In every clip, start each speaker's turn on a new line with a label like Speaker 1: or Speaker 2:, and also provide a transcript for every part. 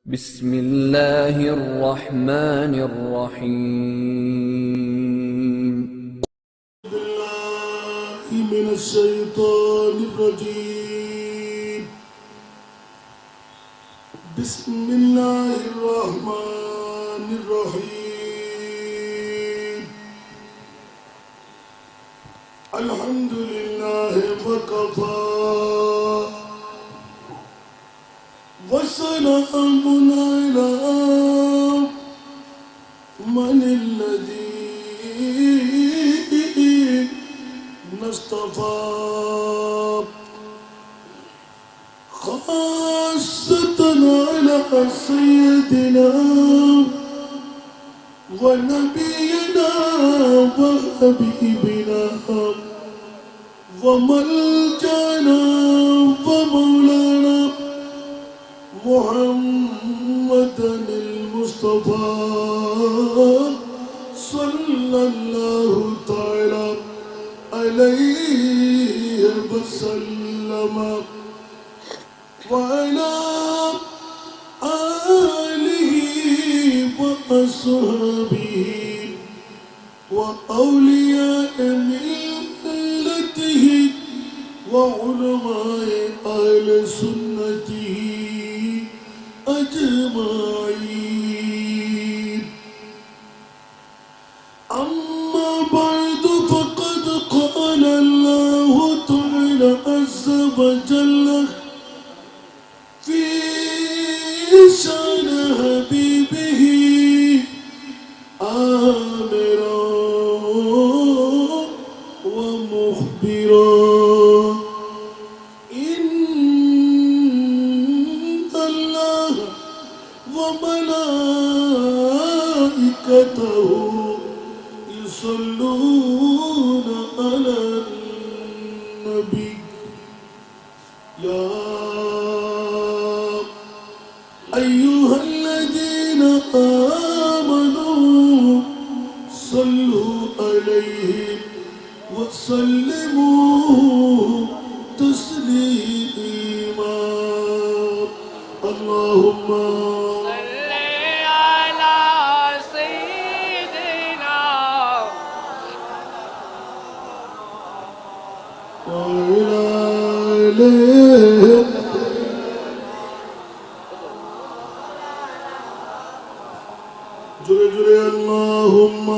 Speaker 1: بسم الله الرحمن الرحيم.
Speaker 2: بالله من الشيطان الرجيم. بسم الله الرحمن الرحيم. الحمد لله وكفى وسلام على من الذين اصطفى خاصة على سيدنا ونبينا وحبيبنا وملجأنا ومولانا محمد المصطفى صلى الله تعالى عليه وسلم وعلى آله وأصحابه وأولياء ملته وعلماء أهل سنته أجمعين. أما بعد فقد قال الله تعالى عز وجل في شأن حبيبه آمرا ومخبرا وملائكته يصلون على النبي يا أيها الذين آمنوا صلوا عليه وسلموا تسليما. اللهم جرے جرے اللہم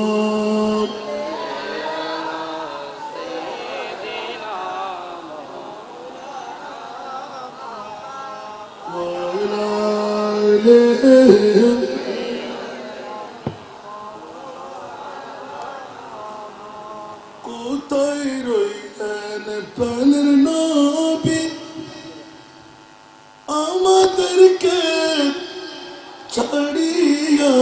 Speaker 2: কোথায় রইলেন প্রাণের নবী আমাদেরকে ছাড়িয়া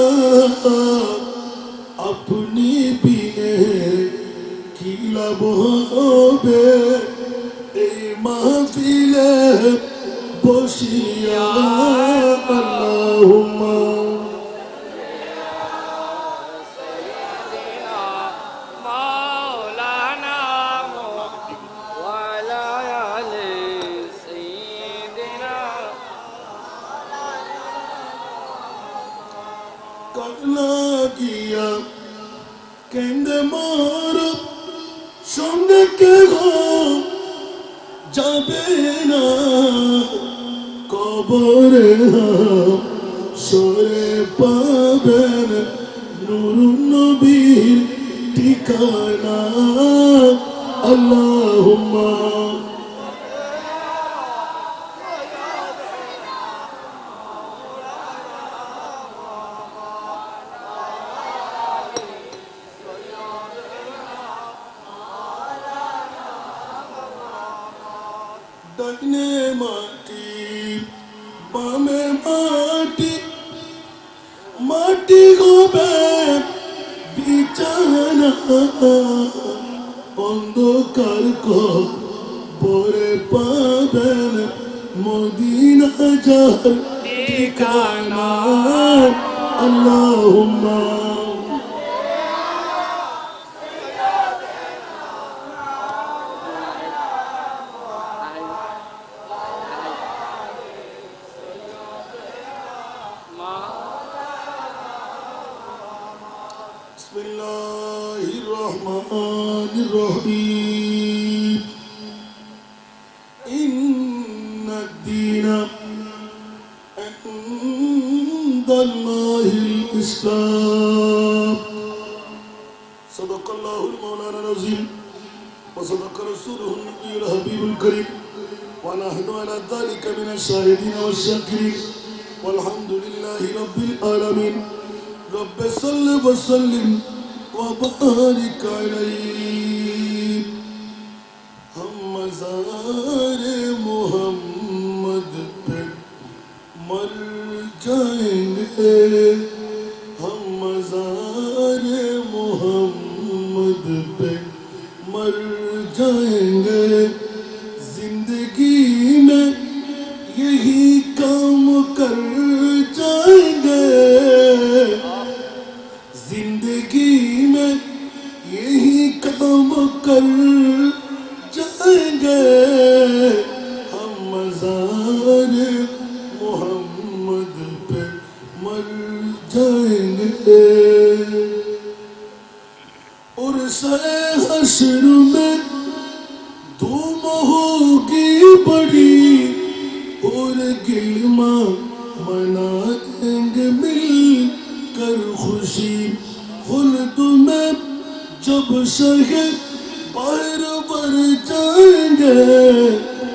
Speaker 2: আপনি বিনে কি লাভ হবে এই মাহফিলে বসিয়া। আল্লাহুম্মা লাগিয়া কেন্দ্রে মোর সঙ্গে কেহ যাবে না কবরে সরে পাবেন নূর নবীর ঠিকানা। আল্লাহুম্মা ডাইনে মাটি বামে মাটি মাটি হবে বিছানা অন্ধকার কবরে পাবেন মদিনা যার ঠিকানা। আল্লাহুম্মা بسم الله الرحمن الرحيم إن الدين عند الله الإسلام صدق الله المولانا العظيم وصدق رسوله النبي الحبيب الكريم ونحن على ذلك من الشاهدين والشاكرين والحمد لله رب العالمين رب صل وسلم وبارك عليه ہم مزار محمد پہ مر جائیں گے ہم مزار محمد پہ مر جائیں گے زندگی میں یہی کام کر جائیں گے زندگی میں یہی کام کر جائیں گے ہم مزار محمد پہ مر جائیں گے اور سائے حشر میں دھوم ہوگی بڑی اور گلما منائیں گے مل کر خوشی خلد میں جب شہد باہر بر جائیں گے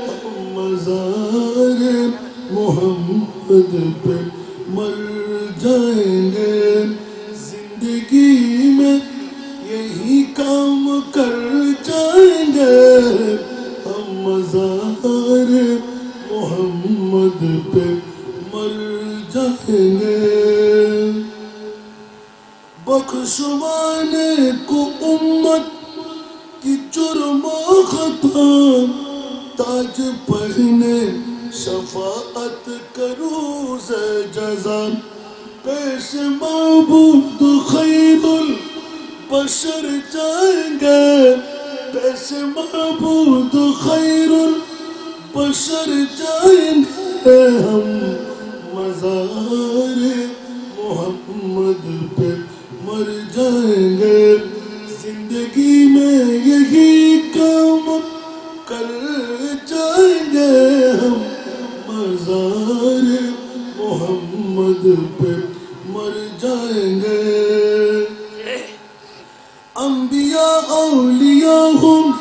Speaker 2: ہم مزار محمد پہ مر جائیں گے زندگی میں یہی کام کر جائیں گے ہم مزار محمد پہ مر جائیں گے بخشوانے کو امت کی جرم و خطا تاج پہنے شفاعت کروز جزا پیش معبود خیر البشر جائیں گے پیش معبود خیر البشر جائیں گے ہم مزار محمد پہ مر جائیں گے زندگی میں یہی کام کر جائیں گے ہم مزار محمد پہ مر جائیں گے انبیاء اولیاء ہم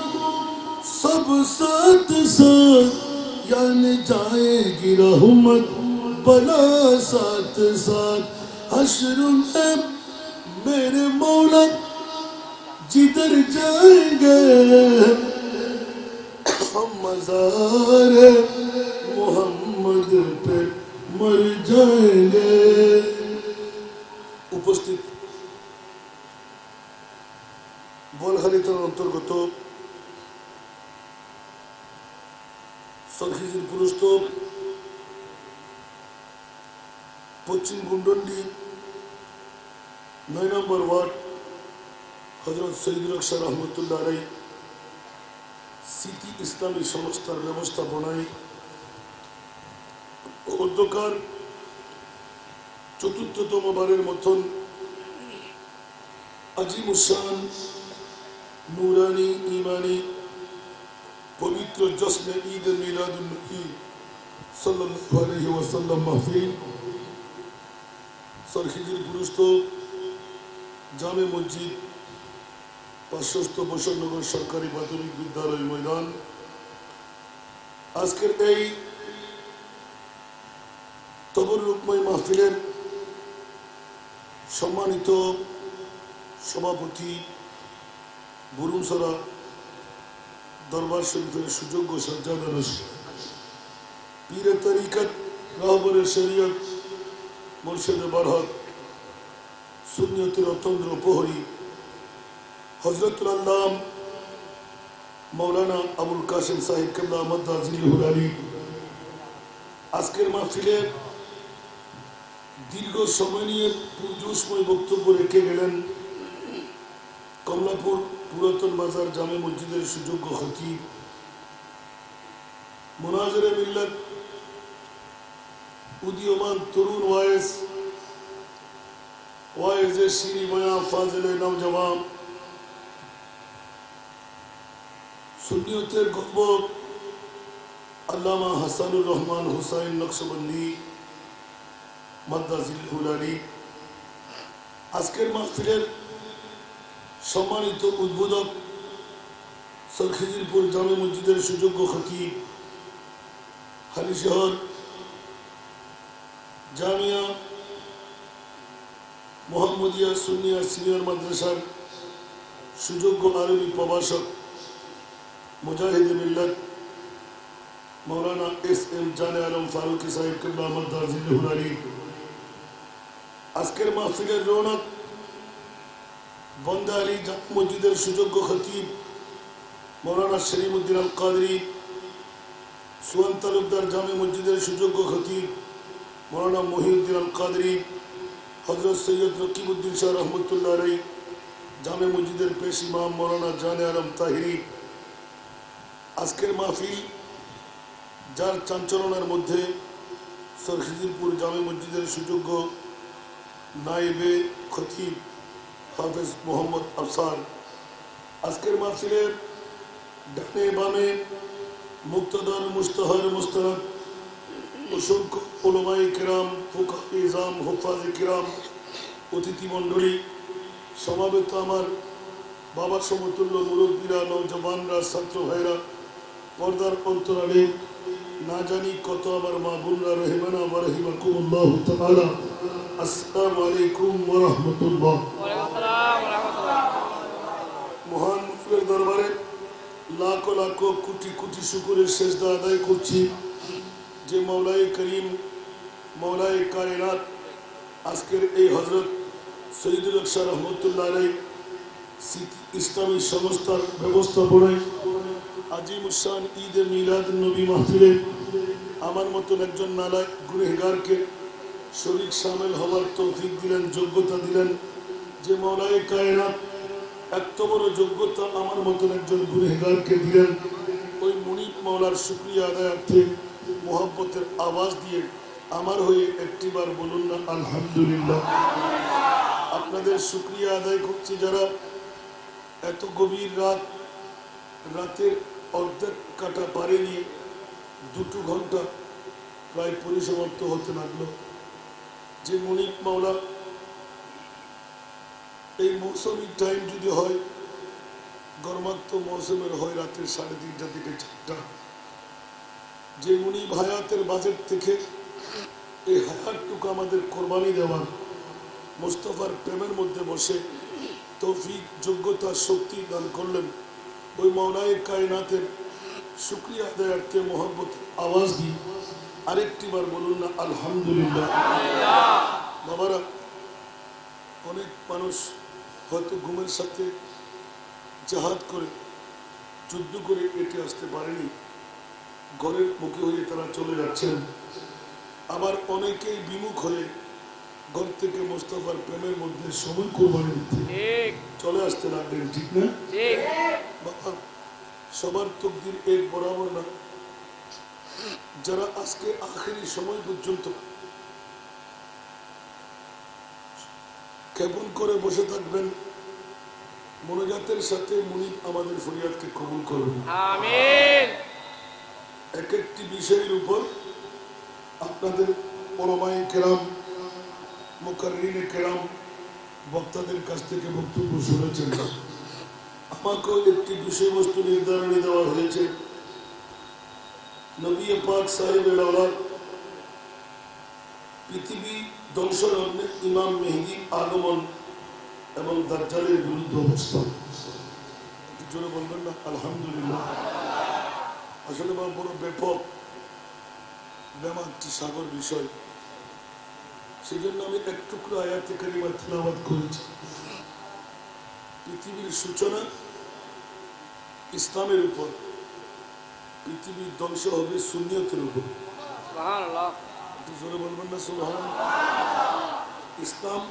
Speaker 2: سب ساتھ ساتھ یعنی جائے گی رحمت بلا ساتھ ساتھ حشر میں میرے مولا جدھر جائیں گے ہم مزار محمد پہ مر جائیں گے উপস্থিত বোয়ালখালী থানার অন্তর্গত সরখিজির পুরস্ত পশ্চিম গুন্ডন্ডি 9 নম্বর ওয়ার্ড হযরত সৈয়দুল আকশা রহমতুল্লাহ আলাইহি সিটি ইসলামী সংস্থার ব্যবস্থাপনায় অধ্যকার চতুর্থতম বারের মতন আজিমুশান নুরানি ইমানি পবিত্র জশ্নে ঈদ মিলাদুন নবী সাল্লাল্লাহু আলাইহি ওয়াসাল্লাম মাহফিল সরখিজির পুরস্ত জামে মসজিদ পার্শ্বস্থ বসন্তনগর সরকারি প্রাথমিক বিদ্যালয় ময়দান আজকের এই তবরুকময় মাহফিলের সম্মানিত সভাপতি বুরুমসরা দরবার শরীফের সুযোগ্য সজ্জাদা রশিদ পীরে তরিকত রাহবরে শরীয়ত মুর্শিদে বরহত সুন্নিয়তের অতন্দ্র প্রহরী হযরতুল আল্লাম মৌলানা আবুল কাসেম সাহেব কেবলা মদ্দাজিলুল আলী আজকের মাহফিলে দীর্ঘ সময় নিয়ে পুরজোশময় বক্তব্য রেখে গেলেন কমলাপুর পুরাতন বাজার জামে মসজিদের সুযোগ্য খতিব মুনাজিরে মিল্লাত উদীয়মান তরুণ ওয়াইস ওয়াইজ শিরি বয়া ফাজিলে নওজওয়ান সুন্নিয়তের গর্ব আল্লামা হাসানুর রহমান হুসাইন নকশবন্দি মাদ্রাজিল আলী আজকের মাহফিলের সম্মানিত উদ্বোধক সরখিজিরপুর জামে মসজিদের সুযোগ্য খতিব হালিশহর জামিয়া মোহাম্মদিয়া সুন্নিয়া সিনিয়র মাদ্রাসার সুযোগ্য আরবি প্রভাষক মুজাহিদ মিল্লাত মৌলানা এস.এম. জানে আলম ফারুকি সাহেব কিবলা আহমদ দারজিল আলী আজকের মাহফিলের রৌনক বন্দা আলী জামে মসজিদের সুযোগ্য খতিব মৌলানা শরীফউদ্দিন আল কাদরি সুয়ান তালুকদার জামে মসজিদের সুযোগ্য খতিব মৌলানা মহিউদ্দিন আল কাদরি হযরত সৈয়দ রকিবউদ্দিন শাহ রহমতুল্লাহ আলাইহি জামে মসজিদের পেশ ইমাম মৌলানা জানে আলম তাহিরি আজকের মাহফিল যার চাঞ্চলনার মধ্যে সরখিজিরপুর জামে মসজিদের সুযোগ্য নায়েবে খতিব হাফেজ মোহাম্মদ আফসার আজকের মাহফিলের ডানে বামে মুক্তদার মুস্তাহার মুস্তাহাদ অসংখ্য উলামায়ে কেরাম ফুকাহায়ে ইজাম হুফাজে কেরাম অতিথি মণ্ডলী সমাবেত আমার বাবার সমতুল্য মুরব্বীরা নওজওয়ানরা ছাত্র ভাইরা পর্দার অন্তরালে না জানি কত আমার মা বোনরা রহিমানা ওয়া রাহিমাকুমুল্লাহ তাআলা আসসালামু আলাইকুম ওয়া রাহমাতুল্লাহ মহান মুখের দরবারে লাখো লাখো কোটি কোটি শুকরের সেজদা আদায় করছি যে মওলায়ে করিম মওলায়ে কায়নাত আজকের এই হযরত সৈয়দুল আকশা রহমতুল্লাহ আলাইহি ইসলামী সংস্থার ব্যবস্থাপনায় আজিমুশান ঈদে মিলাদ নবী মাহফিলে আমার মতন একজন নালায়েক গুনাহগারকে শরীক শামিল হওয়ার তৌফিক দিলেন যোগ্যতা দিলেন যে মওলায়ে কায়নাত এত বড় যোগ্যতা আমার মতন একজন গুনাহগারকে দিলেন ওই মুনিব মাওলার শুকরিয়া আদায়ার্থে মোহাব্বতের আওয়াজ দিয়ে আমার হয়ে একটিবার বলুন না আলহামদুলিল্লাহ আপনাদের শুকরিয়া আদায় করছি যারা এত গভীর রাতের অর্ধেক কাটা পারে নিয়ে 2 ঘন্টা প্রায় পরিসমাপ্ত হতে লাগলো যে মুনিব মাওলা এই মৌসুমি টাইম যদি হয় গরমাক্ত মৌসুমের হয় রাতের 3:30 থেকে 4টা যে মুনিব হায়াতের বাজেট থেকে এই হায়াতটুকু আমাদের কোরবানি দেওয়ার মুস্তাফার প্রেমের মধ্যে বসে তৌফিক যোগ্যতা শক্তি দান করলেন ওই মওলায়ে কায়নাতের শুকরিয়া আদায়ার্থে মোহাব্বত আওয়াজ দিই আরেকটিবার বলুন না আলহামদুলিল্লাহ বাবারা অনেক মানুষ হয়তো ঘুমের সাথে জাহাদ করে যুদ্ধ করে এটি আসতে পারেনি ঘরের মুখে হয়ে তারা চলে যাচ্ছেন আবার অনেকেই বিমুখ হয়ে ঘর থেকে মোস্তফার প্রেমের মধ্যে সময় কোরবানি দিতে চলে আসতে লাগলেন ঠিক না বাবা সবার তকদির এক বরাবর না যারা আজকে আখেরি সময় পর্যন্ত কেমন করে বসে থাকবেন মনোজাতের সাথে মুনিব আমাদের ফরিয়াদকে কবুল করবেন আমিন এক একটি বিষয়ের উপর আপনাদের উলামায়ে কেরাম মুকাররিনে কেরাম বক্তাদের কাছ থেকে বক্তব্য শুনেছেন আমাকেও একটি বিষয়বস্তু নির্ধারণ দেওয়া হয়েছে নবী পাক সাহেবের আওলাদ পৃথিবী ধ্বংসলগ্নে ইমাম মেহেদী আগমন এবং দাজ্জালের বিরুদ্ধে অবস্থান জোরে বলবেন না আলহামদুলিল্লাহ আসলে বড় ব্যাপক একটি সাগর বিষয় সেই জন্য আমি এক টুকরো আয়াতে কারিমা তিলাওয়াত করেছি পৃথিবীর সূচনা ইসলামের উপর পৃথিবীর ধ্বংস হবে সুন্নিয়তের উপর সুবহানাল্লাহ একটু জোরে বলবেন না সুবহানাল্লাহ ইসলাম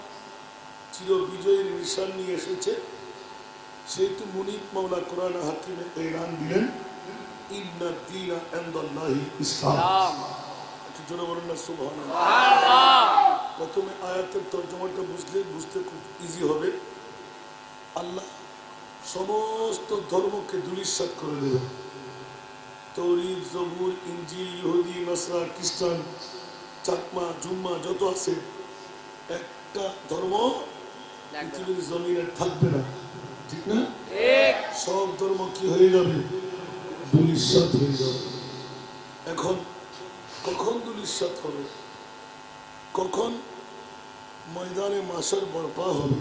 Speaker 2: চির বিজয়ের নিশান নিয়ে এসেছে সেহেতু মুনিব মাওলা কোরআন হাকিমে এলান দিলেন ইন্না দীনা ইনদাল্লাহি ইসলাম একটু জোরে বলুন না সুবহানাল্লাহ প্রথমে আয়াতের তর্জমাটা বুঝতে খুব ইজি হবে। আল্লাহ সমস্ত ধর্মকে ধূলিসাৎ করে দেবেন। তৌরাত, জবুর, ইনজিল, ইহুদি, নাসরা, খ্রিস্টান, চাকমা, জুম্মা যত আছে, একটা ধর্ম পৃথিবীর জমিনে থাকবে না, ঠিক না? সব ধর্ম কি হয়ে যাবে? ধূলিসাৎ হয়ে যাবে। এখন কখন ধূলিসাৎ হবে? কখন ময়দানে মাসর বরপা হবে?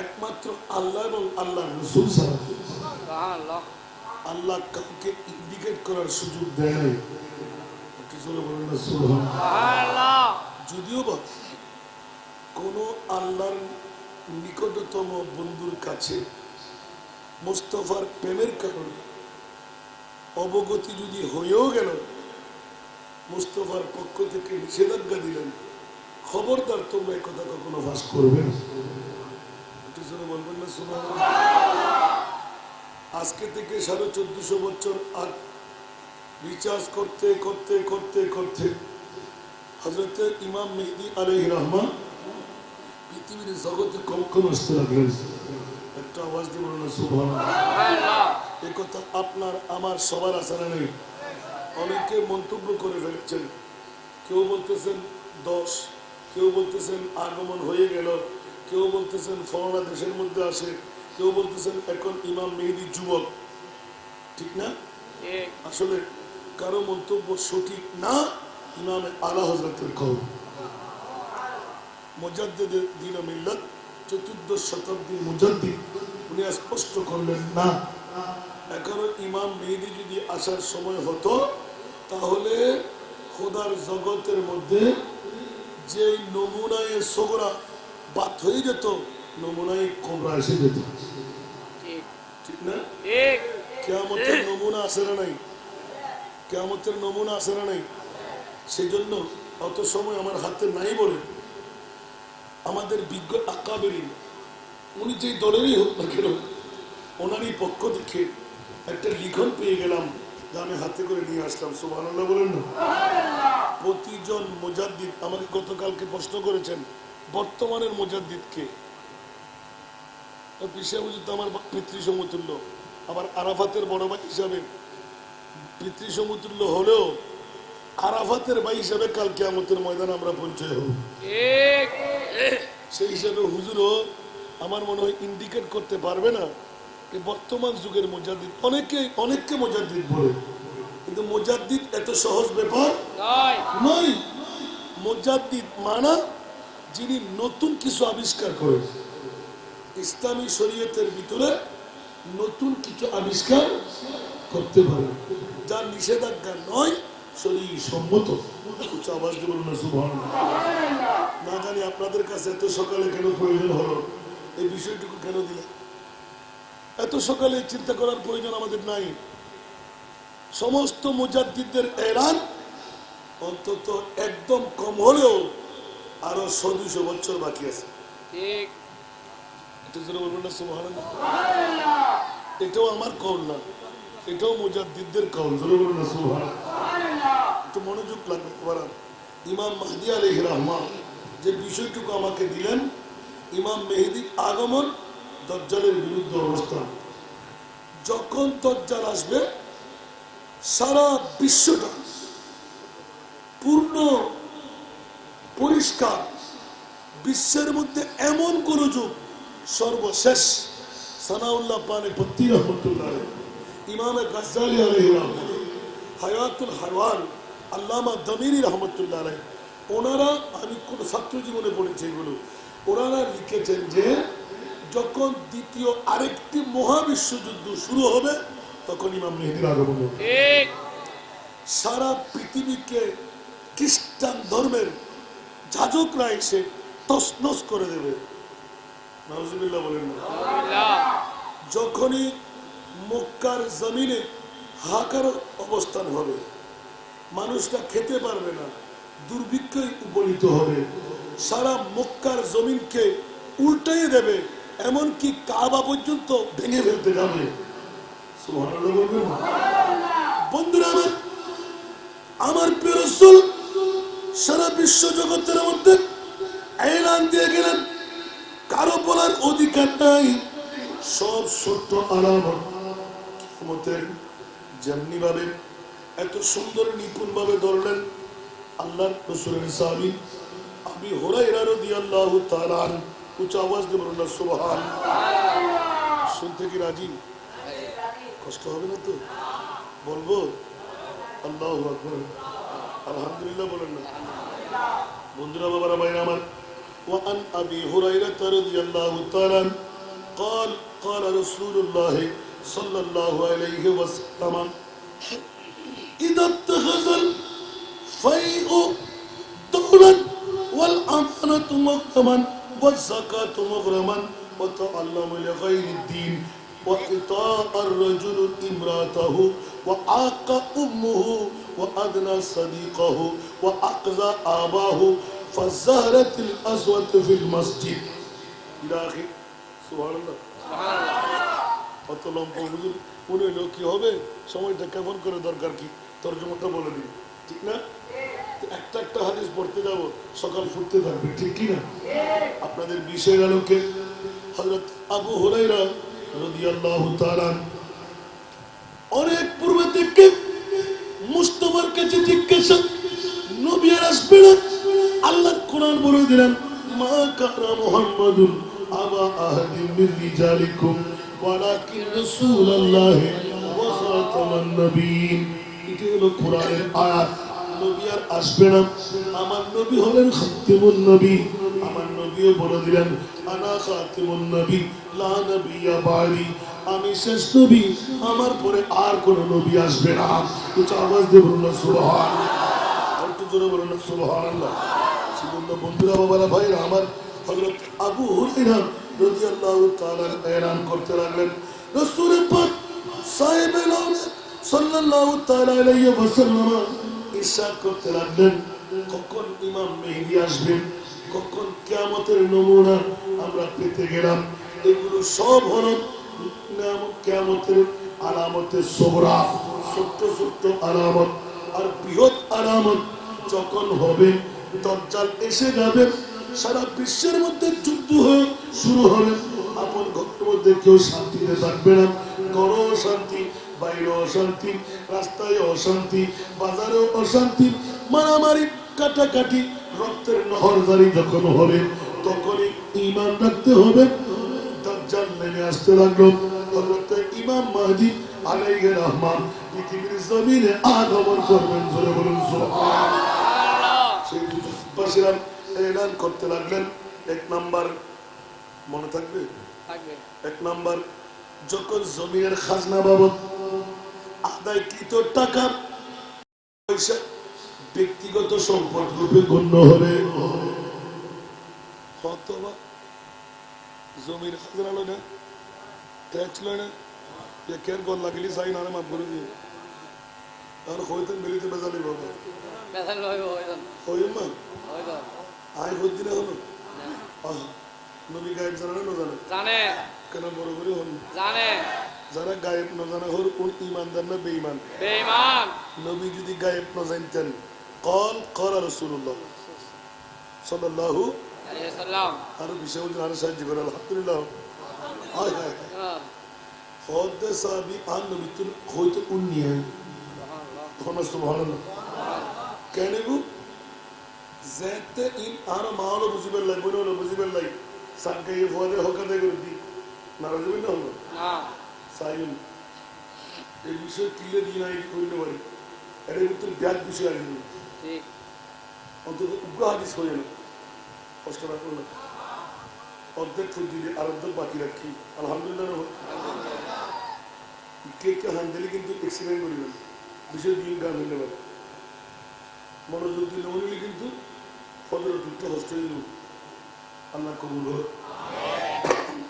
Speaker 2: একমাত্র আল্লাহ এবং আল্লাহ রাসূল ছাড়া। আল্লাহ কাউকে ইন্ডিকেট করার সুযোগ দেয় নাই। যদিও বা কোন আল্লাহর নিকটতম বন্ধুর কাছে মুস্তাফার প্রেমের কারণে অবগতি যদি হয়েও গেল, মুস্তাফার পক্ষ থেকে নিষেধাজ্ঞা দিলেন, খবরদার তোমরা এই কথা কখনো ফাঁস করবে না। বলবেন না সুবহানাল্লাহ। আজকে থেকে 1450 বছর আগ রিচার্জ করতে করতে করতে করতে হযরত ইমাম মেহদী আলাইহির রহমান পৃথিবীর জগতে কখন আসতে লাগলেন? একটা আওয়াজ দিয়ে বলুন না সুবহানাল্লাহ। এই কথা আপনার আমার সবার আসারা নেই। অনেকে মন্তব্য করে ফেলেছেন। কেউ বলতেছেন 10, কেউ বলতেছেন আগমন হয়ে গেল, কেউ বলতেছেন ফরনা দেশের মধ্যে আসে, কেউ বলতেছেন এখন ইমাম মেহেদী যুবক। ঠিক না? আসলে কারো মন্তব্য সঠিক না। ইমাম আলা হযরতের কওল মুজাদ্দিদ দ্বীন মিল্লাত 14 শতাব্দীর মুজাদ্দিদ উনি স্পষ্ট করলেন না, এখন ইমাম মেহেদী যদি আসার সময় হতো তাহলে খোদার জগতের মধ্যে যে নমুনায় সগরা বাত হয়ে যেত, নমুনায় কোবরা এসে যেত। ঠিক না? কিয়ামতের নমুনা আসে না নাই? কিয়ামতের নমুনা আসে না নাই? সেই জন্য অত সময় আমার হাতে নাই বলে আমাদের বিজ্ঞ আকাবেরিন, উনি যেই দলেরই হোক না কেন, ওনারই পক্ষ থেকে একটা লিখন পেয়ে গেলাম, যা আমি হাতে করে নিয়ে আসলাম। সুবহানাল্লাহ বলেন না? প্রতিজন মুজাদ্দিদ আমাকে গতকালকে প্রশ্ন করেছেন, বর্তমানের মুজাদ্দিদ কে? পিসা হুজুর তো আমার পিতৃ সমতুল্য, আবার আরাফাতের বড় ভাই হিসাবে পিতৃ সমতুল্য হলেও আরাফাতের ভাই হিসাবে কাল কিয়ামতের ময়দানে আমরা পরিচয় হব। সেই হিসাবে হুজুরও আমার মনে হয় ইন্ডিকেট করতে পারবে না যে বর্তমান যুগের মুজাদ্দিদ। অনেককে মুজাদ্দিদ বলে, কিন্তু মুজাদ্দিদ এত সহজ ব্যাপার নয়। মুজাদ্দিদ মানা যিনি নতুন কিছু আবিষ্কার করেন, ইসলামী শরীয়তের ভিতরে নতুন কিছু আবিষ্কার করতে পারে, যা নিষেধাজ্ঞা নয়, শরীর সম্মত। আওয়াজ দিয়ে বলুন না সুবহানাল্লাহ। না জানি আপনাদের কাছে এত সকালে কেন প্রয়োজন হলো, এই বিষয়টুকু কেন দিলে? এত সকালে চিন্তা করার প্রয়োজন আমাদের নাই। সমস্ত মুজাদ্দিদদের এলান অন্তত একদম কম হলেও আরো 100-200 বছর বাকি আছে। বলবেন না সুবহানাল্লাহ। এটাও আমার কওল না, এটাও মুজাদ্দিদদের কওল। বলবেন না সুবহানাল্লাহ। একটু মনোযোগ লাগবে। ইমাম মাহদী আলাইহির রহমান যে বিষয়টুকু আমাকে দিলেন, ইমাম মেহেদীর আগমন, দাজ্জালের বিরুদ্ধে অবস্থান। যখন দাজ্জাল আসবে সারা বিশ্বটা পূর্ণ পরিষ্কার, বিশ্বের মধ্যে এমন কোন যুগ সর্বশেষ সানাউল্লাহ পানে পত্তি রহমতুল্লাহ, ইমামে গাজ্জালি আলাইহির রহমান, হায়াতুল হারওয়ান আল্লামা দামিরি রহমতুল্লাহ আলাইহি, ওনারা, আমি কোন ছাত্র জীবনে পড়েছি এগুলো, ওনারা লিখেছেন যে যখন দ্বিতীয় আরেকটি মহাবিশ্বযুদ্ধ শুরু হবে তখন ইমাম মেহেদীর আগমন হবে। সারা পৃথিবীকে খ্রিস্টান ধর্মের যাজকরা এসে তছনছ করে দেবে। নাউজুবিল্লাহ বলেন না। যখনই মক্কার জমিনে হাহাকার অবস্থান হবে, মানুষটা খেতে পারবে না, দুর্ভিক্ষে উপনীত হবে, সারা মক্কার জমিনকে উল্টাইয়ে দেবে, এমনকি কাবা পর্যন্ত ভেঙে ফেলতে যাবে। সুবহানাল্লাহ বলবেন। বন্ধুরা আমার প্রিয় রাসূল সারা বিশ্ব জগতের মধ্যে এলান দিয়ে গেলেন, কারো বলার অধিকার নাই, সব সত্য আলামত কিয়ামতের। যেমনি ভাবে এত সুন্দর নিপুণ ভাবে ধরলেন আল্লাহর রাসূলের সাহাবী আবু হুরায়রা রাদিয়াল্লাহু তাআলা আনহু। উচ্চ আওয়াজ দিয়ে বলুন না সুবহানাল্লাহ। শুনতে কি রাজি? কষ্ট হবে না তো? বলবো আল্লাহু আকবার, আলহামদুলিল্লাহ বলেন না। বন্ধুরা, বাবারা, ভাইরা আমার, وعن أبي هريرة رضي الله تعالى عنه قال قال رسول الله صلى الله عليه وسلم إذا اتخذ الفيء دولا والأمانة مغرما والزكاة مغرما وتعلم لغير الدين وإطاع الرجل امرأته وعاق أمه وأدنى صديقه وأقذى آباه فزهرت الأسود في المسجد إلى آخر। সুবহান আল্লাহ। অত লম্বা হুজুর উনি লোক কি হবে, সময়টা কেমন করে দরকার কি তর্জমাটা বলে দিন, ঠিক না? একটা একটা হাদিস পড়তে যাব, সকাল ফুটতে থাকবে, ঠিক কি না? আপনাদের বিষয়ের আলোকে হযরত আবু হুরায়রা রাদিয়াল্লাহু তাআলা অনেক পূর্বে থেকে মুস্তাফার কাছে জিজ্ঞাসা, নবী আর আসবে না? আল্লাহর কোরআন বলে দিলেন, মা কানা মুহাম্মাদুন আবা আহাদিন মিন রিজালিকুম ওয়ালাকিন রাসূলুল্লাহি ওয়া খাতামান নবিয়্যিন। এটি হলো কোরআনের আয়াত। নবী আর আসবে না, আমার নবী হলেন খাতিমুন নবী। আমার নবীও বলে দিলেন, আনা খাতিমুন নবী লা নবিয়্যা বা'দি, আমি শেষ নবী, আমার পরে আর কোন নবী আসবে না। উচ্চ আওয়াজ দিয়ে বলুন না সুবহানাল্লাহ, একটু জোরে বলুন না সুবহানাল্লাহ। সেজন্য বন্ধুরা, বাবারা, ভাইরা আমার, হযরত আবু হুরায়রা রাদিয়াল্লাহু তাআলা এলান করতে লাগলেন, রাসূল পাক সাহেবে লাউলা সাল্লাল্লাহু তাআলা আলাইহি ওয়াসাল্লাম ইরশাদ করতে লাগলেন, কখন ইমাম মেহেদী আসবেন, কখন কিয়ামতের নমুনা আমরা পেতে গেলাম। এগুলো সব হলো কিয়ামতের আলামতের সুগরা, ছোট্ট ছোট্ট আলামত। আর বৃহৎ আলামত যখন হবে, দাজ্জাল এসে যাবে, সারা বিশ্বের মধ্যে যুদ্ধ হয়ে শুরু হবে, আপন ঘরের মধ্যে কেউ শান্তিতে থাকবে না, ঘরে অশান্তি, বাইরে অশান্তি, রাস্তায় অশান্তি, বাজারে অশান্তি, মারামারি, কাটাকাটি, রক্তের নহরদারি যখন হবে, তখনই ঈমান রাখতে হবে। দাজ্জাল নেমে আসতে লাগলো, হযরত ইমাম মাহদী আলাইহির রহমান পৃথিবীর জমিনে আগমন করবেন। জোরে বলুন সুবহানাল্লাহ। সেই দুজনবাসীরা এলান করতে লাগলেন, এক নাম্বার মনে থাকবে, এক নাম্বার, যখন জমিনের খাজনা বাবদ আদায়কৃত টাকা পয়সা ব্যক্তিগত সম্পদ রূপে গণ্য হবে, অথবা জমির খাজনা লয় না, ট্যাক্স লয় না, কেন গল লাগলি চাই না মাফ করে দিয়ে আর হয়তো মিলিতে বেজালি বাবা হইম আয় হদ্দিনে হলো নবী গায়েব জানে না জানে? জানে। কেন বড় করে হল জানে? যারা গায়েব না জানা হল কোন ইমানদার না বেঈমান? বেঈমান। নবী যদি গায়েব না জানতেন, قال قال رسول الله সাল্লাল্লাহু আলাইহি ওয়াসাল্লাম, আর বিষয় আর সাহায্য করে আলহামদুলিল্লাহ। হায় হায় হদ্দে সাহাবী আর নবী তো হয়তো উন্নি হয়, সুবহানাল্লাহ সুবহানাল্লাহ। কেন গো যেতে ইন আর মাওলা বুঝিবার লাই, বইলো বুঝিবার লাই সানকে এই ফোয়াদে হকাতে করে দি না বুঝবেন না হলো না সাইন এই বিষয় ক্লিয়ার দিন আই কইতে পারি, এর ভিতর ব্যাগ বিষয় আছে ঠিক, অন্তত উগ্র হাদিস হয়ে না, কষ্ট না করলে অর্ধেক ফুল দিলে আর অর্ধেক বাকি রাখি আলহামদুলিল্লাহ। কে কে হান্দেলি কিন্তু এক্সিডেন্ট করিবেন, বিষয় দিন গান হইলে পারে, মনোযোগ দিলে হইলে কিন্তু ফজরের দুটো হস্ত হইল, আল্লাহ কবুল হোক।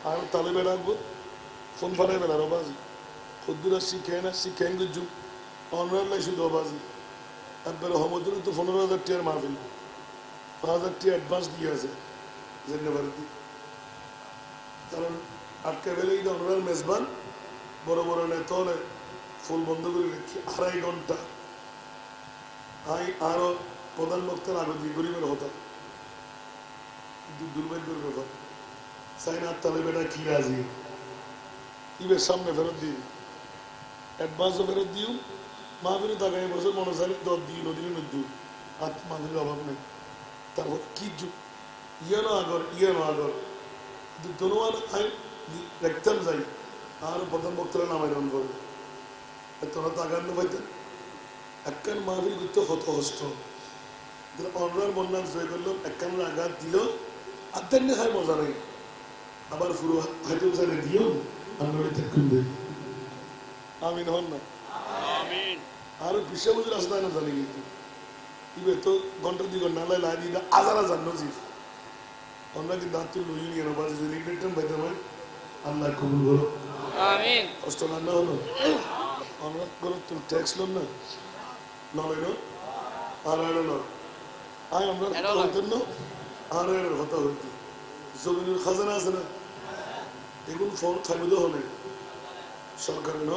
Speaker 2: আর তালে বেড়াবো ফোন ফাটাই বেড়ার অবাজি খদ্দুরা শিখে না শিখেন গুজু অনলাইন শুধু অবাজি একবারে হমদুর তো 15,000 টিয়ার মাহফিল, 5,000 টিয়া অ্যাডভান্স দিয়ে আছে ধন্যবাদ। কারণ আটকা বেলেই তো ওনার মেজবান বড় বড় নেতা হলে ফুল বন্ধ করে রেখি 2.5 ঘন্টা। আরো প্রধান বক্তার আগে দিয়ে গরিবের হতো, কিন্তু দুর্ভাগ্যের ব্যাপার চাইনা তাহলে বেটা কি রাজি ইবের সামনে ফেরত দিই, অ্যাডভান্সও ফেরত দিও, মাহফিলে টাকা এবছর মনে চাই 10 দিন নদীর নদী আর মাহফিলের অভাব নেই। তারপর কি ইয়ানো আগর কিন্তু দোনোয়ান আই দেখতাম যাই আর প্রধান বক্তারা নামাই রন করবে তোরা তো আগান্ন পাইতেন একখান মাহফিল করতে হত হস্ত অনরার বন্যান জয় করলো একখানের আঘাত দিল আত্মার খায় মজা নেই আবার পুরো হাইতে চাইলে দিও আন্দোলনে থাকুন দেয় আমিন হন না আর বিশ্ব বুঝে রাস্তায় না জানি কিন্তু ইবে তো ঘন্টা 2 ঘন্টা লাই লাই দিই আজারা জানো জি আমরা কিন্তু হাত তুল লইনি কেন বাজে যদি লিখতেন ভাইতে ভাই আল্লাহ কবুল করো আমিন কষ্ট না হলো আমরা কোনো তুমি ট্যাক্স লোন না নয় না আর না আয় আমরা হইতেন না আর কথা হইতে জমিনের খাজানা আছে না এগুলো ফোন থাকবে তো হলে সরকার ন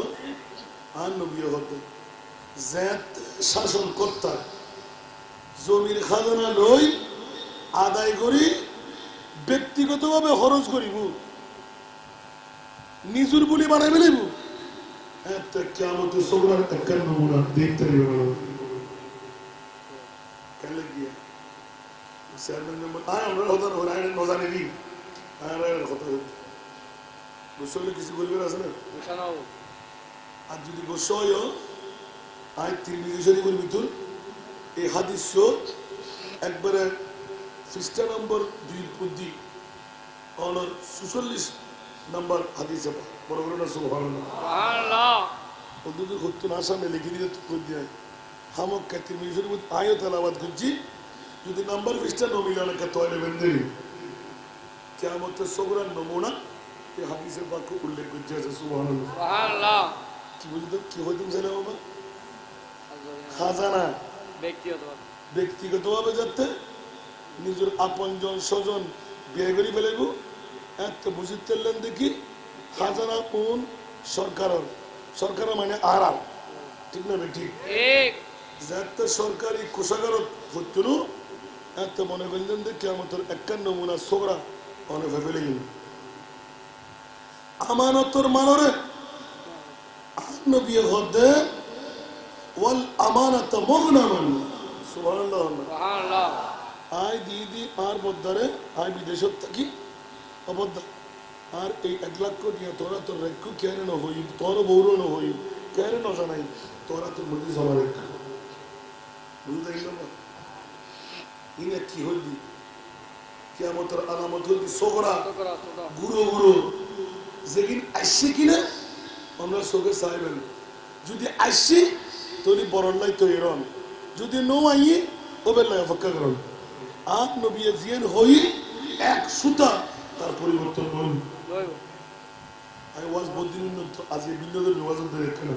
Speaker 2: আর নবী হতে জ্যাত শাসন কর্তা জমির খাজানা লই আদায় করি ব্যক্তিগতভাবে খরচ করিব নিজুর বলি বানাই ফেলিব একটা কিয়ামতের সগরার একটা নমুনা দেখতে কেলে গিয়া চেয়ারম্যান মেম্বার আমরা হতা নজা নেবি কথা গোসলে কিছু করিবার আছে না আর যদি গোসয় আয় তিরমিজি করবি তোর এই হাদিস একবারে পৃষ্ঠা নম্বর 2 অনর 46 নম্বর হাদিসে বড় বড় না সুবহানাল্লাহ ওদের হতো না সামনে লিখে দিলে তো কই দিয়ে হামক কাতি মিজুর আয়ো তেলাওয়াত করছি যদি নাম্বার পৃষ্ঠা ন মিলানো কা তোলে বেন্দে কিয়ামতের সগরার নমুনা এই হাদিসের বাক্য উল্লেখ করছে সুবহানাল্লাহ কি বলতো কি হইতুম জানো বাবা খাজানা ব্যক্তিগতভাবে যাতে নিজের আপনজন স্বজন বিয়ে করে ফেলেব এত বুঝিতে তেলেন দেখি খাজানা কোন সরকার মানে আর ঠিক না ঠিক যাতে সরকারি কোষাগার হতো না এত মনে করলেন দেখি আমাদের 51 নমুনা সোগরা অনেক ফেলে গেল আমানতর মানরে নবী হতে ওয়াল আমানাত মুগনামান সুবহানাল্লাহ সুবহানাল্লাহ আই দিদি আর বদ্দারে আই বিদেশত থাকি অবদ্ধ আর এই 1 লাখ নিয়ে তোরা তোর রেখু কেন না হই তোর বৌরো না হই কেন না জানাই তোরা তোর মধ্যে জমা রেখ বুঝতে গেল না ইনে কি হইবি কিয়ামতের আলামত হইবি সগরা গুরু যেদিন আসছে কিনা আমরা চোখে চাইবেন যদি আসছি তোর বরল্লাই তৈরন যদি নো আইয়ে ওবেল্লাই অপেক্ষা করুন আর নবী জিয়ান হই এক সুতা তার পরিবর্তন নয় আমি ওয়াজ বদিন আজ এই বিন্দুদের ওয়াজ দেখেন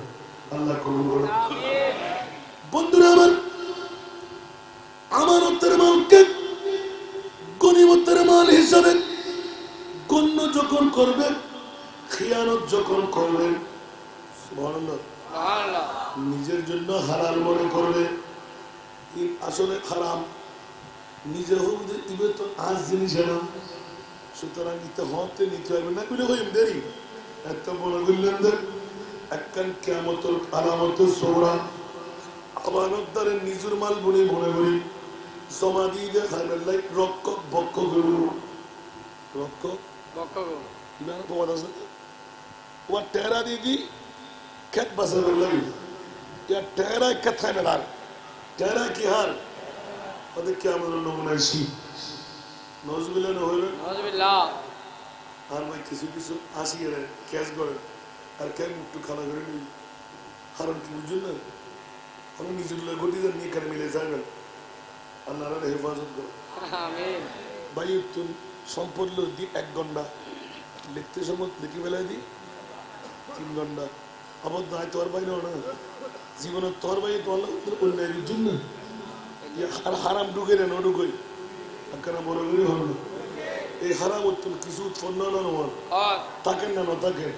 Speaker 2: আল্লাহ কবুল করুন বন্ধুরা আমার আমানতের মালকে গনিমতের মাল হিসাবে গণ্য যখন করবেন খিয়ানত যখন করবেন সুবহানাল্লাহ নিজের জন্য হালাল মনে করবে আসলে হারাম নিজে হোক দিবে তো আজ জিনিস এলো সুতরাং নিতে হতে নিতে হবে না বলে হইম দেরি এত মনে করলেন একখান কিয়ামতের আলামতের সোহরা আমানতদারের নিজের মাল বনে মনে করি জমা দিয়ে দিয়ে খাইবেন লাই রক্ষ বক্ষ গরু রক্ষ বক্ষ গরু ওয়া টেরা দিদি খেত বাসাবেন লাই ইয়া টেরা খেত খাইবেন আর টেরা কি হার ওদের কিয়ামতের নমুনা শি নজবিল্লাহ না হইবে নজবিল্লাহ আর ভাই কিছু কিছু আসি রে ক্যাশ করে আর কেন একটু খানা করে নিই কারণ কি বুঝুন না আমি নিজের লোক ঘটি নিয়ে এখানে মিলে যাবেন আল্লাহর হেফাজত করো আমিন ভাই তুমি সম্পদ লো দি 1 ঘন্টা লিখতে সময় লিখে বেলায় দি 3 ঘন্টা আবার দায় তোর ভাই না জীবনে তোর ভাই তো অন্যায়ের জন্য আর হারাম ঢুকে রে ঢুকই একখানা বড় করে হল এই হারাম উত্তম কিছু উৎপন্ন নয় থাকেন না থাকেন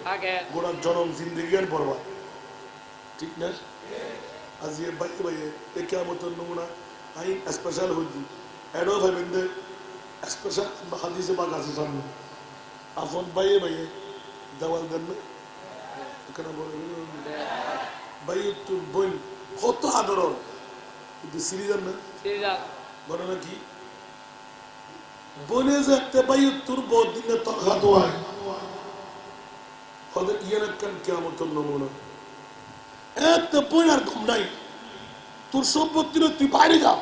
Speaker 2: গোড়া জনম জিন্দিগি আর পড়বা ঠিক না আজ বাইরে বাইরে এ কিয়ামতের নমুনা আই স্পেশাল হইতি এডো ভাইবেন্দে স্পেশাল হাদিসে পাক আছে সামনে আফন বাইয়ে বাইয়ে দেওয়াল দেন না এখানে বলে বাইতুল বোন কত আদর কিন্তু সিরিজান না বলে না কি বনে যেতে বাইতুর বদিনে তরখা দোয়ায় ওদের ইয়ান কান কিয়ামতের নমুনা এত বোন আর কম নাই তোর সম্পত্তি তুই বাইরে যা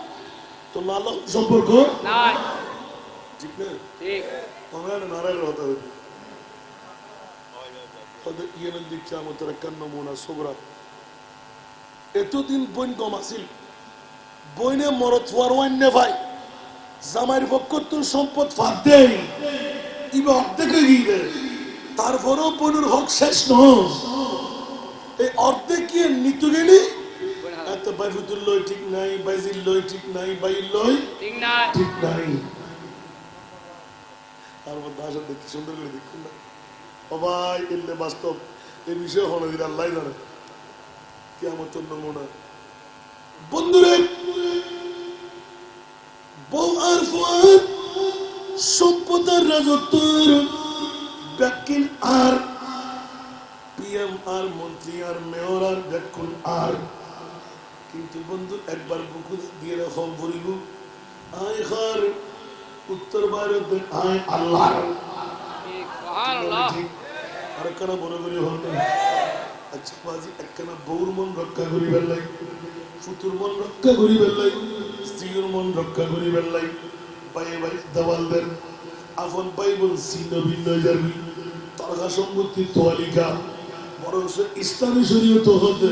Speaker 2: তোর আল্লাহ সম্পর্ক নাই ঠিক না ঠিক আমরা নারায়ণ হতে হবে ওদের ইয়ান দিক কিয়ামতের কান নমুনা সুবরা এতদিন বোন কম আছিল বইনে মরত হওয়ার অন্য ভাই জামাইয়ের পক্ষ তোর সম্পদ ফাঁদ দেয় ইবা অর্ধেকে গিয়ে তারপরেও বোনের হক শেষ নয় এই অর্ধেক গিয়ে নিতে গেলি এত বাইফুতুল লই ঠিক নাই বাইজিল লই ঠিক নাই বাইল লই ঠিক নাই তারপর দাস দেখি সুন্দর করে দেখুন না ও ভাই এলে বাস্তব এই বিষয়ে হলো দিন আল্লাহ জানে কি আমার জন্য মনে বন্ধুরে বউ আর ফুয়াদ সম্পদ আর রাজত্বর ব্যাকিন আর পিএম আর মন্ত্রী আর মেয়র আর ব্যাকুল আর কিন্তু বন্ধু একবার বুকু দিয়ে রাখো বলিব আয় খার উত্তর ভারত আয় আল্লাহ আর কেন বড় করে হল আচ্ছা বাজি একখানা বউর মন রক্ষা করি বেলাই ফুতুর মন রক্ষা করি বেলাই স্ত্রীর মন রক্ষা করি বেলাই বাইয়ে বাই দেওয়াল দেন আপন ভাই বোন ছিন্ন ভিন্ন যাবি তরকা সম্পত্তি তোয়ালিকা বরং ইসলামী শরীয়ত হতে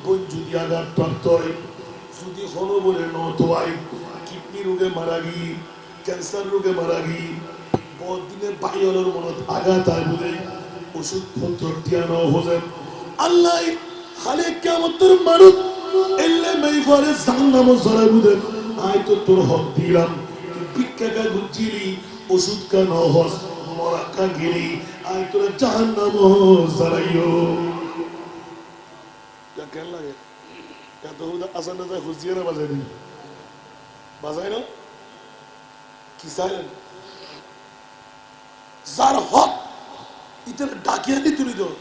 Speaker 2: বোন যদি আঘাত প্রাপ্ত হয় যদি হলো বলে নত হয় কিডনি রোগে মারা গিয়ে ক্যান্সার রোগে মারা গিয়ে বদিনের বাইরের মনত আঘাত হয় বলে ওষুধপত্র টিয়ানো হলেন আল্লাহ খালি কিয়ামতের মানুষ এলে মেইফারে জাহান্নামে জড়াই বুদে আই তো তোর হক দিলাম ভিক্ষাকা গুজিলি ওষুধ কা নহস মরাকা গিরি আই তোর জাহান্নামে জড়াইও তা কেন লাগে এত হুদা আসান না খুঁজিয়ে না বাজাই না কি চাইলেন যার হক ইতার ডাকিয়ে দি তুলি দাও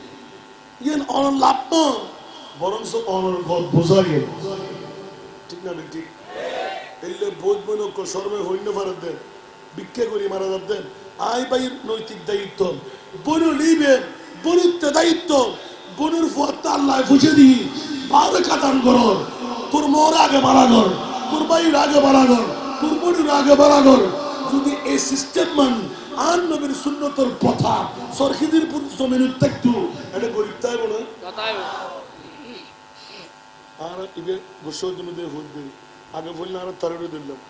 Speaker 2: ইয়েন অন লাভ ন বরং অনর ঘর বোঝাইয়ে ঠিক না ঠিক এলে বোধ বনক শর্মে হইন্য ভারত দেন ভিক্ষা করি মারা দেন আই বাইর নৈতিক দায়িত্ব বনু নিবেন বনুত্ব দায়িত্ব বনুর ফুয়াত্তা আল্লাহ বুঝে দিই বারে কাতান করর তোর মোর আগে মারা কর তোর বাইর আগে মারা কর তোর বনুর আগে মারা কর যদি এই সিস্টেম মান আর নবীর সুন্নতর কথা সরখিদির পুরুষ জমিনের থাকতো এটা গরিব তাই বলে আর ইবে গোসল জন্য ভোট দিই আগে বললে আর তারেরও দিলাম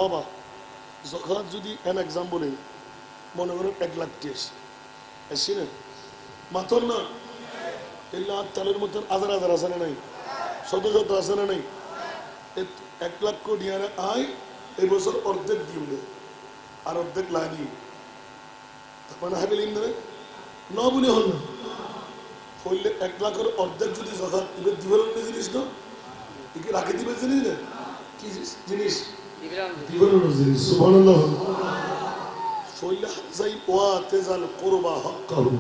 Speaker 2: অবা যখন যদি এন এক্সাম্পলে মনে করেন 1 লাখ টেস আসছি না মাতর না এলে আর তালের মতন হাজার হাজার আছে না নাই শত শত আছে না নাই 1 লাখ কোটি আর আয় এই বছর অর্ধেক দিয়ে আর অর্ধেক লাগি মানে হাবিলিন ধরে ন বলে হল না হইলে 1 লাখের অর্ধেক যদি যখন এবার দিবেন জিনিস না একে রাখে দিবে জিনিস না কি জিনিস দিবেন জিনিস সুবহানাল্লাহ হইলে হাজাই ওয়া তেজাল কুরবা হাক্কাহু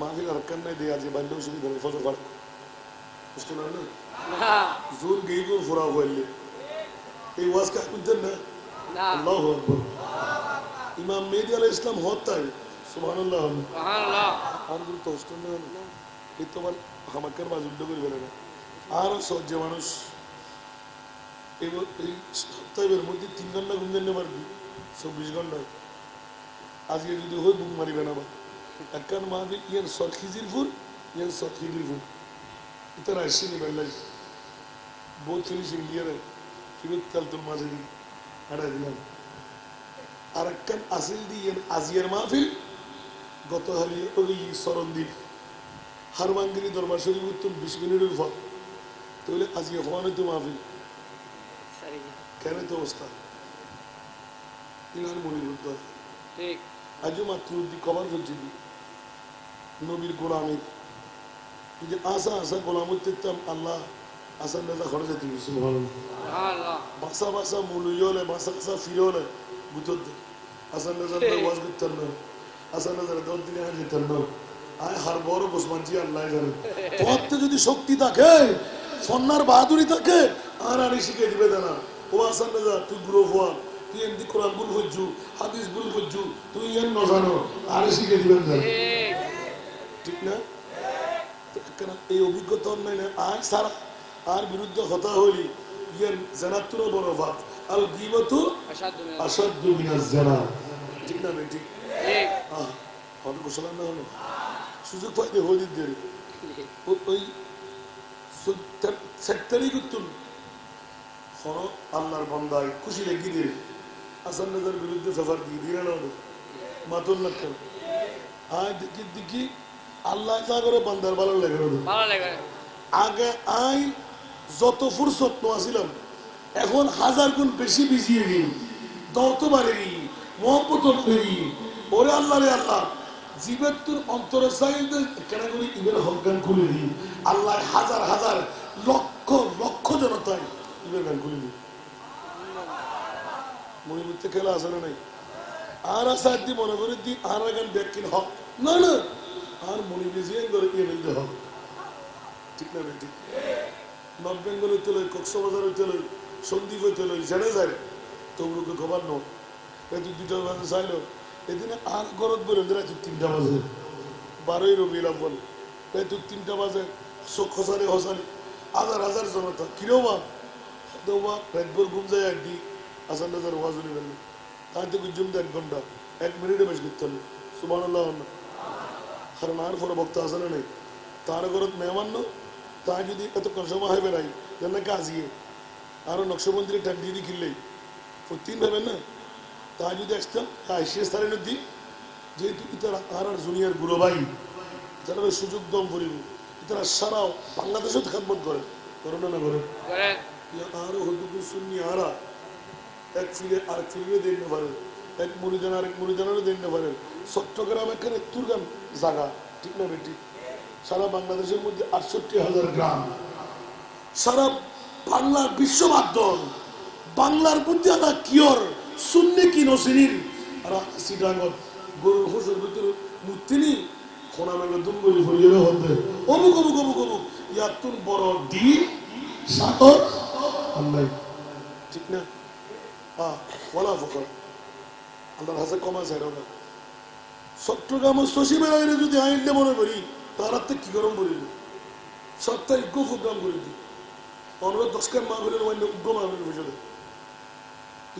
Speaker 2: মাহফিল আরকান নাই দেয়া যে বান্দাও শুধু ধরে ফজর পড়ে বুঝতে না না জোর গেইগো ফুরা হইলে এই ওয়াজ কা কুদেন না আল্লাহু আকবার ইমাম মেহেদী আলাইহিস সালাম হতাই সুবহানাল্লাহ সুবহানাল্লাহ আর গুলো তো হস্ত না এই তো বল হামাকের বাজ উদ্দ করে বলে না আর সহ্য মানুষ এই সপ্তাহের মধ্যে 3 ঘন্টা ঘুম দেন না পারবি 24 ঘন্টা আজকে যদি হয় বুক মারিবে না একখান মাহফিল ইয়ান সরখিজির ফুল ইয়ান সরখিজির ফুল ইতারা আসেনি বেলাই বহুত ফিনিশিং দিয়ে দেয় ফিরত কালতুল মাঝে দিই হারাই দিলাম আর একখান আসিল দিয়ে আজিয়ার মাহফিল গত হালি ওই সরণদ্বীপ হারমাঙ্গিনী দরবার শরীফ উত্তম 20 মিনিটের ফল তাহলে আজিয়া হওয়ানো তো মাহফিল কেন তো অবস্থা ইনার মনে করতে হবে আজও মাত্র কবার করছি নবীর গোলামের যদি আশা আশা গোলামত দেখতাম আল্লাহ আসান রাজা খরচে দিবি বাসা বাসা মুলুই হলে বাসা বাসা ফিরে হলে বুঝত আসান রাজার ওয়াজ করতেন না আসান রাজার 10 দিনে হার যেতেন না আয় হার বড় বসমানজি আল্লাহ জানে তোর যদি শক্তি থাকে সন্ন্যার বাহাদুরি থাকে আর আনি শিখে দিবে না ও আসান রাজা তুই গুরু হওয়া তুই এমনি কোরআন ভুল হজ্জু হাদিস ভুল হজ্জু তুই এম ন জানো আর শিখে দিবেন না ঠিক না এই অভিজ্ঞতা নাই না আর সারা আর বিরুদ্ধে হতা হইলি ইয়ের জানাতুরও বড় ভাব আল গীবাতু আসাদ্দু মিনাজ জানা ঠিক না ঠিক হয়তো গোসলাম না হলো সুযোগ পাইতে হয়ে দিতে ওই 7 তারিখ উত্তর হন আল্লাহর বন্দায় খুশি লেগে দিয়ে আসান রাজার বিরুদ্ধে সফর দিয়ে দিয়ে না মাতুল না কেন আয় দেখি আল্লাহ যা করে বান্দার ভালো লেগে আগে আই যত ফুরসত আসিলাম এখন 1000 গুণ বেশি বিজিয়ে দিই দৌত বাড়ে দিই মহব্বত বাড়ে দিই ওরে আল্লাহ রে আল্লাহ জীবের তোর অন্তরে চাইতে কেন করি ইবের হকান খুলে দিই আল্লাহ হাজার হাজার লক্ষ লক্ষ জনতায় ইবের গান খুলে দিই মনিবুদ্ধে খেলা আছে না নাই আর আসার দি মনে করে দি আর গান ব্যাকিন হক না না আর মনিবি জিয়ান করে ইয়ে নিতে হক ঠিক না ঠিক নর্থ বেঙ্গল হইতে লই কক্সবাজার হইতে লই সন্দীপ হইতে লই জেনে যায় তবুকে খবর নো রাত 2টা বাজে চাইল এদিনে আর গরত বেরোন রাত 3টা বাজে 12ই রবিউল আউয়াল রাত 3টা বাজে চোখ খসালে হসালি হাজার হাজার জনতা কিরেও বা দেওয়া রাতভর ঘুম যায় একদি আসান রাজার ওয়াজ নিবেন তাই তো গুজুম 1 ঘন্টা 1 মিনিটে বেশ করতে হবে সুবহানাল্লাহ কারণ আর পরে বক্তা আসে না নেই তার ঘরত মেহমান তাই যদি এতক্ষণ সময় হয় বেড়াই যেন কাজিয়ে আরো নকশবন্দির টাক দিয়ে কিনলেই প্রতিদিন ভাবেন না তাই যদি আসতাম আইসিএস স্থানে দিই যেহেতু ইতারা আর জুনিয়র গুরু ভাই যারা সুযোগ দম করিব ইতারা সারাও বাংলাদেশও খেদমত করে করোনা না করে আরো হদুকুর শুনি আরা এক ফিরে আর ফিরে দিন না পারেন এক মুড়িদান আরেক মুড়িদানেরও দিন না পারেন চট্টগ্রাম এখানে তুরগান জায়গা ঠিক না বেটি সারা বাংলাদেশের মধ্যে 68,000 গ্রাম সারা বাংলার বিশ্ব মাধ্যম বাংলার মধ্যে আলা কিয়র শূন্য কি নসির আর সিডাঙ্গত গরুর হোসের ভিতরে মূর্তিনি খোনা মেঘে দুম করে ভরিয়ে হতে অমুক অমুক অমুক অমুক ইয়াতুন বড় ডি সাগর আল্লাহ ঠিক না ওলা ফকর আল্লাহর হাতে কমা যায় না চট্টগ্রাম শশীমের আইনে যদি আইনটা মনে করি তার হাতে কি গরম করিল সপ্তাহে উগ্র প্রোগ্রাম করে দিই অনুরোধ 10 খান মাহফিলের উগ্র মাহফিল বুঝে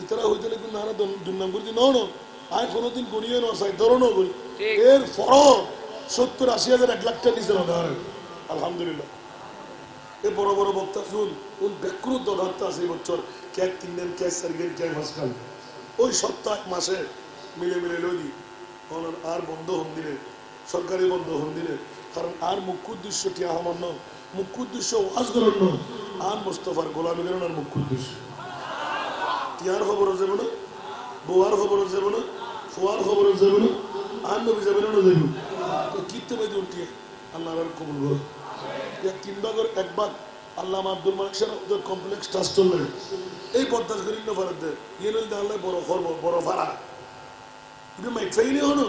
Speaker 2: ইতারা হইতে কিন্তু নানা দুর্নাম করে দিই ন আয় কোনোদিন গড়িয়ে না চাই ধরনও করি এর ফর 70-80,000 1 লাখ টাকা নিচে না আলহামদুলিল্লাহ এ বড় বড় বক্তা শুন কোন ব্যাকৃত দদার্থ আছে এই বছর ক্যাক 3 দিন ক্যাক 4 দিন ক্যাক মাসকাল ওই সপ্তাহ মাসে মিলে মিলে লই আর বন্ধ হন দিলে সরকারি বন্ধ হন দিলে কারণ আর মুখ্য উদ্দেশ্য কি আমার ন মুখ্য উদ্দেশ্য ওয়াজ করার ন আর মোস্তফার গোলামি করার আর মুখ্য উদ্দেশ্য টিয়ার খবরও যাবে না বউয়ার খবরও যাবে না ফুয়ার খবরও যাবে না আর নবী যাবে না যাবে তো কীর্তে মেয়ে উল্টিয়ে আল্লাহ আর কবুল করো 3 ভাগের 1 ভাগ আল্লাহ আব্দুল মালিক সাহেব ওদের কমপ্লেক্স ট্রাস্ট চললেন এই পদ্মাস করি না ভারত দেয় ইয়ে নইলে আল্লাহ বড় খর্ব বড় ভাড়া কিন্তু মাইক চাইলে হলো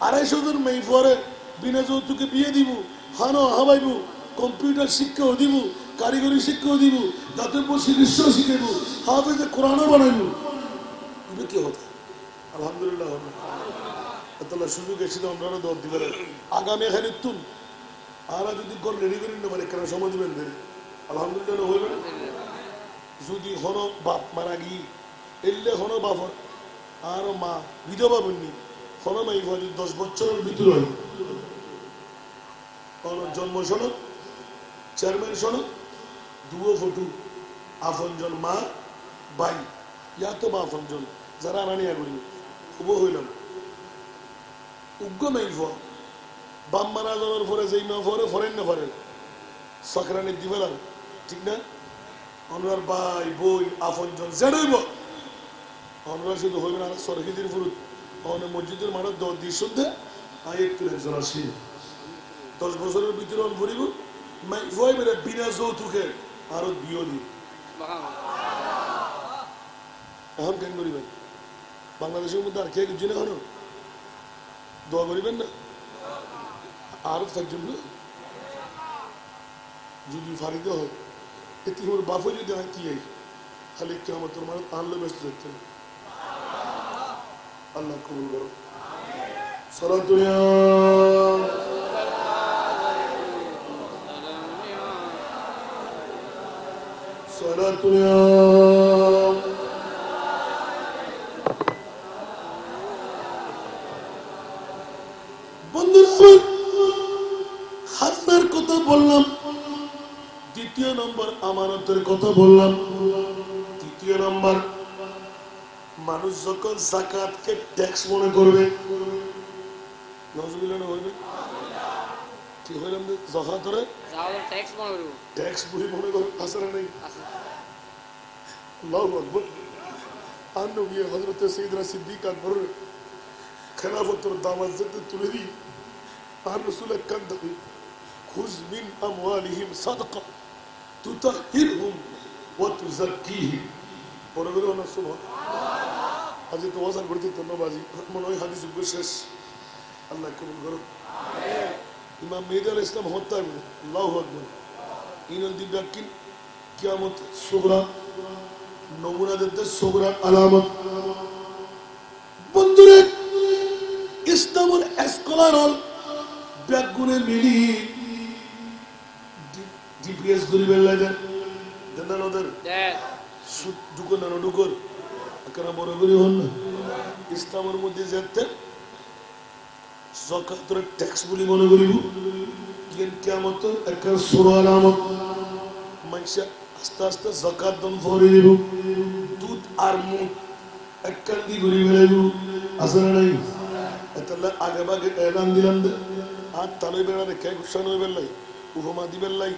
Speaker 2: 250 জন মেয়ে পরে বিনা যৌতুকে বিয়ে দিব হানো হাবাইব কম্পিউটার শিক্ষাও দিব কারিগরি শিক্ষাও দিব দাঁতের পর চিকিৎসাও শিখাইব হাফেজে কোরআনও বানাইব কিন্তু কি হতো আলহামদুলিল্লাহ তাহলে সুযোগ এসেছিল আমরা দর দিবে আগামী এখানে তুম আর যদি গড় রেডি করি না পারে কেন সময় দিবেন আলহামদুলিল্লাহ হইবে যদি হনো বাপ মারা গিয়ে এলে হনো বাপর আর মা বিধবা বন্যি হনো মাই 10 বছরের ভিতর হয় জন্ম সনদ চেয়ারম্যান সনদ দুও ফটো আপনজন মা ভাই ইয়া তো বা আপনজন যারা আনানিয়া করি খুব হইলাম উগ্র মাই বাম মারা যাওয়ার পরে যেই মা পরে ফরেন না ফরেন সকরানি দিবেলাম ঠিক না অনুরার ভাই বই আপনজন জেড়ইব অনুরা শুধু হইবে না সরহিদির ফুরুত অনেক মসজিদের মাঠের 10 দিন শুদ্ধে আই একটু একজন আসি 10 বছরের ভিতরে অন ফুরিব মাই ভয় বেড়ে বিনা যৌতুকে আরো বিও দি এখন কেন করিবেন বাংলাদেশের মধ্যে আর কে কিছু না হলো দোয়া করিবেন না আরো থাকছেন না যদি ফারিতে হয় এতে ওর বাপও যদি হয় কি খালি কেমন তোর মানে আনলে ব্যস্ত দেখতে আল্লাহ কবুল করো সরাতুনিয়া সরাতুনিয়া বন্ধুরা হাসনার কথা বললাম দ্বিতীয় নম্বর আমানতের কথা বললাম তৃতীয় নম্বর মানুষ যখন যাকাতকে ট্যাক্স মনে করবে নজরুল হইবে কি হইলাম যকাতরে ট্যাক্স বই মনে করবে আসলে নেই আল্লাহু আকবার আর নবী হযরত সাইয়েদনা সিদ্দিক আকবর খেলাফতের দাওয়াত যেতে তুলে দিই আর রাসূলের কান্দাবি খুয মিন আমওয়ালিহিম সাদকা তুতাহিরহুম ওয়া তুযাক্কিহিম পরবরে না সুবহান আজ তো ওয়াজ করতে তো নবাজি মনে হয় হাদিস শেষ আল্লাহ কবুল করো ইমাম মেহেদী আলাইহিস সালাম হত্যা হবে আল্লাহু আকবার ইনাল দিবাকিন কিয়ামত সুগরা নমুনা দিতে সুগরা আলামত বন্ধুরা ইসলামের স্কলার হল ব্যাগুনে মিলি ডিপিএস গরিবের লাগে দেন ওদের ঢুকো না ঢুকোর কেন বড় করি হন না ইসলামের মধ্যে যেতে যাকাতের ট্যাক্স বলি মনে করিব কিয়ামত একটা সূরা আলামত মানুষ আস্তে আস্তে যাকাত দান করে দিব দুধ আর মুখ এককান্দি ঘুরি বেড়াইব আসলে নাই তাহলে আগে বাগে এলান দিলাম আর তালে বেড়া রেখে ঘোষণা হয়ে বেড়লাই উপমা দি বেড়লাই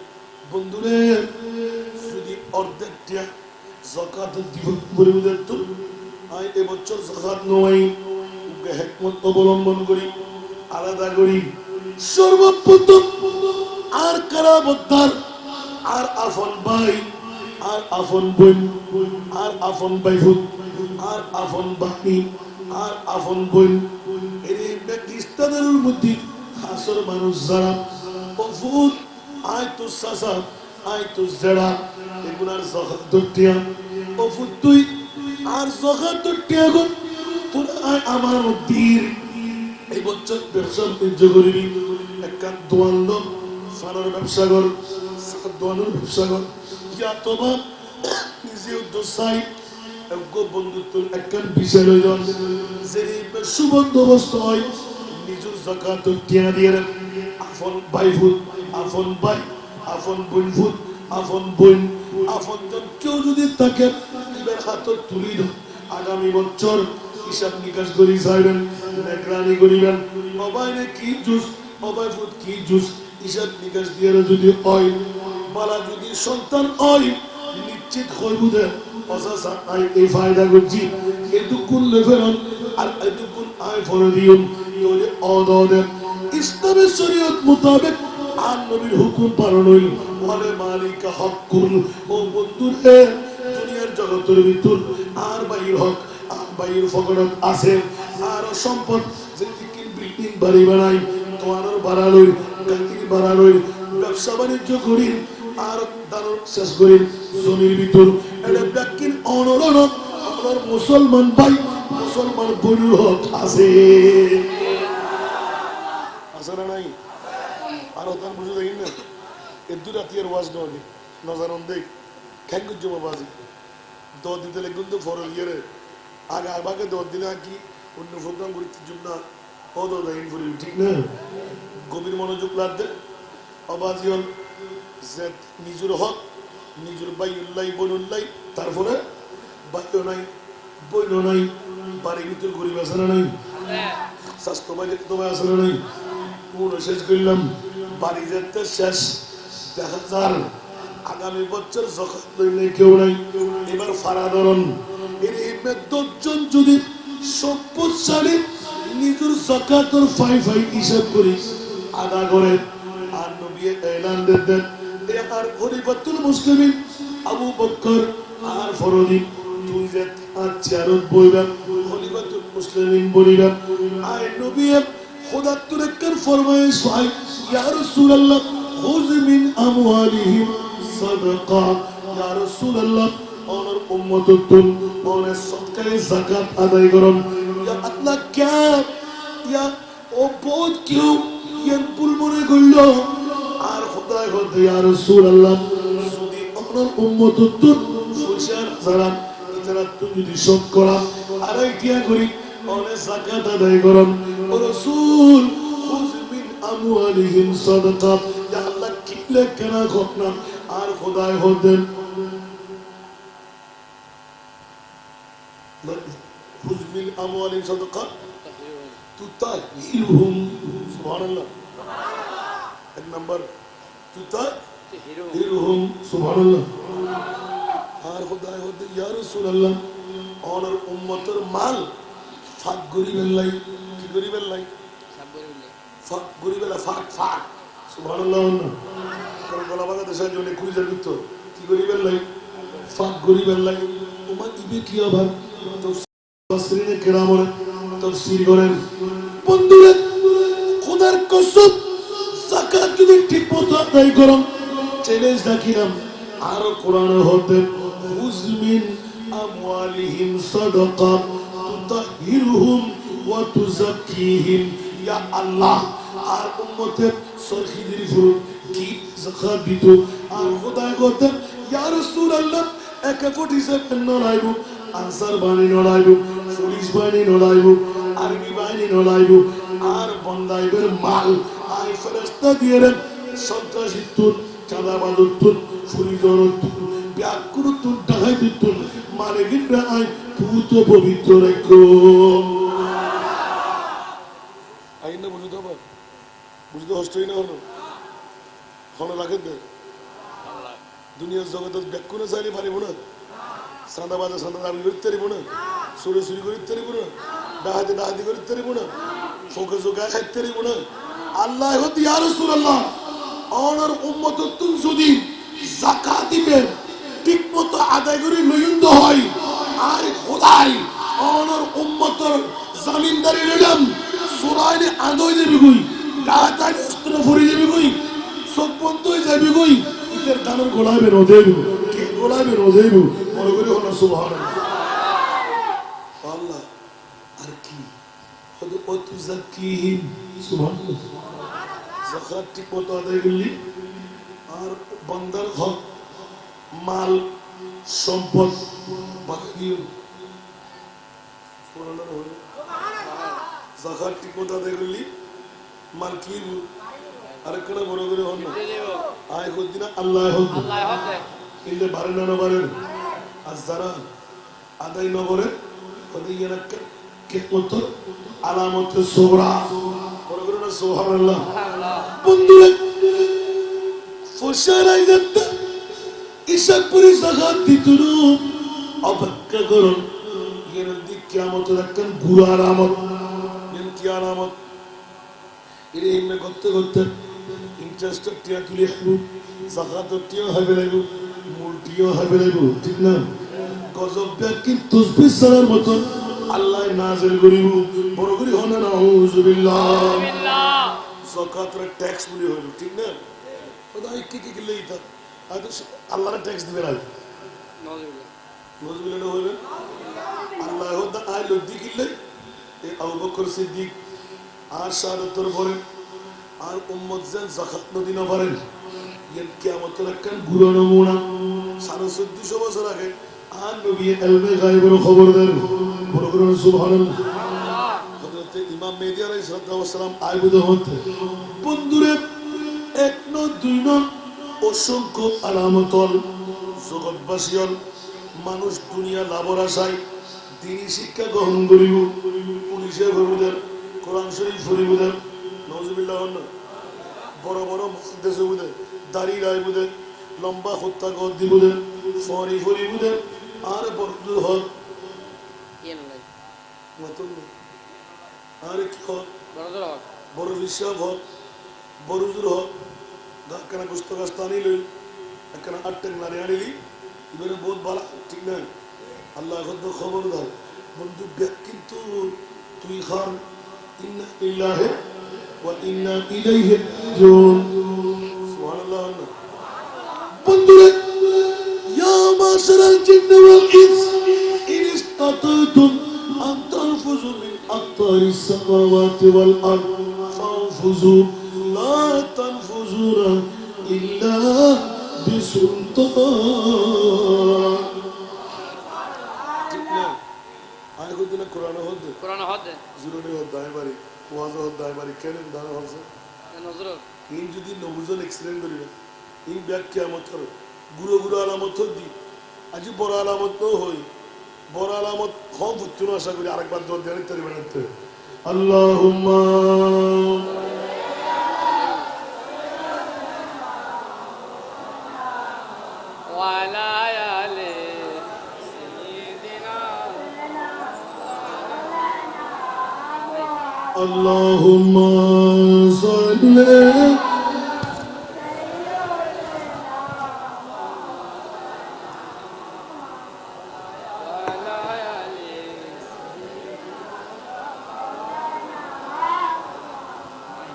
Speaker 2: বন্ধুরে যদি অর্ধেকটা যাকাত দিব বলে তো আই এবছর যাকাত নয় হিকমত অবলম্বন করি আলাদা করি সর্বপ্রথম আর কারাবদ্দার আর আফন ভাই আর আফন বোন আর আফন ভাইফুত আর আফন বাণী আর আফন বোন এই খ্রিস্টানের মধ্যে হাসর মানুষ যারা অফুত আয় তো সাসা আয় তো জেড়া এগুলার যাকাত টিয়া অফুত তুই আর যাকাত টিয়া গো তোর আমার উদ্দির এই বছর ব্যবসা বাণিজ্য করবি একটা দোয়ান্ন সারার ব্যবসা কর দোয়ানোর ব্যবসা কর ইয়া তোমা নিজে উদ্যোগ চাই বন্ধুত্ব একটা বিষয় রইল যে সুবন্দোবস্ত হয় নিজের যাকাত টিয়া দিয়ে আফন ভাই ফুট আফন ভাই আফন বোন ফুট আফন বোন আফন জন কেউ যদি তাকে এবার হাত তুলি দাও আগামী বছর হিসাব নিকাশ করি যাইবেন নেকরানি করিবেন অবাইনে কি জুস অবাই ফুট কি জুস হিসাব নিকাশ দিয়ে যদি হয় বালা যদি সন্তান হয় নিশ্চিত হইব দে অসাসা আই এই ফায়দা করছি এটুকুন লেফেরন আর এটুকুন আয় ফরে দিও তোরে অদদে ইসলামের শরীয়ত মোতাবেক আর নবীর হুকুম পালন হইল ওয়ালে মালিকা হকুল ও বন্ধুরে দুনিয়ার জগতের ভিতর আর বাইর হক আর বাইর ফকরত আছে আর সম্পদ যে বিল্ডিং বাড়ি বানাই তোমার বাড়ালই গাড়ি বাড়ালই ব্যবসা বাণিজ্য করি আর দারুণ শেষ করি জমির ভিতর এটা ব্যাকিন অনরণ আমার মুসলমান ভাই মুসলমান বইর হক আছে আছে না নাই আর ওখান বুঝে দেখি না এর দু রাতি আর ওয়াজ নয় নজারন দেখ খ্যাঙ্গ জমা বাজি দর দিতে লিখুন তো ফরজ ইয়ে আগে আবাকে দর দিলে কি অন্য প্রোগ্রাম করতে জন্য না অদ দাইন করি ঠিক না গভীর মনোযোগ লাগবে অবাজি হল যে নিজের হক নিজের বাই উল্লাই বোন উল্লাই তারপরে বাইও নাই বইনও নাই বাড়ির ভিতর গরিব আছে না নাই স্বাস্থ্য বাই দেখতে আছে না নাই পুরো শেষ করলাম বাড়ি যেতে শেষ দেখা যার আগামী বছর যখন লইলে কেউ নাই এবার ফারা ধরন এর 10 জন যদি সম্পদশালী নিজের যাকাতের ফাই ফাই হিসাব করি আদা করে আর নবী এলান দেন আর খলিফাতুল মুসলিমিন আবু বকর আর ফরদি তুই যে আর চেয়ারত বইবা খলিফাতুল মুসলিমিন বলিবা আয় নবী খোদা তুরেকর ফরমায়েশ হয় ইয়া রাসূলুল্লাহ খুয মিন আমওয়ালিহিম সাদাকা ইয়া রাসূলুল্লাহ ওনার উম্মততুন ওনার সদকায়ে যাকাত আদায় করুন ইয়া আল্লাহ क्या ইয়া ও বহুত কিউ ইয়ার ভুল মনে করলো আর খোদায় খোদা ইয়া রাসূলুল্লাহ যদি ওনার উম্মততুন ফুশার যারা ইতারা তুমি যদি শোধ করা আর এইটা করি ওনার যাকাত আদায় করুন ও রাসূল খুয মিন আমওয়ালিহিম সাদাকা ইয়া আল্লাহ কি লেখনা ঘটনা আর খোদায় খোদা খুয মিন আমওয়ালিহিম সাদাকা তুতাহিরুহুম সুবহানাল্লাহ এক নাম্বার তুতাহিরুহুম সুবহানাল্লাহ আর খোদায় খোদা ইয়া রাসূলুল্লাহ ওনার উম্মতের মাল ফাক গরিবের লাই কি গরিবের লাই ফাক গরিবের লাই ফাক ফাক সুবহানাল্লাহ কারণ গলা বাগা দেশের জন্য কুড়িজার ভিতর কি গরিবের লাই ফাক গরিবের লাই তোমার ইবে কি আবার তাফসীরে কেরামে তাফসীর করেন বন্ধুরা খোদার কসম যাকাত যদি ঠিকমতো আদায় করো চ্যালেঞ্জ রাখিলাম আর কোরআনে হতে খুয মিন আমওয়ালিহিম সাদাকা তুতাহিরুহুম ওয়া তুযাক্কিহিম ইয়া আল্লাহ আর উম্মতের সরখিদের উপর কি যাকাত দিত আর খোদায় কথা ইয়া রাসূলুল্লাহ এক কোটি সেকেন্ড নড়াইবো আনসার বাণী নড়াইবো পুলিশ বাহিনী নড়াইবো আর্মি বাহিনী নড়াইবো আর বন্দাইবের মাল আই ফেরেশতা দিয়ে দেন সন্ত্রাসীতুন চাঁদাবাজতুন ফুরিজরতুন ব্যাকুরতুন ডাকাইতুন মালিকিনরা আই পুত পবিত্র রাখো আইন না বুঝতে হবে বুঝতে হস্তই না হলো হলো লাগে দে দুনিয়ার জগতের ব্যাকুনে চাইলে পারিব না সাদা বাজা সাদা দাবি করতে পারিব না চুরি চুরি করতে পারিব না ডাহাতি ডাহাতি করতে পারিব না চোখে চোখে খাইতে পারিব না আল্লাহ হতে ইয়া রাসূলুল্লাহ ওনার উম্মততুন যদি যাকাত দিবেন ঠিকমতো আদায় করে লইন্দ হয় আর খোদাই ওনার উম্মতর জমিনদারি নিলাম সুরাইনে আদয় যাবি কই ডাহাতি অস্ত্র ভরে যাবি কই সব বন্ধ হয়ে যাবি কই ইতের কানের গোলায় বের দেব কে গোলায় বের দেব মনে করে হলো সুবহানাল্লাহ আল্লাহ আর কি হযরত ওয়াতুযাক্কিহিম সুবহানাল্লাহ যাকাত ঠিক মতো আদায় করলি আর বান্দার হক মাল সম্পদ বাকিও সুবহানাল্লাহ যাকাত ঠিক মতো আদায় করলি মাল কি আরেকটা বড় করে হন না আয় করছি না আল্লাহ কিন্তু বারে না বারে আর যারা আদায় নগরে কে করতো আলামত সোবরা বড় করে না সুবহানাল্লাহ বন্ধুরা ফসারাই যাচ্ছে ইশাকপুরি যাকাত দিতুরু অপেক্ষা করুন এর দিক কিয়ামতের একখান বুড়ো আলামত কি আলামত এর এমনি করতে করতে ইন্টারেস্ট টিয়া তুলে আসবো যাকাত টিয়া হবে লাগবো মূলটিও হবে লাগবো ঠিক না গজব ব্যাকি তসবিহ ছাড়ার মতন আল্লাহ নাযিল করিব বড় করে হনা নাউযুবিল্লাহ যাকাতের ট্যাক্স বলি হলো ঠিক না খোদাই কি কি গেলেই তা আল্লাহর ট্যাক্স দিবে না নাউযুবিল্লাহ হইবে আল্লাহ হদা আইলো দিকিলে এই আবু বকর সিদ্দিক আর শাহাদাতের পরে আর উম্মত যেন যাকাত নদী না পারেন এর কিয়ামতের একখান গুরু নমুনা 1450 বছর আগে আর নবী ইলমে গায়বের খবর দেন বড় করে সুবহানাল্লাহ হযরত ইমাম মেহদী আলাইহিস সালাম আইবুদ হতে বন্ধুরে এক ন দুই ন অসংখ্য আলামতল জগৎবাসীর মানুষ দুনিয়া লাভর আশায় দ্বীনি শিক্ষা গ্রহণ করিব পুলিশে ভরুদের কোরআন শরীফ ফরিবুদের নাউযুবিল্লাহ বড় বড় মুহাদ্দিস বুদের দাড়ি রায় বুদের লম্বা হত্যা কর দিবুদের ফরি ফরিবুদের আর বড় হক মতন আর কি হক বড় হিসাব হক বড় হক গাকানা কুস্তকাস্তানি লই এখানে আটটা নারী আনিলি এবারে বহুত ভালো ঠিক না আল্লাহ খবরদার বন্ধু ব্যাগ কিন্তু তুই খান ইন্না লিল্লাহি ওয়া ইন্না ইলাইহি রাজিউন সুবহানাল্লাহ বন্ধুরা ইয়া মাশারাল জিন্নি ওয়াল ইনস ইন ইসতাতাতুম আন তানফুযু মিন আকতারিস সামাওয়াতি ওয়াল আরদ ফানফুযু লা তানফুযুনা ইল্লা বিসুলতান ঠিক না আয় কদিন কোরআন হদ জুরুনি হদ দাইবারি ওয়াজ হদ দাইবারি কেন দান হচ্ছে নজরত ইন যদি নবুজন এক্সিডেন্ট করিবে ইন ব্যাগ কিয়ামত করে গুরু গুরু আলামত দি আজি বড় আলামত তো হই বড় আলামত হম ফুতুন আশা করি আরেকবার দোয়া দেন তরি বানাতে আল্লাহুম্মা
Speaker 3: ওয়ালা আলে সাইয়্যিদিনা
Speaker 2: আল্লাহুম্মা সাল্লি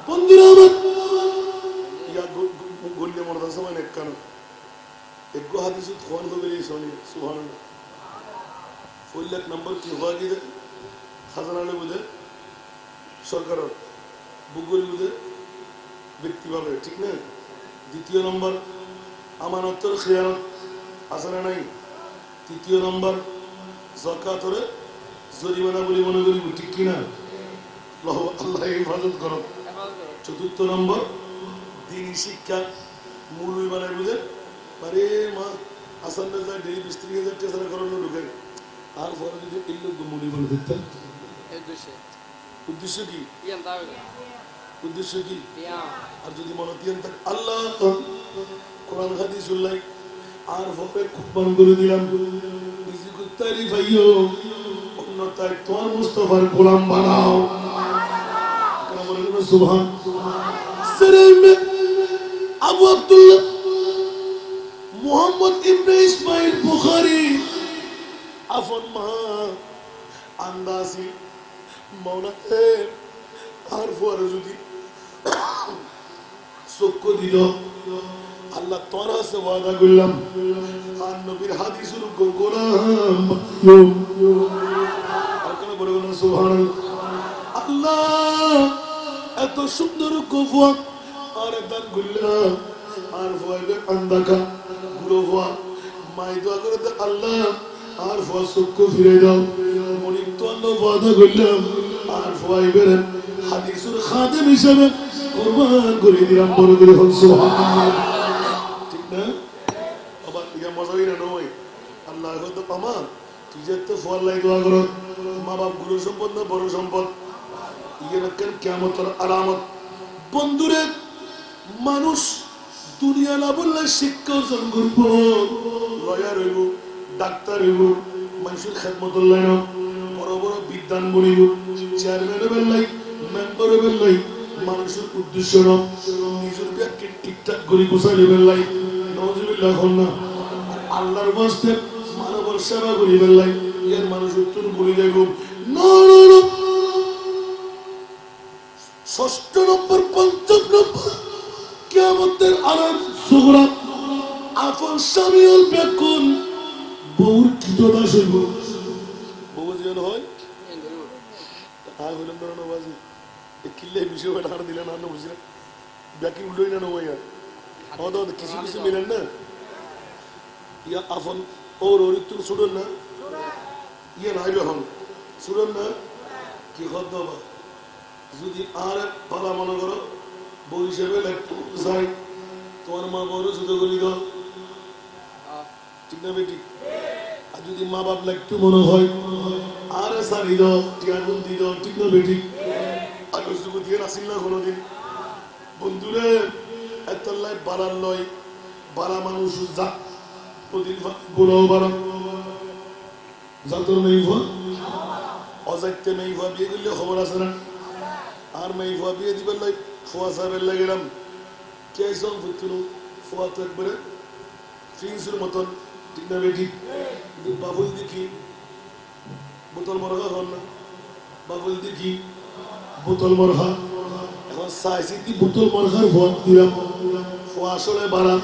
Speaker 2: বন্ধুরা আমার ইয়া গল্লে মরদা সময় নেকানো একগো হাদিসে খোয়ান হবে এই সোনি সুবহানাল্লাহ ফুল্লাক নম্বর কি হওয়া গিয়ে খাজানালে বুঝে সরকার বুগুল বুঝে ব্যক্তিভাবে ঠিক না দ্বিতীয় নম্বর আমানতের খেয়ানত আছে না নাই তৃতীয় নম্বর যাকাতের জরিমানা বলে মনে করি ঠিক কিনা আল্লাহ হেফাজত করো চতুর্থ নম্বর দিনী শিক্ষা মূল বানায় বুঝে আরে মা আসান যায় ডেলি 20-30,000 টাকা করানো ঢুকে আর পরে যদি এই লোক মূল বানা দিতেন উদ্দেশ্য কি উদ্দেশ্য কি আর যদি মনে দিয়েন থাক আল্লাহ কোরআন হাদিস উল্লাই আর পরে কুরবান করে দিলাম নিজে কুত্তারি ভাইও অন্যতায় তোমার মুস্তাফার গোলাম বানাও কেন বলে দেবে সুবহান সেরেমে আবু আব্দুল্লাহ মুহাম্মদ ইবনে ইসমাইল বুখারী আফন মা আন্দাজি মৌলাতে আর পরে যদি চক্ষ দিল আল্লাহ তোর কাছে ওয়াদা করলাম আর নবীর হাদিসের উপর গোলাম আর কেন বলে বলেন সুবহানাল্লাহ আল্লাহ এত সুন্দর কফুয়া আর দান করলাম আর ভয় আন্দাকা গুলো ভয়া মাই দোয়া করে আল্লাহ আর ভয় চক্ষ ফিরে দাও মনিক তো আল্লাহ ওয়াদা করলাম আর ভয় বেরেন হাদিসের খাদেম হিসেবে কুরবান করে দিলাম বড় করে হল সুবহানাল্লাহ ঠিক না আবার ইয়া মজা হই না নয় আল্লাহ হয়তো পামান তুই যে তো ফল লাই দোয়া করো মা বাপ গুরু সম্পদ না বড় সম্পদ ইয়ে রাখেন কিয়ামতের আলামত বন্ধুরে মানুষ দুনিয়া না বললে শিক্ষা অর্জন করব লয়ার হইব ডাক্তার হইব মানুষের খেদমত লাইন বড় বড় বিদ্যান বনিব চেয়ারম্যান হবেন লাই মেম্বার হবেন লাই মানুষের উদ্দেশ্য নিজের ব্যাগকে ঠিকঠাক করে গোছাই নেবেন লাই নওয়াজুবিল্লাহ না আল্লাহর বাস্তে মানবর সেবা করিবেন লাই এর মানুষ উত্তর বলে যাইব ষষ্ঠ নম্বর পঞ্চম নম্বর কিয়ামতের আলামত সুগরা আফন সামিউল বেকুন বউর কিতদাস হইব বউ যেন হয় আয় হইলাম না নবাজি কিল্লে বিষয় ঠাড়া দিলে না বুঝলেন ব্যাকি উল্টোই না নয় আমাদের কিছু কিছু মিলেন না ইয়া আফন ওর ওরিত্তুর ছুটেন না ইয়ে নাই এখন ছুটেন না কি হদ বাবা যদি আর পালা মনে করো বউ হিসেবে একটু যাই তোমার মা বড় জুতো করি দাও ঠিক না বেটি আর যদি মা বাপ একটু মনে হয় আর সারি দাও টিয়াগুন দি দাও ঠিক না বেটি আর সুযোগ দিয়ে আসিল না কোনোদিন বন্ধুরে এতলাই বাড়ার লয় বাড়া মানুষ যা প্রতিদিন বড়ও বাড়া যাতর মেয়ে ভুয়া অজাইতে মেয়ে ভুয়া বিয়ে করলে খবর আছে না আর মেয়ে ভুয়া বিয়ে দিবার লাই ফোয়া সাহেবের লাগেলাম কে সব ফুতুন ফোয়া তো একবারে স্প্রিংসের মতন, ঠিক না বেটি? বাবুল দেখি বোতল মরঘা হন না, বাবুল দেখি বোতল মরঘা। এখন চাইছি কি বোতল মরঘার ভোট দিলাম, আসলে বাড়া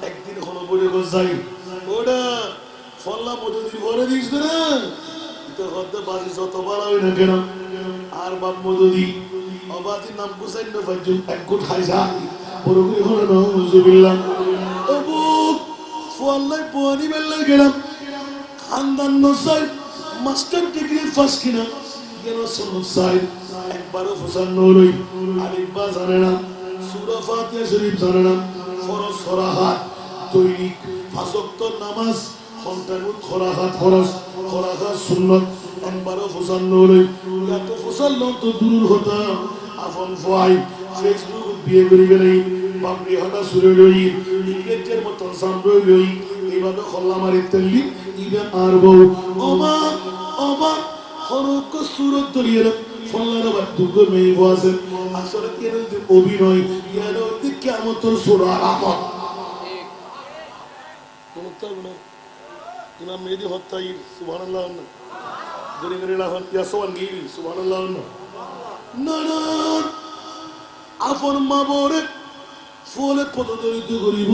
Speaker 2: একদিন হলো বলে যাই ওটা ফল্লা মধুদির ঘরে দিস না, বাজি যত বাড়াবে না কেন আর বাপ মধুদি অবাদির নাম গুছাই না পাইছো এক গুট খাই যা বড় করে হলো না হুজুবিল্লাহ। ও বুক ফল্লাই পোয়ানি বেল্লাই গেলাম, খানদান নসাই মাস্টার ডিগ্রি ফার্স্ট কিনা কেন সনদ সাহেব একবারও ফসান নরই আরেকবার জানে না, সূরা ফাতিহা শরীফ জানে না, ফরজ খরাহাত দৈনিক 5 ওয়াক্ত নামাজ ঘন্টাগুলো খরাহাত ফরজ খরাহাত সুন্নাত একবারও ফসান নরই। এত ফসান লোক তো দূর হতা আপন ফাই ফেসবুক বিয়ে করি গেলেই বাপরি হাঁটা সুরে রই ইংরেজের মতন সামনে রই এইভাবে খল্লা মারি তেললি ইবে আর বউ অমা অমা হরক সুরত ধরিয়ে ফল্লার আবার দুর্গ মেয়ে বসেন আসলে কেন অভিনয় কেন কেমতর সুরা আমার ইমাম মেহেদি হত্যাই সুবহানাল্লাহ না গরি গরি লাহন ইয়াসওয়ান গিরি সুবহানাল্লাহ না না না আপন মা বরে ফলে পদদলিত করিব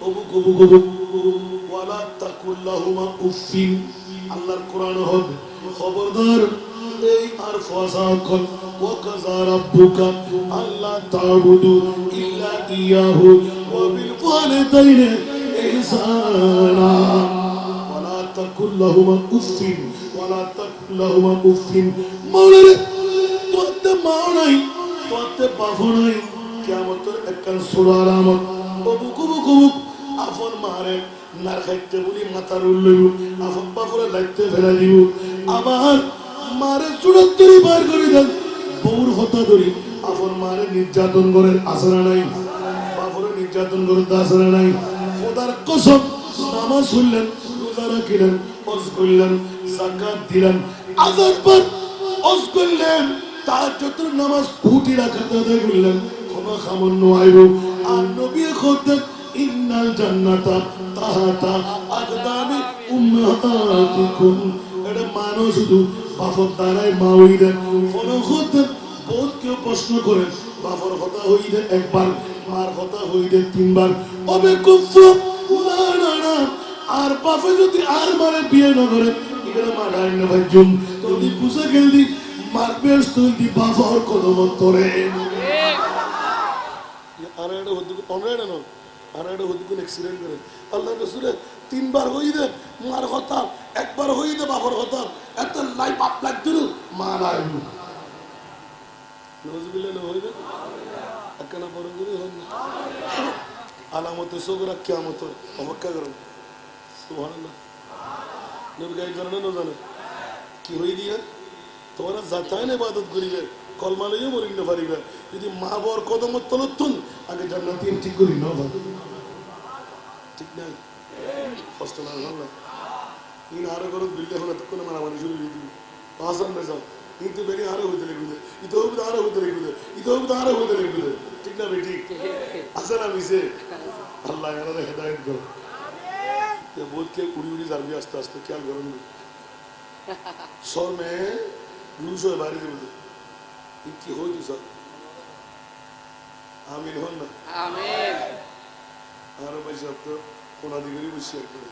Speaker 2: অবু কবু কবু ওয়ালা তাকুল্লাহুমা উফিন। আল্লাহর কোরআন হবে খবরদার এই আর ফাসাকন ওয়া কাযা রাব্বুকা আল্লা তা'বুদু ইল্লা ইয়াহু ওয়া বিল ওয়ালিদাইনি ইহসানা ওয়ালা তাকুল্লাহুমা উফিন ওয়ালা তাকুল্লাহুমা উফিন। মাওলানা তোতে মা নাই তোতে বাবা নাই কিয়ামতের একখান সূরা আলামত অবু কবু কবু আপন মারে না খাইতে বলি মাথার উল্লইব আপন বাপরে লাইতে ফেলা দিব আবার মারে চুড়াত্তরি বার করে দেন বউর হতা ধরি আপন মারে নির্যাতন করে আসরা নাই বাপরে নির্যাতন করে আসরা নাই। খোদার কসম নামাজ পড়লেন রোজা রাখলেন হজ করলেন যাকাত দিলেন আযান পর হজ করলেন তাহাজ্জুদের নামাজ ফুটি রাখাতে আদায় করলেন ক্ষমা খামান্য আইব আর নবী খোদেন ইন্নাল জান্নাতা তাহাতা আকদামি উম্মাহাতিকুম। এটা মানো শুধু বাপর দ্বারাই মা হইলেন কোন খোদেন বহুত কেউ প্রশ্ন করেন বাপর কথা হইলেন একবার মার কথা হইলেন 3 বার অবে কুফর না না না আর বাপে যদি আর মারে বিয়ে না করে এখানে মা ডাইন না ভাইজুম তুমি বুঝে গেলি মারবে তুই বাপর কদম তোরে আর এটা হতে অনলাইন না আর এটা হতে কোন অ্যাক্সিডেন্ট করে আল্লাহ রাসূলের 3 বার হই দে মার কথা একবার হই দে বাপর কথা এত লাইফ আপ লাগ দিল মা নাই নজবিল্লাহ না হইবে একখানা বড় করে হন আলামতে সগরা কিয়ামত অপেক্ষা করুন সুবহানাল্লাহ। নবী গায় জানে না জানে কি হই দিয়া তোমরা যাতায় না ইবাদত করিবে কলমা লইয়া মরিন না পারিবে যদি মা বর কদম তলতুন আগে জান্নাত ঠিক করি না ঠিক না কষ্ট না না ইন আরো করো বিল্লে হলো তো কোন মারামারি শুরু হয়ে দিবি পাসান না যাও কিন্তু বেরি আরো হইতে লাগবে ইতো আরো হইতে লাগবে ইতো আরো হইতে লাগবে ঠিক না বেটি আসলে মিশে আল্লাহ আমাদের হেদায়েত করো ये बोल के उड़ी उड़ी जारबी आस्ते आस्ते क्या करूँगी सौ में लूज हो बारी दे इनकी हो जी सर आमीन हो ना
Speaker 3: आमीन
Speaker 2: आरो भाई साहब तो कोना दिगरी बुशियर करे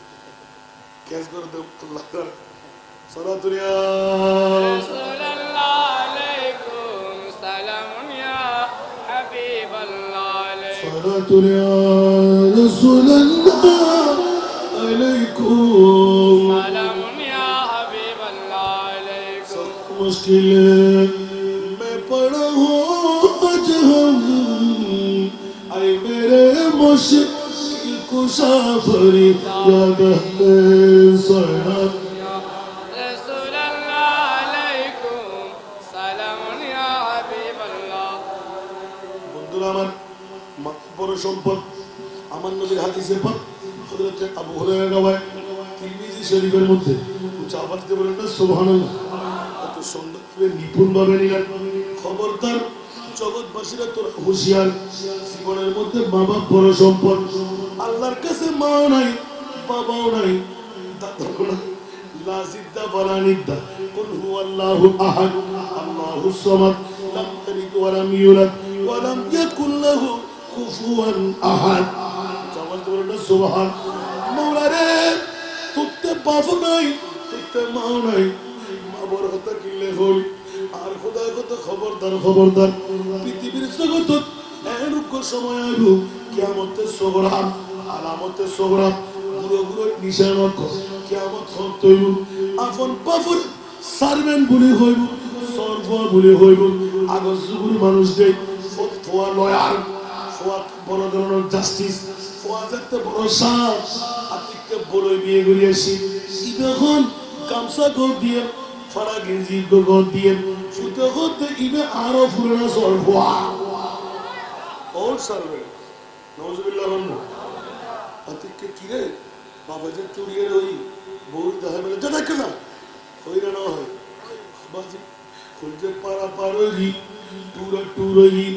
Speaker 2: कैस कर दो अल्लाह कर सलातुनिया
Speaker 3: रसूलल्लाह अलैकुम सलाम या हबीब अल्लाह अलैकुम
Speaker 2: सलातुनिया रसूलल्लाह अलैकुम
Speaker 3: सलाम या हबीब अल्लाह अलैकुम।
Speaker 2: मुश्किल में पड़ा हूँ आज हम आए मेरे मुश्किल कुशा फरियाद है सना
Speaker 3: रसूलल्लाह अलैकुम सलाम या हबीब अल्लाह।
Speaker 2: বন্ধুরা আমার বড় সম্পদ আমার নবীর হাদিসে পাক হযরত আবু হুরায়রা রাওয়ায় তিরমিজি শরীফের মধ্যে উচ্চ আওয়াজ দিয়ে বলেন না সুবহানাল্লাহ। এত সুন্দরভাবে নিপুণভাবে নিলেন খবরদার জগৎবাসীরা তোরা হুঁশিয়ার, জীবনের মধ্যে মা বাপ বড় সম্পদ। আল্লাহর কাছে মাও নাই, বাবাও নাই, দাদাও নাই, লা জিদ্দা ওয়ালা নিদ্দা। কুল হুয়াল্লাহু আহাদ, আল্লাহুস সামাদ, লাম ইয়ালিদ ওয়া লাম ইউলাদ ওয়া লাম ইয়াকুল লাহু কুফুয়ান আহাদ। সবাই বলেন না সুবহান। মাওলা রে, তোতে বাপ নাই, তোতে মাও নাই, মা বড় কথা কিনলে হল। আর খোদার কথা খবরদার, খবরদার, পৃথিবীর জগত এরূপ সময় আইব, কিয়ামতের সগরা, আলামতের সগরা, গুরু গুরু নিশানত, কিয়ামত সত্য হইব। আপন পাপর সারবেন বলে হইব, সরফা বলে হইব। আগর যুগের মানুষদের ফতোয়া লয়ার, ফোয়া বড় ধরনের জাস্টিস, ফোয়া যাতে বড় সাপ, আতিককে বড় বিয়ে করিয়াছি। এখন গামছা গো দিয়ে, ফাড়া গেঞ্জি গো দিয়ে, ফুটে হতে ইবে আরো ফুরনা সরফা ওর সারবে। নওয়াজুবিল্লাহ বন্ধু আতিককে কিরে বাবা যে চুরিয়ে ওই বউর দেখা বেলা যা দেখে না হইরা না হয় বাজি খুলছে পারা পারোই টুরা টুরোই।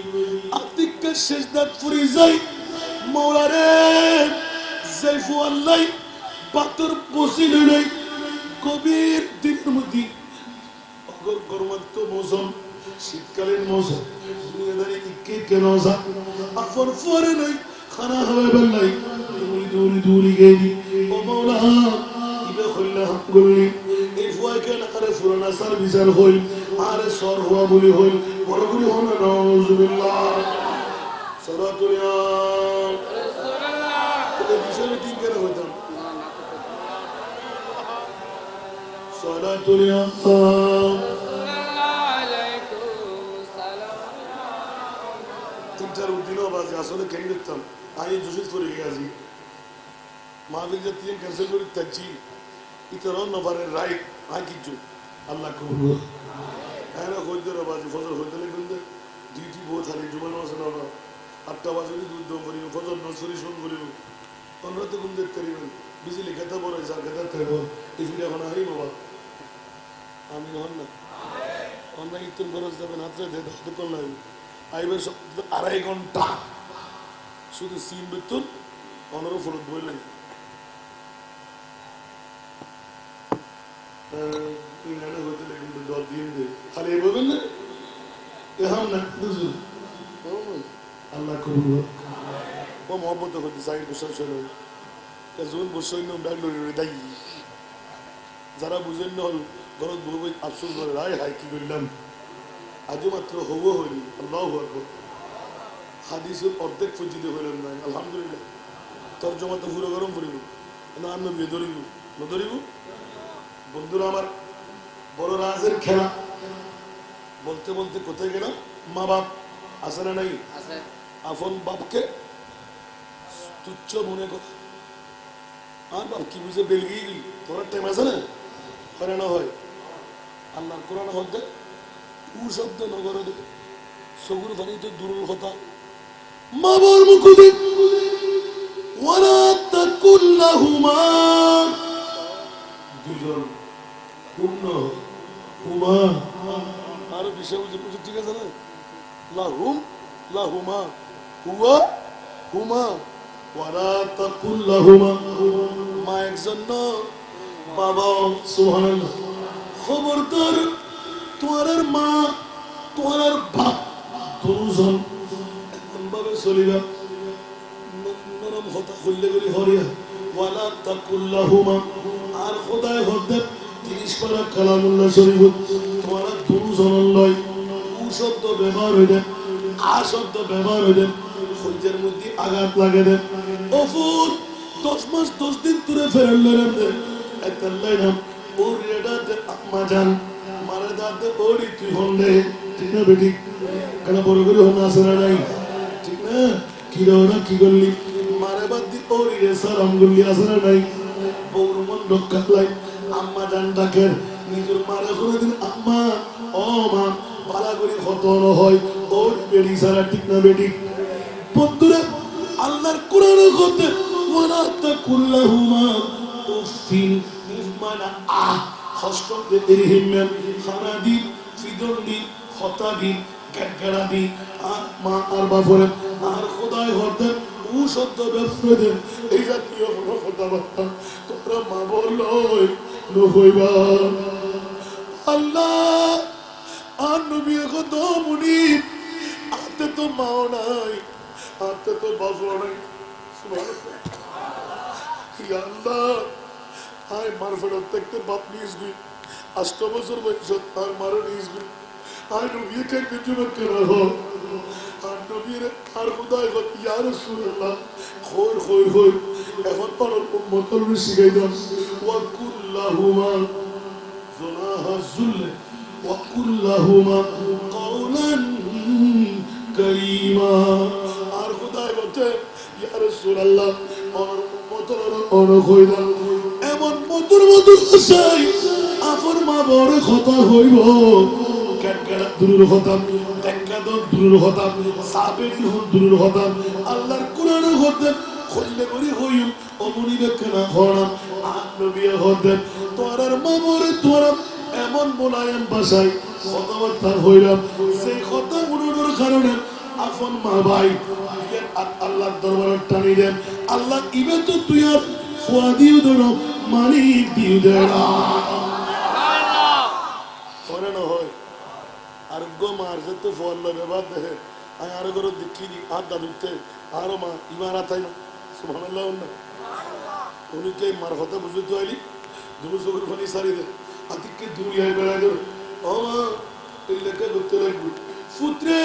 Speaker 2: আতিককে সেজদাত ফুরি যাই, মওলা রে জাইফু আল্লাহ পাথর বসিল নাই। কবির দিনের মধ্যে গরমাক্ত মৌসুম, শীতকালীন মৌসুম, দুনিয়াদারি ইকে কেন যা আপন ফরে নাই, খানা হবে বেলাই, তুমি দূরি দূরি গেলি। ও মাওলা ইবে হইলা হাম গলি, এই ফুয়াই কেন আরে ফুরানা সার বিচার হইল, আরে সর হওয়া বলি হইল, বড় করি হল না। নাউজুবিল্লাহ, সালাতুল ইয়া রাসূলুল্লাহ। তো বিষয়ে তিন কেন হইতাম সালাতুল ইয়া আসলে কেন দেখতাম আমি জুসিদ করে গেছি মাহফিল যে তিন ক্যান্সেল করে থাকছি ইতর নবারের রাইট আই কিছু আল্লাহ কবুল হ্যাঁ হইতে বাজি ফজর হইতে কিন্তু ডিউটি বহুত হারি জুমান মাসে না 8টা বাজে দুধ দম করিব, ফজর নসরি শুন করিব, আমরা তো ঘুম দেখতে পারিবেন বিজলি খেতে বড় যা খেতে থাকবো এই ফিরে এখন হাই বাবা আমি হন না অন্য ইতুন খরচ যাবেন হাতে হাতে করলাম আইবে 2.5 ঘন্টা শুধু সিম বেতন 15 ফরত বই লাগে। হতে কিন্তু 10 দিন খালি এই বলবেন না এহাম না বুঝুন আল্লাহ কবুল ও মোহাম্মদ হতে চাই বছর চলে যোন বছর ব্যাঙ্গালোর দায়ী যারা বুঝেন না হল ঘরত বই আফসোস করে রায় হাই কি করলাম আজও মাত্র হবো হইনি। আল্লাহু আকবার, হাদিসের অর্ধেক পর্যন্ত হইলাম নাই আলহামদুলিল্লাহ। তর্জমা তো পুরো গরম করিব না আমি বেদরিব নদরিব। বন্ধুরা আমার, বড় রাজের খেলা বলতে বলতে কোথায় গেলাম? মা বাপ আছে না নাই? আপন বাপকে তুচ্ছ মনে করে আর বাপ কি বুঝে বেলগিয়ে গেলি তোর টাইম আছে না হয় না হয়। আল্লাহর কোরআন হতে উ শব্দ নগর দে সগুর ভানি তো দূরের কথা মা বাবার মুখে ওয়ালা তাকুল্লাহুমা দুজন পূর্ণ হুমা আর বিষয় বুঝে ঠিক আছে না? লাহুম লাহুমা হুয়া হুমা ওয়ালা তাকুল্লাহুমা মা একজন বাবা সুবহানাল্লাহ। খবরদার তোমার মা তোমার বাপ দুজন এমন ভাবে চলিবা নরম হতা খুললে করি হরিয়া ওয়ালা তাকুল্লাহুমা। আর খোদায় হতে 30 পারা কালামুল্লাহ শরীফ তোমার দুজন লয় উ শব্দ ব্যবহার হয়ে দেন, আ শব্দ ব্যবহার হয়ে দেন, সূর্যের মধ্যে আঘাত লাগে দেন। অফুর 10 মাস 10 দিন তুলে ফেরলে দেন একটা লাইনাম ওর রেডাতে আম্মা জান মারে দাঁতে ওরি তুই হলে ঠিক না বেটি কেন বড় করে হন আসে না নাই ঠিক না কি ওরা কি করলি মারে বাদ দি ওরি রে সালাম করলি আসে না নাই বউর মন রক্ষা লাই আম্মা জান ডাকের নিজের মারে করে দিন আম্মা ও মা পালা করে হতন হয় ওর বেটি সারা ঠিক না বেটি। বন্ধুরা আল্লাহর কোরআন হতে ওয়ালা তাকুল্লাহুমা উফিন মানে হস্তকে এরহিমেন খানাদি ফিদন্দি হতাদি কেনকেরানি আর মা আর বাপরে আর খোদায় হতে ও সত্য ব্যবসাদের এই জাতীয় কোনো কথাবার্তা তোমরা মা বললো নহইবা আল্লাহ আর নবী কত মুনি আতে তো মাও নাই আতে তো বাপও নাই আল্লাহ আয় মার ফেরত থাকতে বাপ নিস গই 8 বছর বয়সত আর মারো নিস গই আয় নবীকে কিছু করে রাখো আর নবীর আর খুদাই গো ইয়া রাসূলুল্লাহ খোর খোর খোর এখন পর উম্মতর শিখাই দাও ওয়া কুল্লাহুমা জুনাহা যুল ওয়া কুল্লাহুমা কাওলান কারীমা আর খুদাই বলতে ইয়া রাসূলুল্লাহ আর উম্মতর কই দাও এমন মধুর মধুর ভাষায় আপন মা বড় কথা হইব কেনকেরা দূরের কথা একদম দূরের কথা সাবের দূরের কথা আল্লাহর কোরআনের কথা খুললে করি হইম অমনি বেকনা হরাম আর নবী হতে তোরার মা বড় তোরা এমন মোলায়েম ভাষায় কথাবার্তা হইলাম সেই কথা গুলোর কারণে আপন মা ভাই আল্লাহর দরবারে টানি দেন আল্লাহ ইবে তো তুই আর ফুয়াদিও ধরো মালিক দিও দেনা করে না হয় আর গো মার যেতে ফল ব্যবহার দেখে আমি আরো করে দেখি হাত দাদুতে আরো মা ইমারা তাই না সুবহানাল্লাহ না উনি কে মার কথা বুঝতে হইলি দুটো চোখের পানি সারি দে আতিককে দুনিয়ায় বেড়ায় ধরে ও মা এই লেখা করতে লাগবে পুত্রে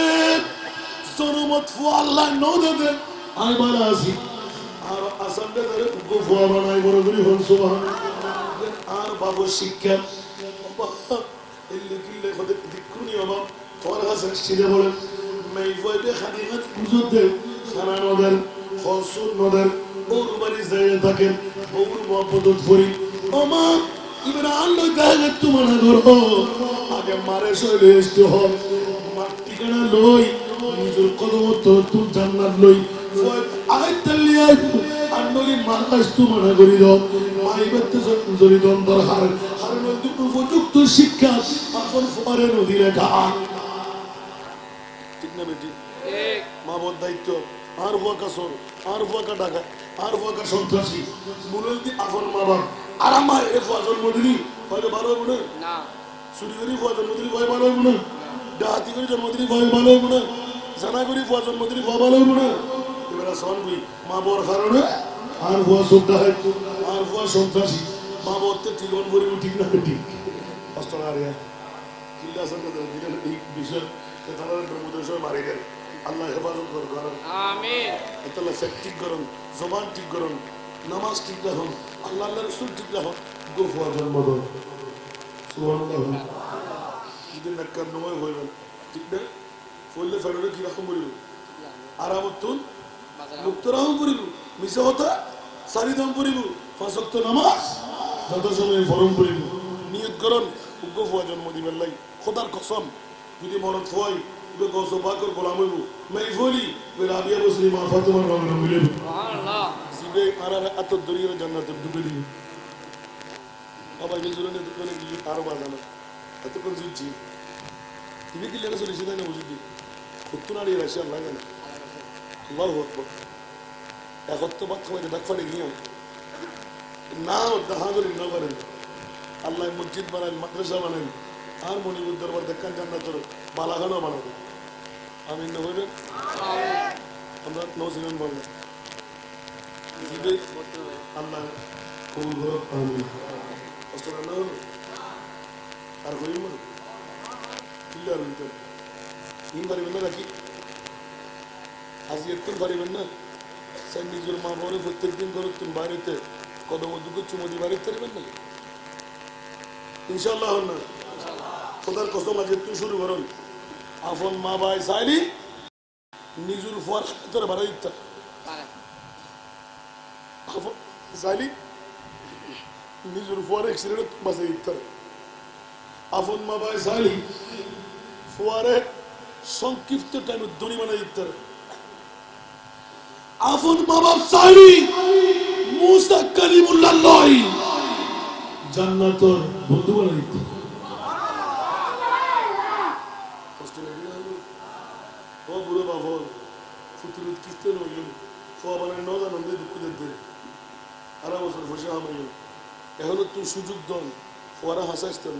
Speaker 2: জনমত ফু আল্লাহ ন দেবে আমি বাড়া আসি আর আসামটা ধরে গোফুয়া বানাই বড় করি হন সুবহানাল্লাহ আর বাবু শিক্ষা এই লেখিলে কথা দিকুনি বাবা তোর কাছে সিধে বলেন মেই ফয়বে খাদিমাত বুঝতে খানা নদের ফসুন নদের ওর বাড়ি যায় থাকেন ওর মহব্বত করি ও মা ইবরা আল্লাহ তাআলা তোমার করো আগে মারে শৈলে আসতে হয় মার ঠিকানা লই নিজের কদম তো জান্নাত লই আইতালিয়া আন্নলি মাতাস তোমার করি দাও মাইবাতে জড়িত অন্তর হার নদী উপযুক্ত শিক্ষা আপন ফরে নদী রেখা ঠিক না বেটি মা বড় দায়িত্ব আর হুয়া কাসর আর হুয়া কা টাকা আর হুয়া কা সন্ত্রাসী মুরল দি আপন মা বাপ আর আমার এ ফজল মদিনী হয়তো ভালো হবে না চুরি করি ফজল মদিনী ভয় ভালো হবে না ডাহাতি করি জন্মদিনী ভয় ভালো হবে না জানা করি ফজল মদিনী ভয় ভালো হবে না এবার সনবি মা বড় কারণে আর হুয়া শ্রদ্ধা হয় আর হুয়া সন্ত্রাসী মা বড়তে ঠিকন করি ঠিক না ঠিক কষ্ট না রে কিল্লা সঙ্গে এই বিষয় তারা ব্রহ্মদেশ্বর মারি দেন আল্লাহ হেফাজত করেন আমিন আল্লাহ সেট ঠিক করেন জবান ঠিক করেন নামাজ ঠিক রাখুন আল্লাহ আল্লাহ রসুল ঠিক রাখুন গোফুয়া জন্ম দেন সুবহানাল্লাহ যদি নাক্কার নময় হইবেন ঠিক না ফলে ফেরলে কি রকম করিল আরামতুন মুক্তরাহম করিল মিশা কথা সারিদাম করিল পাঁচ ওয়াক্ত নামাজ যত সময় ফরম করিল নিয়ত করুন গোফুয়া জন্ম দিবেন লাই খোদার কসম যদি মরদ হয় বে গৌসো পাকের গোলাম হইব মাই ফলি বে রাবিয়া বসরি মা ফাতেমার রঙে মিলে সুবহানাল্লাহ জিবে আরার এত দরিয়ে জান্নাতে ঢুকে দিবে বাবা এই জুরনে দোকানে গিয়ে আরো বাজানো এত কোন জিজি তুমি কি লেগে চলেছি তাই না বুঝি কত নারী রাশি আল্লাহ জানে আল্লাহু আকবার একত্র বাদ খাওয়াইতে ডাক ফাড়ে গিয়ে না দেখা করি না করেন আল্লাহ মসজিদ বানান মাদ্রাসা বানান আর মনিবুর দরবার দেখান জান্নাতের বালাখানা বানাবে আমিন না বলবেন আমরা নৌসিমান বলবেন আল্লাহ আমিন আর করিম কিল্লা রইতেন ইন পারিবেন না রাখি আজ একটু পারিবেন না স্যার নিজের মা বলে প্রত্যেক দিন ধরো তুমি বাড়িতে কদম দুঃখ চুমদি বাড়িতে পারিবেন না ইনশাল্লাহ না খোদার কসম আজ একটু শুরু করুন আপন মা ভাই চাইলি নিজের ফুয়ার তোর বাড়া দিতে চাইলি নিজের ফুয়ার এক্সিডেন্ট বাঁচে দিতে আপন মা ভাই চাইলি ফুয়ারে সংক্ষিপ্ত টাইমে দড়ি বানাই দিতে আপন মা বাপ চাইলি মুসা কালিমুল্লাহ লয় জান্নাতের বন্ধু বানাই দিতে সুযোগ দন ওরা হাসাইতেন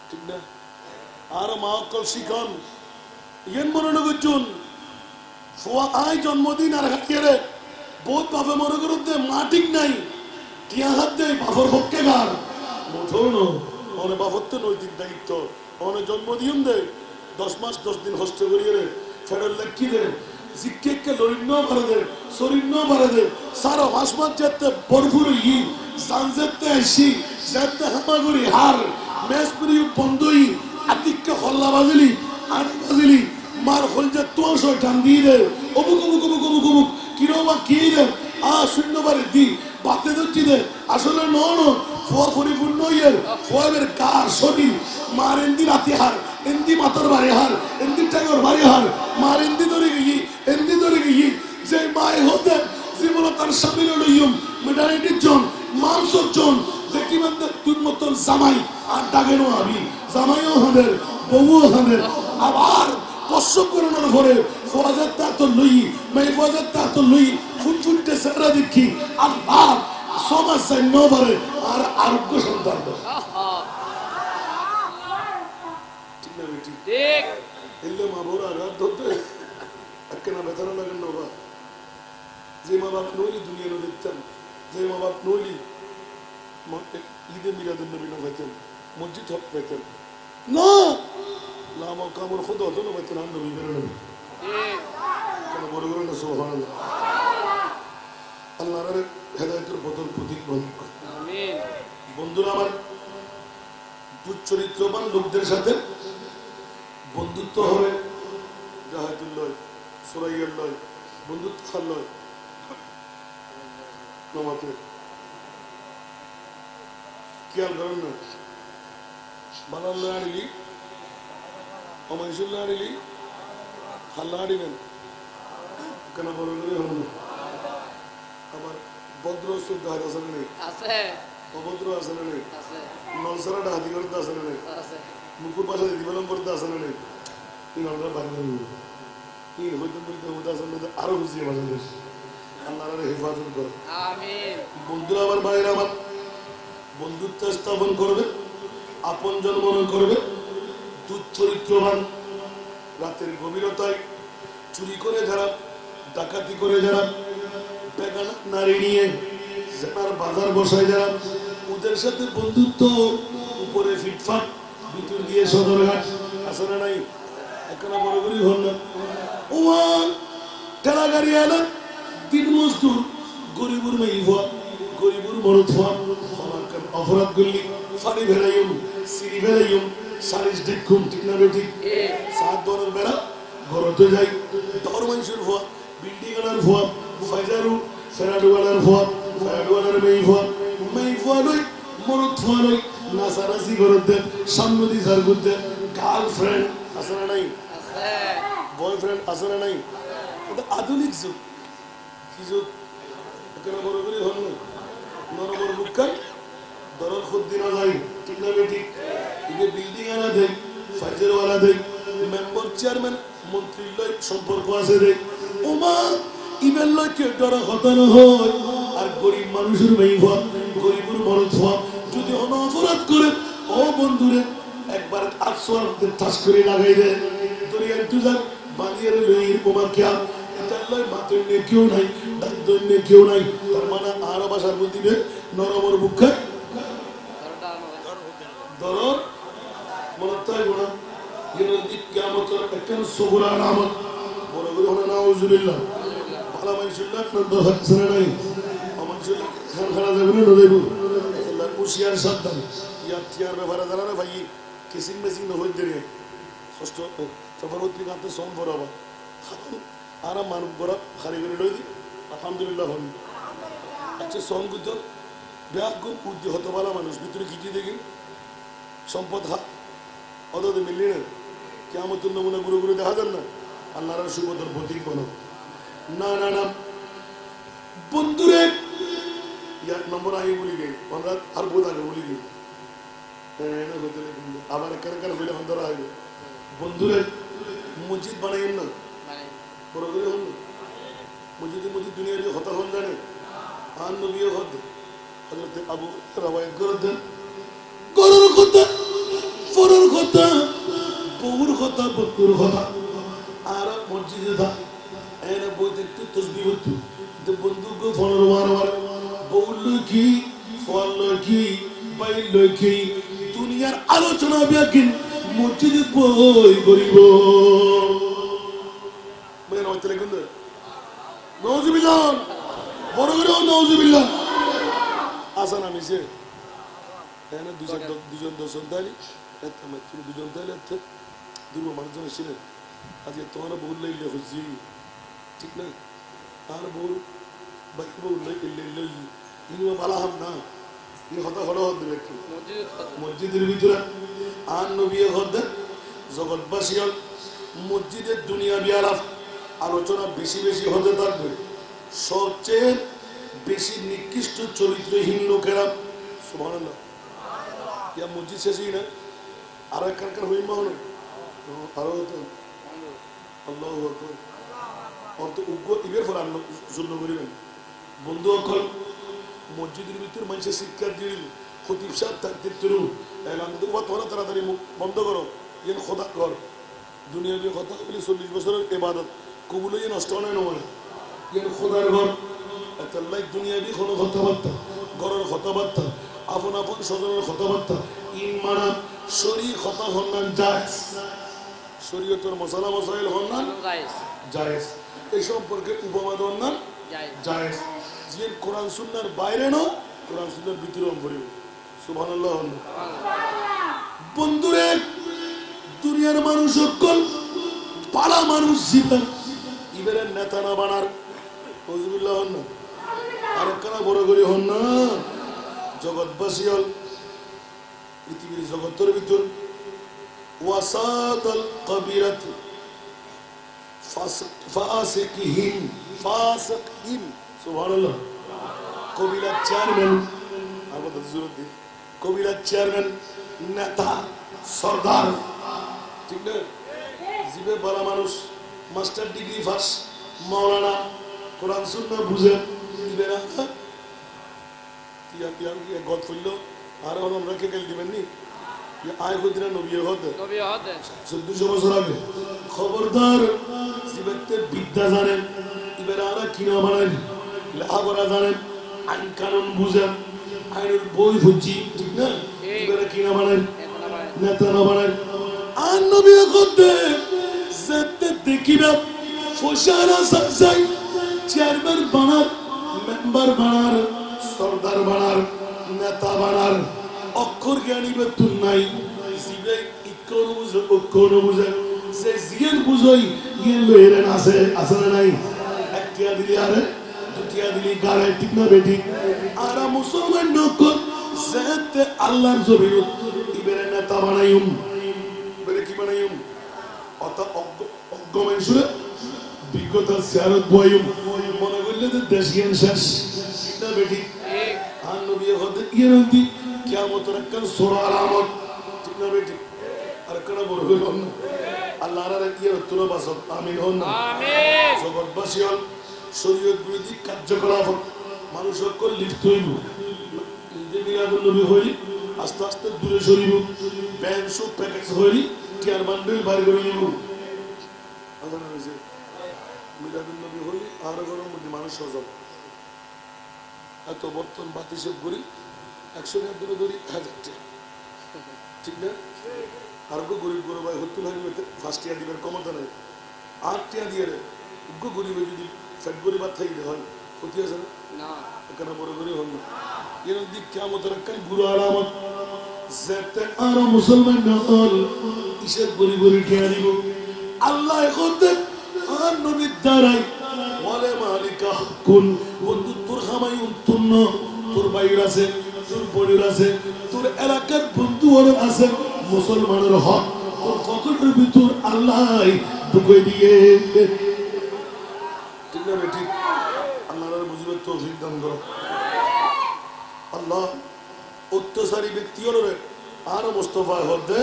Speaker 2: ঠিক না আর মা অকল শিখন ইয়েন মনে করছুন ফোয়া আয় জন্মদিন আর হাতিয়ে বহুত বাপে মনে করুন মা ঠিক নাই টিয়া হাত দেয় বাপর পক্ষে গার মুঠো অনেক বাপর তো নৈতিক দায়িত্ব অনেক জন্মদিন দেয় 10 মাস 10 দিন হস্ত করিয়ে রে ফেরত লেখি দে জিজ্ঞেকে লরিণ্য ভরে দে শরীন্য ভরে দে সারা হাসমাত যেতে ভরপুর ই জান যেতে আসি যেতে হামাগুড়ি হার মেসপুরি বন্ধই আতিককে হল্লা বাজিলি আট বাজিলি মার হল যে তোষ টান দিয়ে দে অমুক অমুক অমুক অমুক অমুক কিরবা কি দে শূন্যবারে দি বাতে দচ্ছি দে আসলে ফোয়া পরিপূর্ণ ইয়ে ফোয়াবের গার শরীর মার এন্দি রাতে হার এন্দি মাতার বাড়ি হার এন্দি টাঙ্গর বাড়ি হার মার এন্দি ধরে গিয়ে যে মায় হতে জীবন তার স্বামীর লইম মেটারিটির জন মাংসর জন দেখি মানে তুই মতন জামাই আর ডাকে নো আবি জামাইও হাঁদের বউও হাঁদের আবার কষ্ট করানোর পরে ফোয়াজের তা তো লই মেয়ে ফোয়াজের তা তো লই ফুটফুটতে সেরা দেখি আর ভাব সমাজ চাই নবারে আর আরোগ্য সন্তান ঠিক না বেটি
Speaker 3: ঠিক
Speaker 2: এলে মা বোরা আঘাত ধরতে একখানা বেতন লাগেন না বা যে মা বাপ নইলি দুনিয়া নো দেখতাম যে মা বাপ নইলি ঈদে মিলাদের নবী না পাইতেন মসজিদ হক পাইতেন না লাম কামর খুদ হতো না পাইতেন আর নবী বেরো নবী কেন বড় করে না সুবহানাল্লাহ আল্লাহর হেদায়েতের বদল প্রতীক বন্ধ
Speaker 3: আমিন
Speaker 2: বন্ধুরা আমার দুচরিত্রবান লোকদের সাথে বন্ধুত্ব হবে জাহাতুল লয় সুরাইয়ার লয় বন্ধুত্ব খাল লয় নমাতে খেয়াল করেন না বানাল লয় আনিলি অমাইশুল লয় আনিলি হাল্লা আনিবেন কেন বড় করে হল না আবার ভদ্র শ্রদ্ধা আছে না নেই
Speaker 3: আছে
Speaker 2: অভদ্র আছে না নেই
Speaker 3: আছে
Speaker 2: নলসারা ডাহাতি করতে আছে না নেই
Speaker 3: আছে
Speaker 2: মুকুর পাশে দিবালম করতে আছে না নেই তিন আমরা বাড়ি তিন হইতে বলতে হতে আছে না আরো খুশি বাজার আল্লাহ হেফাজত করে
Speaker 3: আমিন
Speaker 2: বন্ধুরা আমার ভাইয়ের আমার বন্ধুত্ব স্থাপন করবে আপনজন মনে করবে দুচ্চরিত্রবান রাতের গভীরতায় চুরি করে যারা ডাকাতি করে যারা বেগানা নারী নিয়ে যারা বাজার বসায় যারা ওদের সাথে বন্ধুত্ব উপরে ফিটফাট ভিতর দিয়ে সদরঘাট আছে না নাই একখানা বড় করি হল না ও ঠেলা গাড়ি এলা দিন মজদুর গরিবুর মেয়ে হওয়া গরিবুর মরদ হওয়া অপরাধ করলি ফাড়ি ফেলাইম সিঁড়ি ফেলাইম সারিস দেখুম ঠিক না বেঠিক সাত দরের বেড়া ঘরতে যাই দর মানুষের ভুয়া বিল্ডিং আনার ভুয়া ফাইজারু ফেরাডুয়ালার ভুয়া ফেরাডুয়ালার মেয়ে ভুয়া লই মরদ ভুয়া লই নাসারাসি ঘরতে সামনে দি সার করতে গার্লফ্রেন্ড আছে না নাই
Speaker 3: আছে
Speaker 2: বয়ফ্রেন্ড আছে না নাই এটা আধুনিক যুগ কি যুগ এখানে বড় করে হল না নরবর বুকার দরর খুদ দিনা যাই ঠিক না বেঠিক এদিকে বিল্ডিং আনা দেয় ফাইজারওয়ালা দেয় মেম্বার চেয়ারম্যান মন্ত্রীর লয় সম্পর্ক আছে রে ওমা ইমেল লয় কে ডরা হতানো হয় আর গরিব মানুষের মেয়ে হওয়া গরিবের মরদ হওয়া যদি অপরাধ করে ও বন্ধুরে একবার 800 ঠাস করে লাগাই দে দরিয়ার তুজার বানিয়ে লই ওমা কিয়া এটার লয় মাতর নিয়ে কেউ নাই ডাক্তার নিয়ে কেউ নাই তার মানে আর ভাষার মধ্যে নরমর বুকা দরর মনতাই গুণা ইরদিক কিয়ামতের একটা সুবরা নামত বড় বড় হনা নাউজুবিল্লাহ ভালো মাইশুল্লাহ নন্দ হাসনা নাই আমাজুল্লাহ খান খানা যাবে না দেব আল্লাহ কুশিয়ার সাবধান ইয়া তিয়ার ব্যাপারে জানা না ভাই কিসিং মেসিং না হই দেরি ষষ্ঠ সফরত্রী কাতে সোম বরাবর আর মানব বরা খালি করে লই দি আলহামদুলিল্লাহ হল আচ্ছা সোম গুদ ব্যাগ উদ্দি হতে ভালো মানুষ ভিতরে খিচি দেখেন সম্পদ হা অত মিললি না কেমন নমুনা ঘুরে ঘুরে দেখা যান না আল্লাহর সুবদর প্রতীক বলো না না না বন্ধুরে এক নম্বর আগে বলি গে আমরা আর বোধ আগে বলি গে আবার কার হইলে অন্তর আসবে বন্ধুরে মসজিদ বানাইন না বড় করে হল মসজিদে মসজিদ দুনিয়া যে হতা হন জানে আর নবীও হত হযরত আবু রাওয়ায়াত করেন গরুর কথা ফরর কথা বউর কথা বকুর কথা আর মসজিদে দা এনে বইতে একটু তসবিহ হতো তো বন্ধুকে ফরর মারবার বউ লকি ফল লকি বাইল লকি দুনিয়ার আলোচনা বিয়াকিন মসজিদে বই করিব মেন হইতে লাগেন নাউজুবিল্লাহ বড় করে নাউজুবিল্লাহ আসান আমি সে এনে দুজন দর্শন তালি তুমি দুজন তাইলে দুর্ব মানুষজন ছিলেন আজকে তোমার বউ লাইলে খুঁজছি ঠিক না আর বউ বাকি বউ লই ইনিও বালা হাম না ই হতা হড় হদ দেবে একটু মসজিদের ভিতরে আর নবী হদ জগৎবাসী মসজিদের দুনিয়া বিয়ালাফ আলোচনা বেশি বেশি হতে থাকবে সবচেয়ে বেশি নিকৃষ্ট চরিত্রহীন লোকেরা সুবহানাল্লাহ ইয়া মসজিদ শেষই না আর একখানকার হইমা হলো আরো হতো আল্লাহু আকবার অন্ত উগ্র ইবের পর আন্ন জন্য করিবেন বন্ধু অকল মসজিদের ভিতর মানুষের শিক্ষা দিয়ে দিল খতিব সাহেব থাকতে তরু এলাম তোমরা তাড়াতাড়ি মুখ বন্ধ করো ইয়েন খোদা কর দুনিয়ার যে কথা বলি 40 বছরের ইবাদত কবুল হয়ে নষ্ট হয় নয় ইয়েন খোদার ঘর তাল্লাই দুনিয়াবি কোনো কথাবার্তা ঘরের কথাবার্তা আপন আপন স্বজনের কথাবার্তা ইমানা শরী কথা হন্নান জায়েজ শরীয়তের মশলা মশাইল হন্নান জায়েজ এই সম্পর্কে উপমা হন্নান জায়েজ যে কোরআন সুন্নাহর বাইরে না কোরআন সুন্নাহর ভিতরে পড়িব সুবহানাল্লাহ বন্ধুরে দুনিয়ার মানুষ সকল পালা মানুষ জীবন ইবের নেতা না বানার নাউজুবিল্লাহ হন না আর একখানা বড় করে হন না জগৎবাসী হল পৃথিবীর জগতের ভিতর ওয়াসাতাল কবিরাত ফাসিকহিম সুবহানাল্লাহ কবিরাত চেয়ারম্যান আমাদের জুরতি কবিরাত চেয়ারম্যান নেতা সরদার ঠিক না জিবে বড় মানুষ মাস্টার ডিগ্রি পাস মাওলানা কোরআন সুন্নাহ বুঝে ইবেরা টিয়া গদ ফইল আর ওন রেখে গেল দিবেন নি আয় কদিনা নবী হতে 1400 বছর আগে খবরদার জিবেতে বিদ্যা জানেন ইবেরা কিনা বানাই লেখাপড়া জানেন আইন কানুন বুঝেন আইনের বই বুঝি ঠিক না ইবেরা কিনা বানাই নেতা না বানাই আর নবী হতে যেতে দেখিবা ফসারা সাজাই চেয়ারম্যান বানার মেম্বার বানার সরদার বানার নেতা বানার অক্ষর জ্ঞানী বেতন নাই জিবে ইকোনো বুঝে অক্ষরও বুঝে সে জিয়ের বুঝই ইয়ে লইরেন আছে না নাই একটিয়া দিলি আরে দুটিয়া দিলি গাড়াই ঠিক না বেটি আর মুসলমান নকল যেতে আল্লাহর জমিন ইবেরে নেতা বানাইম বেরে কি বানাইম অত অজ্ঞ মানুষরে বিজ্ঞতার সিয়ারত বইম মনে করলে যে দেশ জ্ঞান শেষ ঠিক না বেটি আর নবী হতে ইয়ে নদী কিয়ামতের একটা সূরা আলামত ঠিক না বেটি আর কোন বড় হইল না আল্লাহর ইয়ে তোর বাসত আমিন হন আমিন জগৎবাসী হল শরীয়ত বিরোধী কার্যকলাপ মানুষকে লিপ্ত হইব যে মিলাদুন নবী হই আস্তে আস্তে দূরে সরিব ব্যাংক সব প্যাকেজ হই টিয়ার বান্ডেল বাইরে করে নিব আদান হইছে মিলাদুন নবী হই আর গরম মধ্যে মানুষ সজাগ এত বর্তমান বাতি সব করি 100 টাকা দূরে ধরি 1000 টাকা ঠিক না আর গরিব গরিব ভাই হত্যু লাগবে ফার্স্ট ইয়ার দিবেন ক্ষমতা নাই 8 টাকা দিয়ে রে গরিবে যদি ফ্যাট গরিব থাকলে হয় ক্ষতি আছে না এখানে বড় গরিব হন না এর দিক কিয়ামতের একটা গুরু আলামত যেতে আর মুসলমান নকল ইসের গরিব গরিব টিয়া দিব আল্লাহ করতে আর নবীর দ্বারাই ওয়ালে মালিকা কোন বন্ধু তোর খামাই উত্তন্ন তোর বাইর আছে তোর বড়ির আছে তোর এলাকার বন্ধু আছে মুসলমানের হক তোর পকেটের ভিতর আল্লাহ ঢুকে দিয়ে ঠিক না বেটি আল্লাহর বুঝিবার তৌফিক দান করো আল্লাহ অত্যাচারী ব্যক্তি হল রে আর মুস্তাফা হতে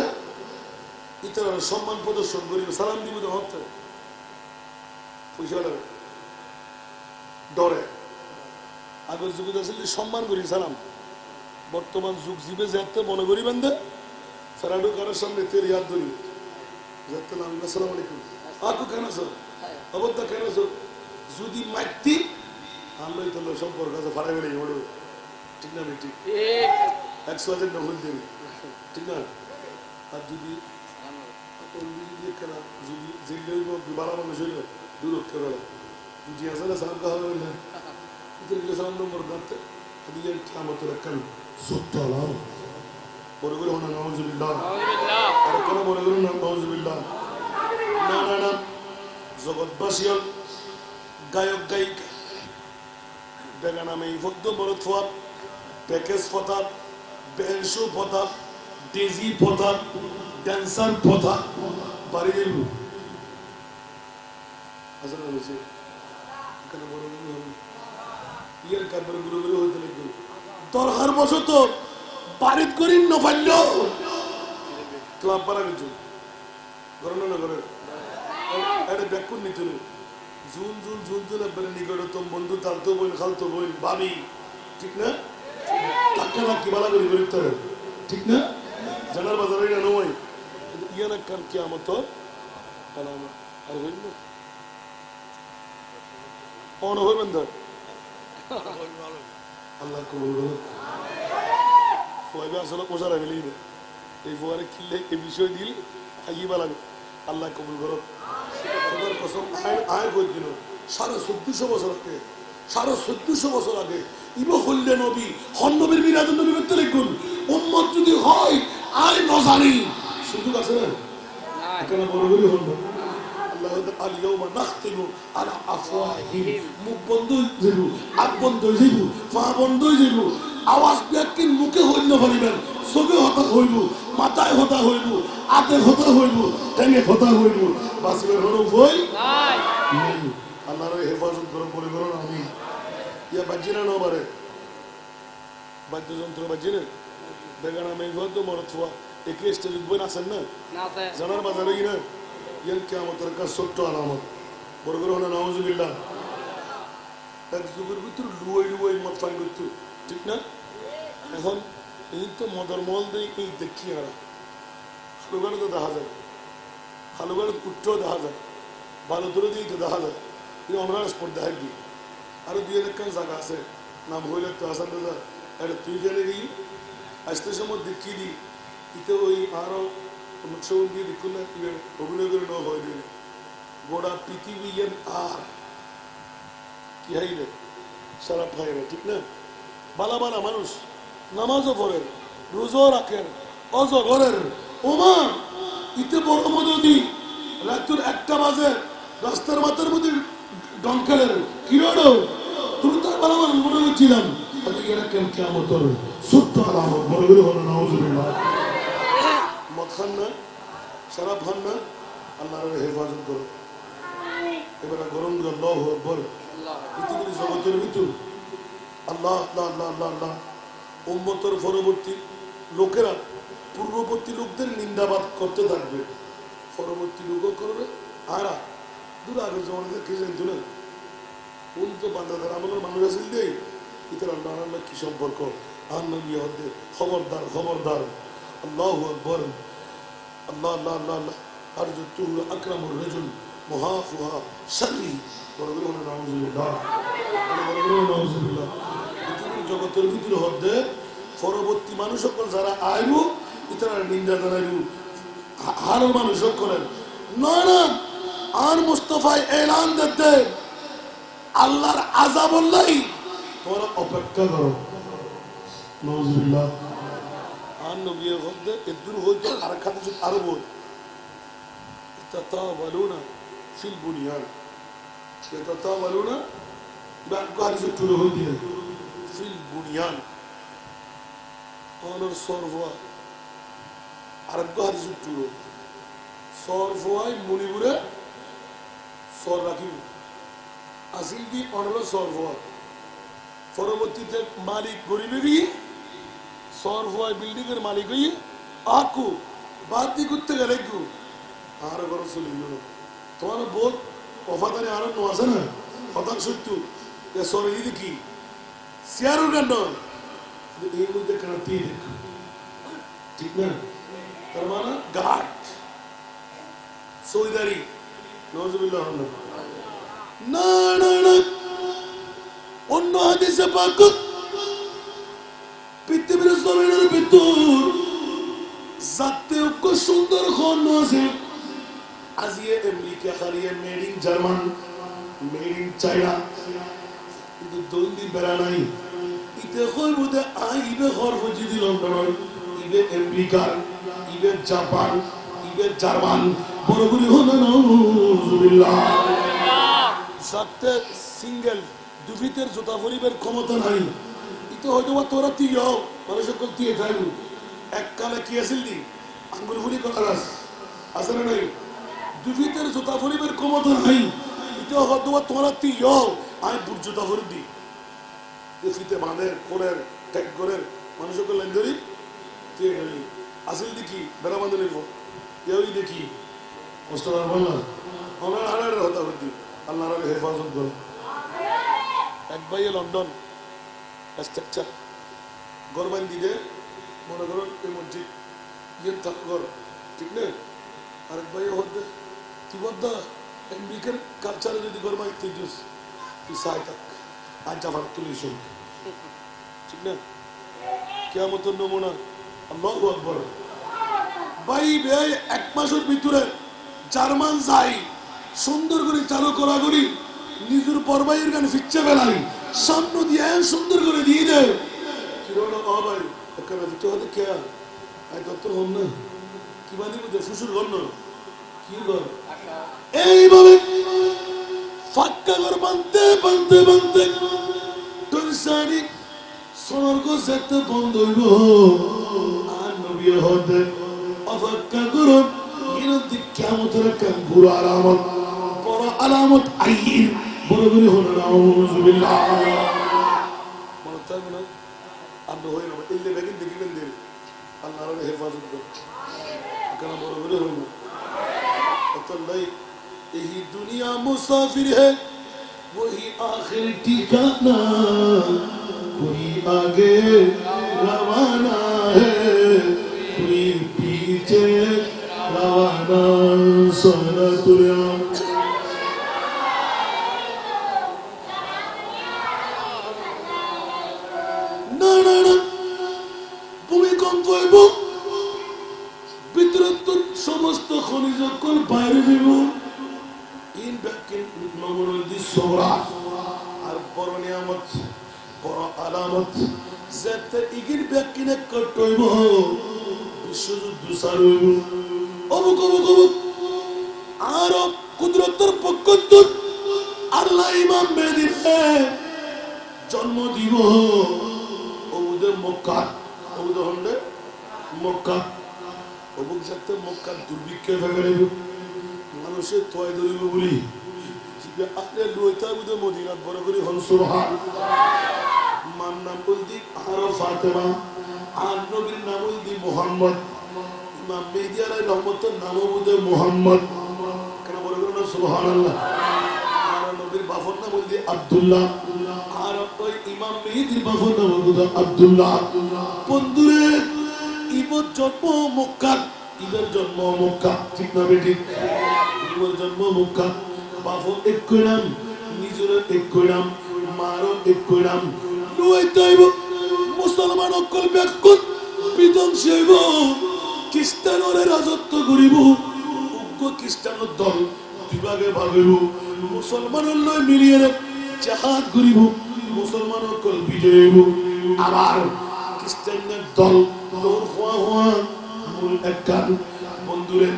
Speaker 2: ইতর সম্মান প্রদর্শন করিবে সালাম দিব তো হতে পয়সা ডরে আগের যুগে আসলে সম্মান করি সালাম বর্তমান যুগ জীবে যেতে মনে করি বান্ধে ফেরাডো কারোর সামনে তের ইয়াদ ধরি যেতে আসসালামু আলাইকুম আকু কেন আছো অবদ্ধা কেন আছো যদি মাইতি আল্লাহ তো সম্পর্ক আছে ফাড়াই বেড়ে ওড়ো ঠিক না বেটি 100 নকল দেবে ঠিক না আর যদি যদি জিল্লে বালা মানুষ হইল দূর করে যদি আসলে সালাম কা হবে না ইতরে সালাম নম্বর দাতে দিয়ে কিয়ামতের কাল সত্য আলাম বড় করে হনা নাউজুবিল্লাহ আর কোন বড় করে নাউজুবিল্লাহ না না না জগৎবাসী গায়ক গায়িকা দেখা নামে ভদ্র বড় থোয়াপ প্যাকেজ ফতাপ বেলশো ফতাপ ডেজি ফতাপ ড্যান্সার ফতাপ বাড়ি যাইব আসলে বলছি এখানে বড় ইয়ার কারবার গুলো গুলো হইতে লাগবে দরকার বসত বাড়িত করি নফাইল ক্লাব পারা কিছু ঘর না ঘরে এটা ব্যাকুন নিতে জুন জুন জুন জুন একবারে নিকটতম বন্ধু তালতো বোন খালতো বোন ভাবি ঠিক না টাকা না কি বালা করি গরিব তার ঠিক না জানার বাজারে না নয় ইয়ার কার কিয়ামত আলামত আর হইল না অন হইবেন ধর আল্লাহ কবুল করুন ফুয়াবে আসলে পোষারা মিলেই না এই ফুয়ারে কিনলে এই বিষয় দিল খাইয়ে লাগে আল্লাহ কবুল করুন এবার কসম আয় করছিল 1450 বছর আগে 1450 বছর আগে ইবো হল্লে নবী হন নবীর বিরাজন নবী করতে লিখুন উম্মত যদি হয় আয় নজানি সুযোগ আছে না এখানে বড় করি হল আল্লাহ আল ইয়াউমা নাখতিমু আলা আফওয়াহিহিম মুখ বন্ধ হইব আগ বন্ধ হইব পা বন্ধ হইব আওয়াজ ব্যক্তির মুখে হইল বলিবেন চোখে হতা হইব মাথায় হতা হইব হাতে হতা হইব ঠ্যাঙে হতা হইব বাসিবের হলো বই নাই আল্লাহর হেফাজত করো বলে করো আমি ইয়া বাজিনা না বারে বাদ্যযন্ত্র বাজিনে বেগানা মেঘত মরথুয়া একে স্টেজ বই আছেন না জানার বাজারে কি না ইয়ার কিয়ামতের কাজ ছোট্ট আলামত বড় করে হলো নাউজুবিল্লাহ এক যুগের ভিতর লুয়াই লুয়াই মত ফাইন করতো ঠিক না এখন এই তো মদর মল দেয় এই দেখি আর হালুগাড়ে তো দেখা যায় হালুগাড়ে উঠতেও দেখা যায় ভালো দূরে দিয়ে তো দেখা যায় এই অনার স্পট দেখা গিয়ে আরো দুই এলাকার জায়গা আছে নাম হইলে তো আসান দাদা এটা তুই জেনে গেলি আসতে সময় দেখিয়ে দিই ইতে ওই আরো নকশবন দিয়ে দেখুন না অভিনয় করে নেওয়া হয় দিয়ে গোড়া পৃথিবী আর কি হাইলে সারা খাইরে ঠিক না বালা বালা মানুষ নামাজও পড়েন রোজও রাখেন অজও করেন ওমা ইতে বড় মদি রাত্র 1টা বাজে রাস্তার মাথার মধ্যে ডঙ্কেলের কিরো তুমি তার বালা মানুষ মনে করছিলাম এরা কেন কিয়ামত সত্য আলামত বড় করে হলো নাউজুবিল্লাহ মদ খান না শরাব খান না আল্লাহর হেফাজত করো এবারে গরম আল্লাহু আকবার পৃথিবীর জগতের ভিতর আল্লাহ আল্লাহ আল্লাহ আল্লাহ আল্লাহ উম্মতের পরবর্তী লোকেরা পূর্ববর্তী লোকদের নিন্দাবাদ করতে থাকবে পরবর্তী লোকও করবে আর দূর আগে জমানে কে জানতো না কোন তো বান্দাদের আমলের মানুষ আসিল দেয় ইতার আল্লাহ আল্লাহ কি সম্পর্ক আর নবী হদ্দে খবরদার খবরদার আল্লাহু আকবার আল্লাহ আল্লাহ আল্লাহ আল্লাহ আর যুতুহু আকরামুর রাজুল মুহাফুহা শাররি বড় করে নাউজুবিল্লাহ বড় করে নাউজুবিল্লাহ পৃথিবীর জগতের ভিতরে হদ্দে পরবর্তী মানুষ সকল যারা আইব ইতারা নিন্দা জানাইব হার মানুষ করেন না না আর মুস্তাফায় এলান দিতে আল্লাহর আযাব বললেই তোমরা অপেক্ষা করো নাউজুবিল্লাহ আর নবীর হদ্দে এদুর হইতো আর খাতে আরো বল তাতাওয়ালুনা ফিল বুনিয়ান তাতাওয়ালুনা বাকার যে টুরো হইতে ফিল বুনিয়ান অনর সরওয়া আরব হাদিস টুরো সরওয়াই মুনিগুরে সর রাখিব আসিল দি অনর সরওয়া পরবর্তীতে মালিক গরিবেরই সরওয়াই বিল্ডিং এর মালিক হই আকু বাদি করতে গেলে কু আর বড় চলিল তোমার বহুত অফাদারি আরো আছে না হতাশ সত্য এ সর এই দেখি চেয়ারের গান এর মধ্যে কেন তীর, ঠিক না? তার মানে গাঢ় সৌদারি, নওয়াজুবিল্লাহ। না না না, অন্য হাদিসে পাক পৃথিবীর জমিনের ভিতর যাতে ঐক্য সুন্দর খন্ড আছে, আজিয়ে আমেরিকা হারিয়ে made in German, made in China, কিন্তু দন্দি বেড়া নাই। ইতে হয় বোধে ইবে ঘর বুঝি লন্ডন, ইবে আমেরিকার, ইবে জাপান, ইবে জার্মান, বড়গুলি হলো নওয়াজুবিল্লাহ। যাতে সিঙ্গেল দুফিতের জোতা পরিবের ক্ষমতা নাই। ইতে হয়তো তোরা তুই মানুষ সকল তুই খাইবু। এক কালে কি আছিল দি আঙ্গুল ফুলি করার আছে না নাই? দুফিতের জোতা পরিবের ক্ষমতা নাই। ইতে হয়তো তোরা তুই আমি বুট জোতা পরি দি ফিতে বাঁধের কোরের ট্যাগ করের মানুষ সকল লাইন ধরি তুই আসিল দেখি বেড়া বাঁধে নেব কেউই দেখি কষ্ট বললাম আমার আড়ার হতা হতি আল্লাহ হেফাজত করো। এক ভাইয়ে লন্ডন স্ট্রাকচার গরবান দিলে মনে করুন এই মসজিদ ইয়ে ঘর, ঠিক না? আরেক ভাইয়ে হতে তুই বদ্ধ আমেরিকার কালচারে যদি গরবাই তুই জুস তুই সাই থাক আর জাফার তুলি শুন, ঠিক না? কিয়ামতের নমুনা আল্লাহু আকবার। ভাই ভাই এক মাসের ভিতরে জার্মান যাই সুন্দর করে চালু করা করি নিজের পরবাইয়ের গান ফিচ্ছে বেলাই সামনে দিয়ে সুন্দর করে দিয়ে দেয় কিরণ ভাই এখানে দিতে হতে কে দত্তর হন না কি বানি বুঝে শ্বশুর ঘর না কি ঘর এইভাবে ফাক্কা ঘর বানতে বানতে বানতে টনসারি সোনার যেতে বন্ধ হইব আর নবী হতে অপেক্ষা করুন। কিয়ামতের একটা বড় আলামত, বড় আলামত আইন বড় করে হলো নাউজুবিল্লাহ। মনে থাকবে না আপনি হয়ে নেব এলে বেগিন দেখিবেন দেব আল্লাহর হেফাজত করুন কেন বড় করে হইব অতলাই। यही दुनिया मुसाफिर है वही आखिर ठिकाना, कोई आगे रवाना है कोई पीछे रवाना। सोना तुरिया ना ना ना ভূমিকম্প হইব ভিতরে তো সমস্ত খনিজ কল বাইরে দিব আর বড় নিয়ামত বড় আলামত যাতে ইগির ব্যাকিনে কটইব বিশ্বযুদ্ধ চালু হইব অমুক অমুক অমুক। আর কুদরতের পক্ষ আল্লাহ ইমাম মেহেদীর জন্ম দিব ওদের মক্কা ওদের হন্ডে মক্কা অমুক যাতে মক্কা দুর্ভিক্ষে ভেঙে মানুষের তয় ধরিব বলি আপনি লইতা বুঝে মদিনাত বড় করে হন সুবহান। মার নাম বলতি আর ফাতেমা আর নবীর নাম বলতি মুহাম্মদ, ইমাম মেহেদী আলাইহির রহমতের নাম বুঝে মুহাম্মদ কেন বড় করে না সুবহানাল্লাহ। আর নবীর বাবার নাম বলতি আব্দুল্লাহ আর ওই ইমাম মেহেদীর বাবার নাম বুঝে আব্দুল্লাহ। বন্ধুরে ইবর জন্ম মক্কা, ইবের জন্ম মক্কা, ঠিক না বেটি? ইবের জন্ম মক্কা, বাবু এক নাম নিজের এক নাম মারও এক নাম লুইতাইব মুসলমান অকল ব্যাকুল বিধ্বংসী হইব খ্রিস্টানের রাজত্ব করিব উগ্র খ্রিস্টানের দল বিভাগে ভাগিব মুসলমানের লয় মিলিয়ে জাহাদ করিব মুসলমান অকল বিজয় হইব। আবার খ্রিস্টানদের দল দৌড় হওয়া হওয়া মূল একখান। বন্ধুরে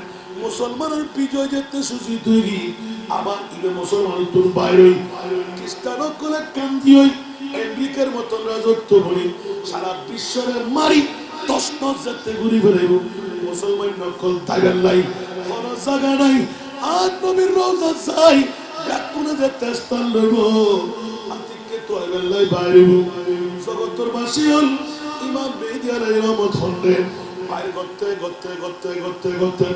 Speaker 2: মুসলমানের বিজয় যেতে সুচি তৈরি আবার ইবে মুসলমান তোর বাইরে খ্রিস্টান করে কান্দি হই আমেরিকার মতন রাজত্ব করি সারা বিশ্বের মারি তস্ত যেতে ঘুরি ফেরাইব মুসলমান নকল থাকার নাই কোনো জায়গা নাই। আর নবীর রওজা যাই ব্যাকুনে যেতে স্থান লইব আতিককে তো আইবেলাই বাইরেব জগতের বাসী হল ইমাম মেহেদী আলাইহির রহমত হন্ডে বাইরে করতে করতে করতে করতে করতে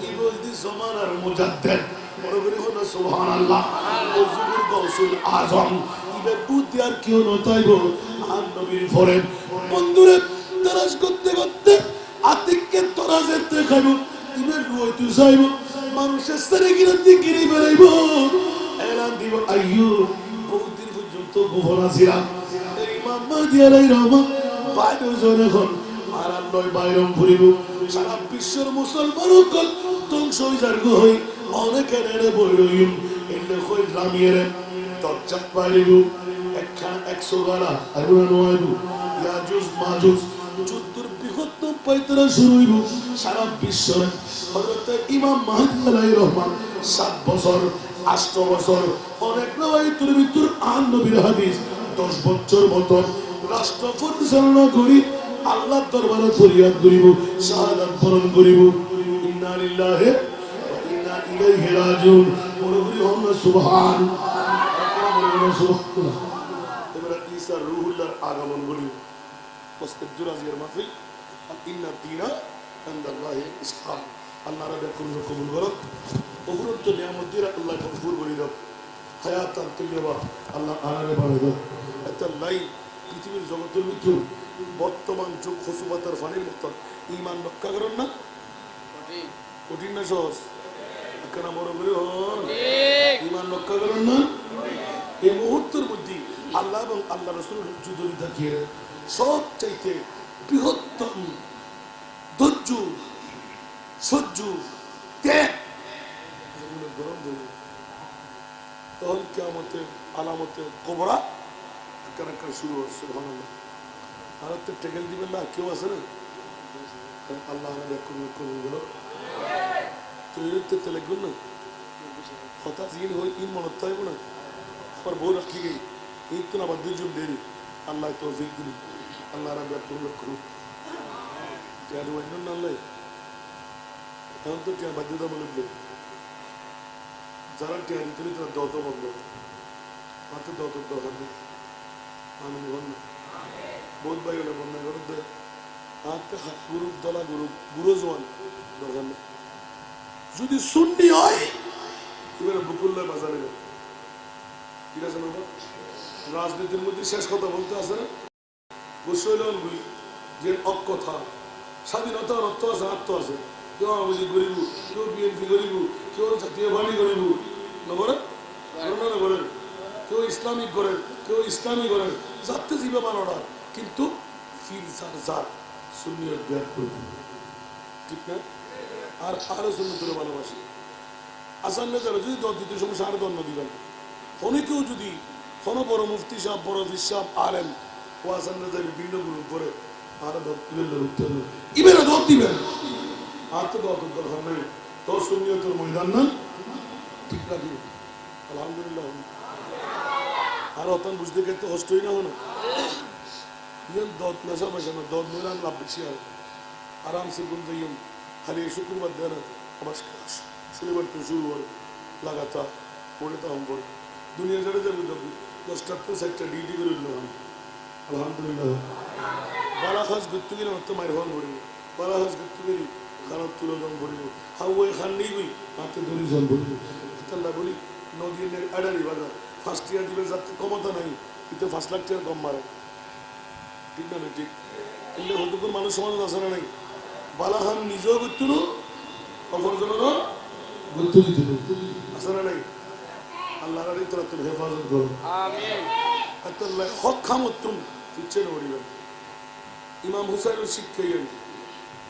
Speaker 2: ইবদি জমানার মুজাদ্দিদ বড় করে হলো সুবহানাল্লাহ। ওজুর গৌসুল আজম ইবে বুদ্ধি আর কেউ নতাইব আর নবীর পরে বন্ধুরে তারাশ করতে করতে আতিককে তোরা যেতে খাইব ইবের রুইতে যাইব মানুষের সারে গিরে বেড়াইব এলান দিব আইয়ুব বহুদিন পর্যন্ত গোপন ছিলাম ইমাম মাহদী আলাইহির রহমান বাইরে জনে এখন মারার লয় বাইরম ফুরিব সারা বিশ্বের মুসলমান সকল ধ্বংস হইজার্গ হই অনেকে নেড়ে বই রইম এলে কই লামিয়ে দরজাত পারিব একখান 100 গাড়া আর নয়ব ইয়াজুজ মাজুজ যুদ্ধের বৃহত্তম পাইতরা শুরু হইব সারা বিশ্বের হযরত ইমাম মাহদী আলাইহির রহমান 7 বছর 8 বছর অনেক নবীর ভিতর আন নবীর হাদিস 10 বছর মত রাষ্ট্র পরিচালনা করি আল্লাহর দরবারে ফরিয়াদ করিব শাহাদাত বরণ করিব ইন্না লিল্লাহি ওয়া ইন্না ইলাইহি রাজিউন বলি সুবহান সুবহানাল্লাহ এবারে ঈসা রূহুল্লাহর আগমন বলি মুস্তাফিজুর আজির মাহফিল ইন্না দীনা ইনদাল্লাহি ইসলাম আল্লাহ রাব্বুল কবুল করুক উপরোক্ত নিয়ামত দিয়ে আল্লাহ গফুর বলি দাও হায়াত আল-তৈয়বা আল্লাহ আনারে বাড়াই দাও এটা লাই পৃথিবীর জগতের ভিতর বর্তমান যুগ খুসুবাতার ফানির মতো ঈমান রক্ষা করেন না কঠিন না সহজ কেন বড় করে হন ঈমান রক্ষা করেন না এই মুহূর্তের মধ্যে আল্লাহ এবং আল্লাহ রাসূলের যুদ্ধে দেখিয়ে সব চাইতে বৃহত্তম ধৈর্য সহ্য ত্যাগ গরম ধরে তখন কিয়ামতের আলামতে কোবরা একটা শুরু হচ্ছে সুবহানাল্লাহ আর তো টেকেল দিবেন না কেউ আছে না আল্লাহ আমাদের কবুল করো তো এরতে তেলে গুণ না হঠাৎ ইন হই ইন মনত তাইব না আর বউ রাখি গই এই তো না বাদ জুম দেরি আল্লাহ তৌফিক দিন আল্লাহ রাব্বুল কবুল করুন যার ওয়াইন না আল্লাহ এখন তো কে বাধ্যতামূলক দেয় যারা টিয়া দিতে তারা দত বন্ধ মাত্র দত দরকার নেই আমি বন্ধ বহুত ভাই হলে বন্ধ করে দেয় হাতে গুরু দলা গুরু গুরু জোয়ান দরকার নেই যদি সুন্নি হয় এবারে বকুল্লাহ বাজারে যাবে ঠিক আছে না রাজনীতির মধ্যে শেষ কথা বলতে আছে না বসে যে অকথা স্বাধীনতার অর্থ আছে আত্ম আছে কেউ আওয়ামী লীগ করিব কেউ বিএনপি করিব কেউ জাতীয় পার্টি করিব নগরে না করেন কেউ ইসলামিক করেন কেউ ইসলামী করেন যাতে জীবে মানরা কিন্তু ফির সার জাত সুন্নিয়ত ব্যাগ করবে ঠিক না আর আরো সুন্নতের ভালোবাসি আসান নেতারা যদি দর দিতে সমস্যা আরো দণ্ড দিবেন অনেকেও যদি কোনো বড় মুফতি সাহেব বড় ফির সাহেব আলেম ও আসান নেতার বিভিন্ন গ্রুপ করে আরো দর দিবেন ইবেরা দর দিবেন আর তো দর দরকার নেই তোর সুন্নিয়তের ময়দান না ঠিক না দিবে আলহামদুলিল্লাহ আর অতন বুঝতে গেলে কষ্টই না হলো দত নেশা বসে না দত মেরান লাভ বেশি আর আরামসে বলতে খালি শুক্রবার দেন আমার শনিবার তো শুরু হয় লাগাতার পড়ে তো আমি পড়ে দুনিয়া ছেড়ে যাবে তখন 10টার তো 4টা ডিউটি করে দিল আলহামদুলিল্লাহ বালাখাস ঘুরতে গেলে আমার তো মায়ের হন ভরিব বালাখাস ঘুরতে গেলি খারাপ তুলো জল ভরিব হাওয়াই খান নেই বই হাতে ধরি জল ভরিব তাল্লা বলি নদীর আডারি বাজার ফার্স্ট ইয়ার দিবে যাতে ক্ষমতা নাই কিন্তু 5 লাখ টাকা কম মারে ঠিক না ঠিক এলে হয়তো মানুষ সমাজ আছে না নাই বালাহান নিজেও করতো না অপরজনেরও গুরুত্ব দিত আছে না নাই আল্লাহ তোরা তোর হেফাজত করো আমিন হক খামতুম ইচ্ছে নড়িবেন ইমাম হুসাইনের শিক্ষা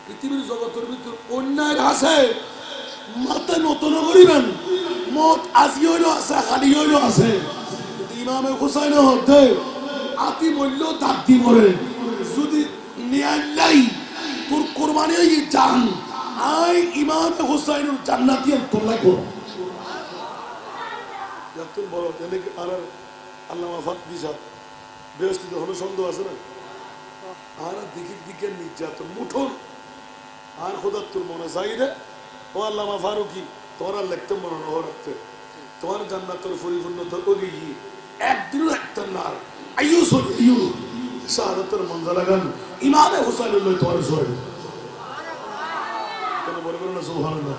Speaker 2: পৃথিবীর জগতের ভিতর অন্যায় আছে মাথা নতুন করিবেন মত আজি হইল আছে খালি হইল আছে ইমামে হুসাইন হতে আতি বললেও দাঁতি মরে যদি নিয়াল্লাই তোর কোরবানি হয়ে যান আই ইমামে হুসাইনের জান্নাতি তোলা করো যতক্ষণ বড় এনেকে আর আল্লামা ফাতহি সাহেব বৃহস্পতি হলো সন্দেহ আছে না আর দিকে দিকে নির্যাতন মুঠোন আর খোদার তোর মনে চাইলে ও আল্লামা ফারুকি তোমার আর লিখতে মনে নহ রাখতে তোমার জান্নাতের পরিপূর্ণতা ওই একদিনও একটা না আইয়ু সইয়ু শাহাদাতের মঞ্জা লাগান ইমামে হুসাইনুল্লাহ তোমার সই কেন বলে বলে না সুবহানাল্লাহ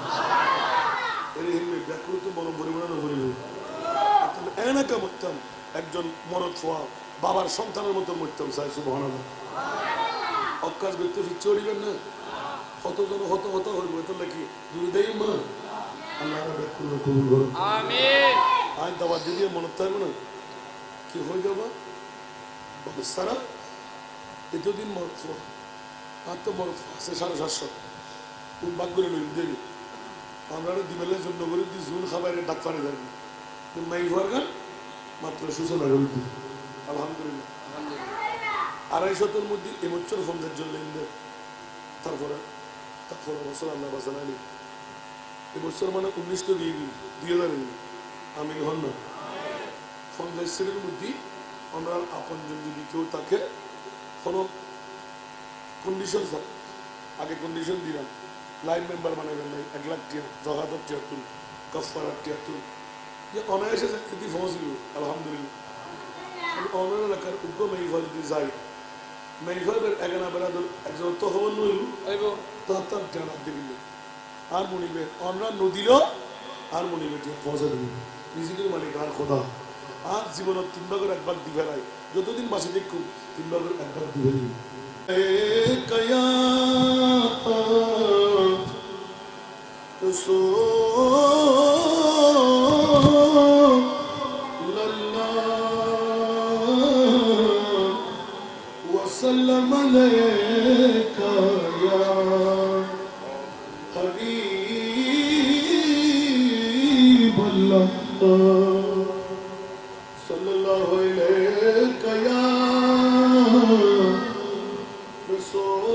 Speaker 2: এর হিন্দু ব্যাকরণ তো বড় পরিমাণে পরিব এনাকা মতাম একজন মরদ ফোয়া বাবার সন্তানের মতো মরতাম চাই সুবহানাল্লাহ অকাজ করতে ফিরছে উড়িবেন না কতজন হত হত হইব তো নাকি দুই দেই মা আল্লাহ কবুল করুন
Speaker 3: আমিন
Speaker 2: আজ দাবার দিদি মনে থাকবে না কি হয়ে যাবো সারা এতদিন মরত আর তো মরত আছে 750 কোন বাক করে লইন দেরি আমরা দিবেলের জন্য করে দি জুন খাবারের ডাক পানি থাকবে মাই হওয়ার গান মাত্র সূচনা করে দিই আলহামদুলিল্লাহ 250 মধ্যে এবছর ফন্দের জন্য তারপরে বছর আল্লাহ বাসান আলী এবছর মানে 19 তো দিয়ে দিই 2000 আমি হন না ফন্দের মধ্যে আমরা আপনজন যদি কেউ তাকে কোনো কন্ডিশন থাকে আগে কন্ডিশন দিলাম লাইন মেম্বার বানাবেন নাই 1 লাখ টিয়া জহাদত টিয়া তুল কফারাত টিয়া তুল অনায়াসে যদি ফসল আলহামদুলিল্লাহ অনার এলাকার উগ্র মেইফা যদি যাই মেইফাদের এগানা বেড়াদের একজন তো হবন নইল তার টিয়া দিবিল আর মনিবে অনরা নদীল আর মনিবে টিয়া পৌঁছা দিবি নিজেদের মালিক আর খোদা আর জীবনের 3 ভাগের 1 ভাগ দিবে নাই যতদিন বাঁচে দেখুন 3 ভাগের 1 ভাগ দিবে কয়া وسلم عليك يا حبيب الله صلى الله عليك يا رسول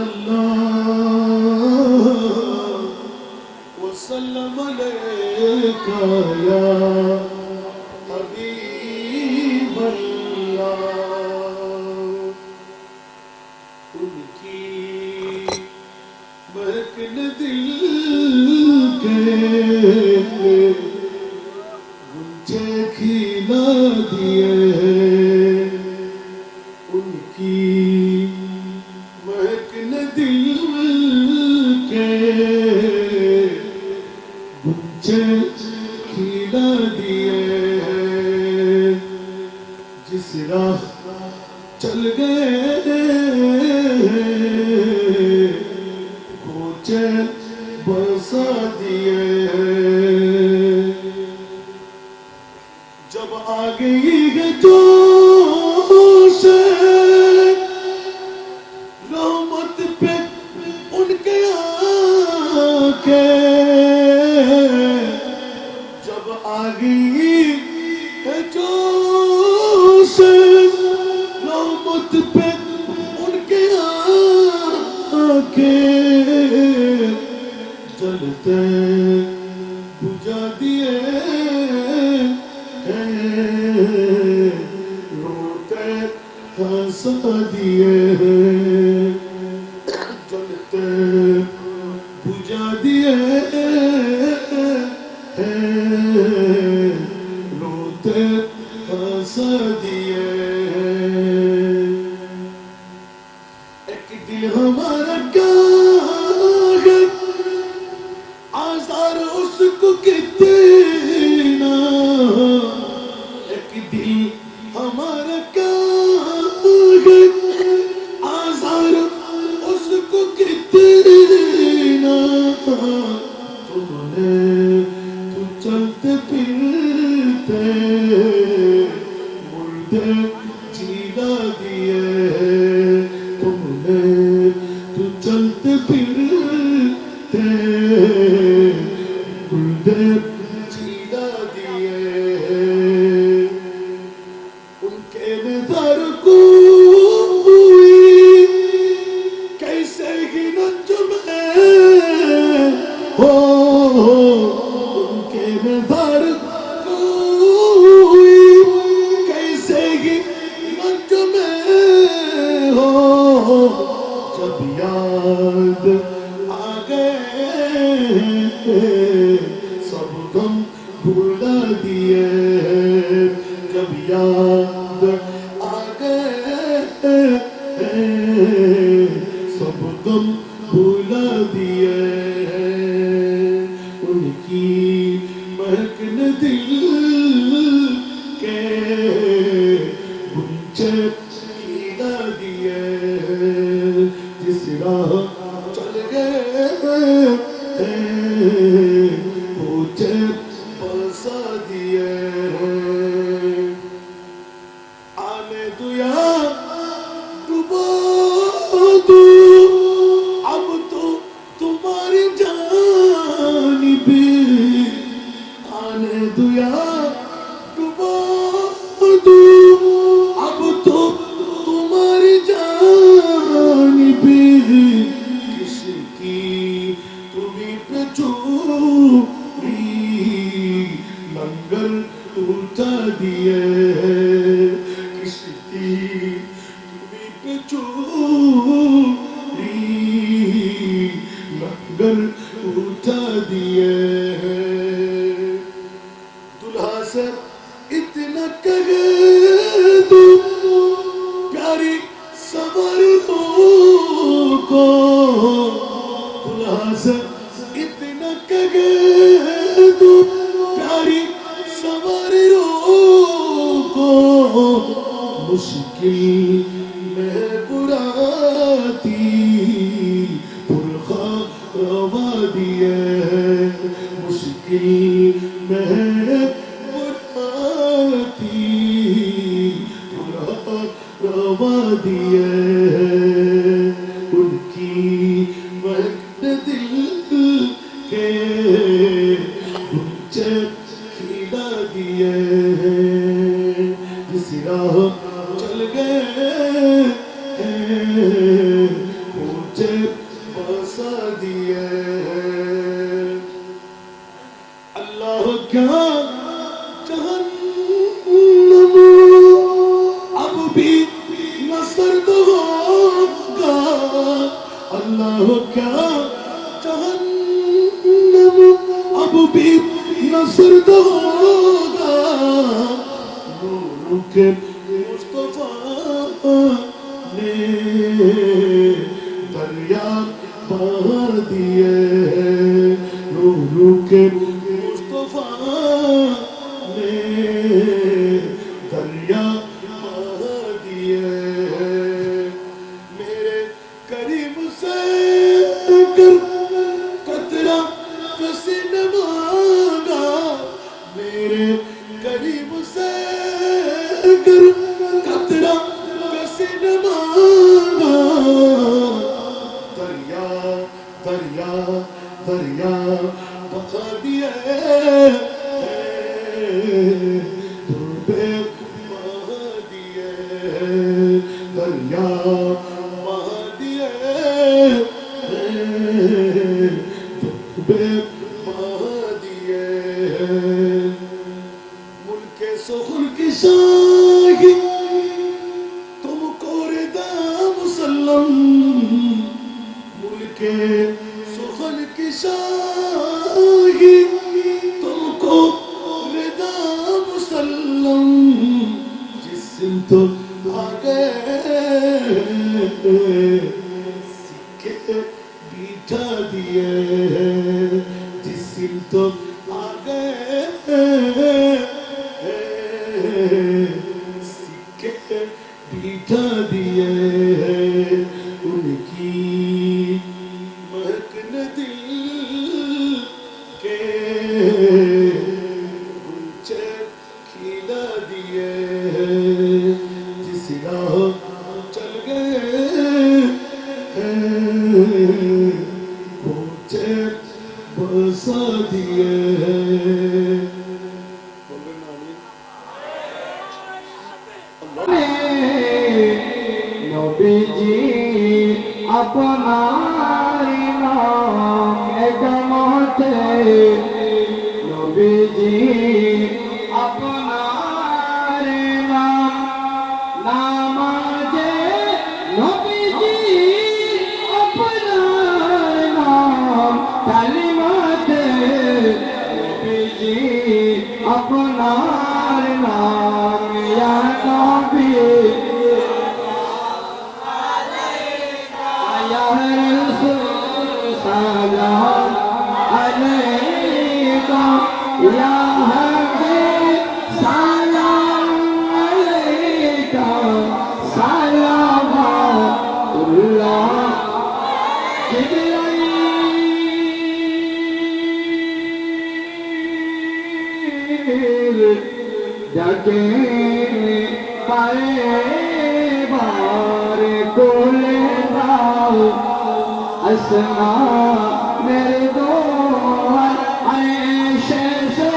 Speaker 2: الله وسلم عليك يا حبيب الله उनकी महकन दिल के गुंजे खिला दिए उनकी महकन दिल के गुंजे खिला दिए जिस राह चल गए कोचे बरसा दिए जब आ गई है जोश रहमत पे उनके आके जब आ गई है जोश रहमत पे उनके आके जलते बुझा दिए रोते हंसा दिए जलते बुझा दिए रोते हंसा दिए एक दिल हमारा कागज आज़ार उसको कितना एक दिल हमारा कागज आज़ार उसको कितना तुमने तू चलते फिरते मुर्दे जिला दिए तुमने तू चलते फिरते मुर्दे जिला दिए उनके निधर कोई कैसे ही नंज में हो उनके निधर कोई कैसे ही नंज में हो जब याद आ गए सब गम भुला दिए जब याद आ गए सब गम भुला दिए उनकी مہکنے دل کے گنچے کھیلا دیے جس راہ چل گئے پوچھے پسا دیے آنے دیا ڈبا دو اب تو تمہاری جانب آنے دیا ڈبا دو اب تو تمہاری جانب کس کی تمہیں پہ چوری لنگر اٹھا دیے کس کی تمہیں پہ چوری لنگر اٹھا دیے دلہا سے اتنا کہے تو پیاری سواروں کو دلہا سے اتنا کہے تو پیاری سواروں کو مشکل میں براتی پرخا روا دیے مشکل میں براتی پرخا روا دیے ان کی مہکنے دل کے گنچے کھیلا دیے جس راہ چل گئے پوچھے پسا دیے اللہ کیا جہنم اب بھی نہ سرد ہوگا اللہ کیا جہنم اب بھی نہ سرد ہوگا نور کے مصطفیٰ نے دریا بہا دیے نور کے مصطفیٰ نے دریا بہا دیے میرے قریب سے گر قطرہ کسی نے مانگا میرے قریب سے گر قطرہ کسی نے مانگا دریا دریا دریا بہا دیے دربے بہا دیے دریا بہا دیے دربے بہا دیے ملک سخن کی شاہی تم کو ردا مسلم ملک سخن کی شاہی تم کو ردا مسلم جس سمت آ گئے سکے بیٹھا دیے جس سمت آ گئے سکے بیٹھا دیے ان کی مہکنے دل کے گنچے کھیلا دیے جس راہ چل گئے پوچھے بسا دیے
Speaker 4: নবী জি আপনার নাম একমতে নবী জি আপনার নাম নামাজে নবী জি আপনার নাম কালিমাতে নবী জি আপনার নাম ইয়া নবী سلام علیکم یا یقین پائے بار کو لے جاؤ اسنا میرے دو عیشے سے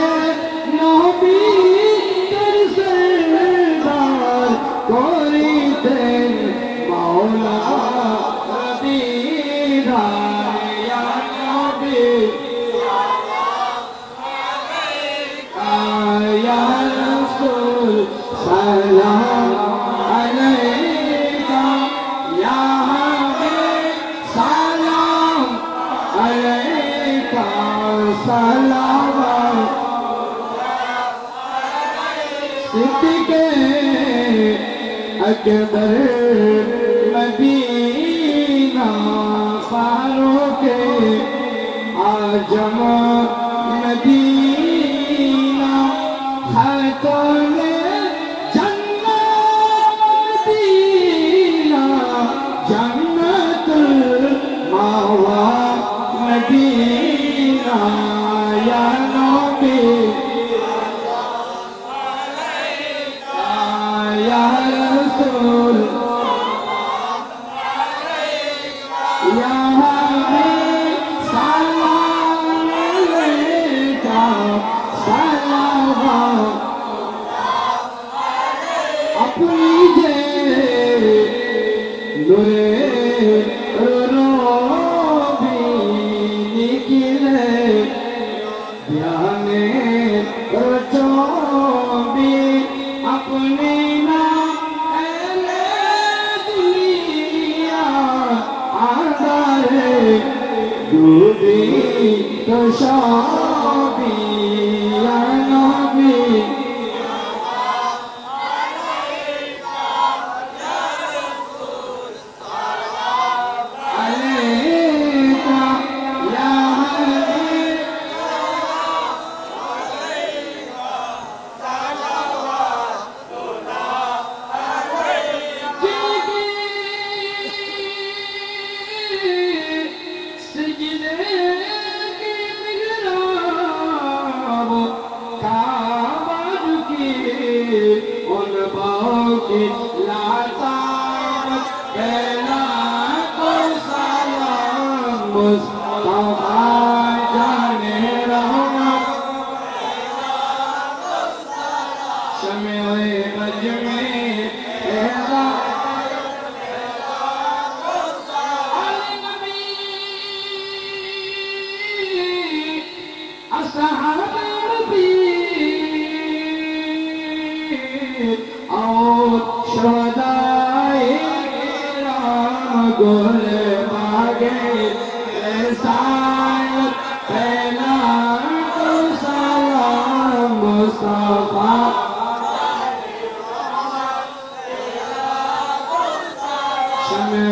Speaker 4: نبی تر سردار کوئی دن مولا دیدار یا نبی یا رسول سلام علیکہ یا حبیب سلام علیکہ سلام صدیق اکبر مدینہ فاروق اعظم مدینہ خاتون جنت مدینہ جنت المأوى مدینہ یا نبی یا رسول یا حبیب سلام علیکہ سلام اپنی جے نورے رو بھی نکلے بیانے رچو بھی اپنی نام اہل دنیا آدھارے دودی تو شابی یا نبی علیکہ یا حبیب سجدے کی محراب کعبہ کی ان باؤں کی لاتعارف پہلا کو سلام مصطفیٰ جانے رحمت شمع بج میں پہلا اصحاب نبی اور شہدائے کرام گل باغے رسالت پہلا کو سلام مصطفیٰ شمع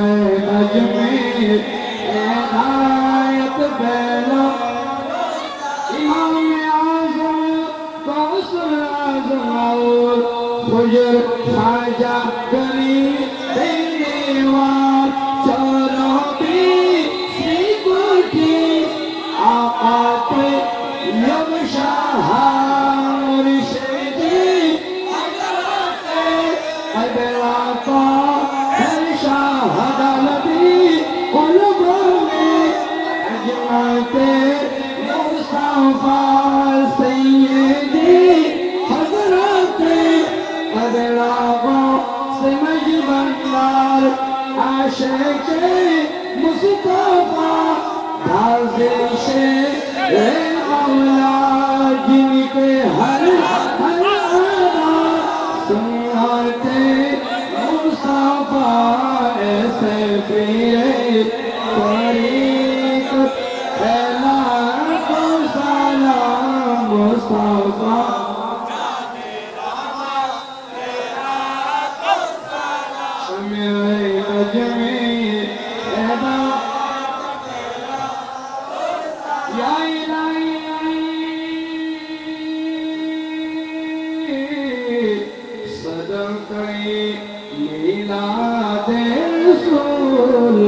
Speaker 4: بج میں ہدایت پہلا امام اعظم غوث اعظم اور حجر خواجہ غریب دیوار چوروں بھی سیکوٹی آقا پہ یم شاہ مرشدی حضرت ادلا کا ہر شاہ عدالتی قلوبوں میں عظمت مصطفیٰ سیدی حضرت ادلاغوں سے مجبندار عاشق مصطفیٰ دازش مولا جن کے ہر سنت مصطفیٰ ایسے پیرے طریق پھیلا کو سلام مصطفیٰ شمع بج میں پیدا یا الہی صدقے میلاد رسول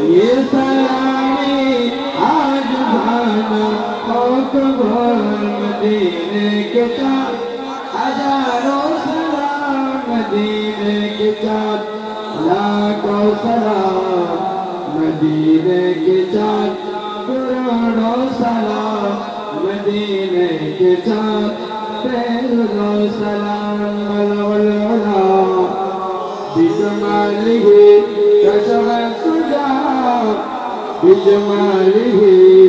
Speaker 4: یہ سلامی آج بھانا مدینے کے چار ہزاروں سلام مدینے کے چاند لاکھوں سلام مدینے کے چاند کروڑوں سلام مدینے کے چاند کروڑوں سلام الولا بجمالہ کشف السجا بجمالہ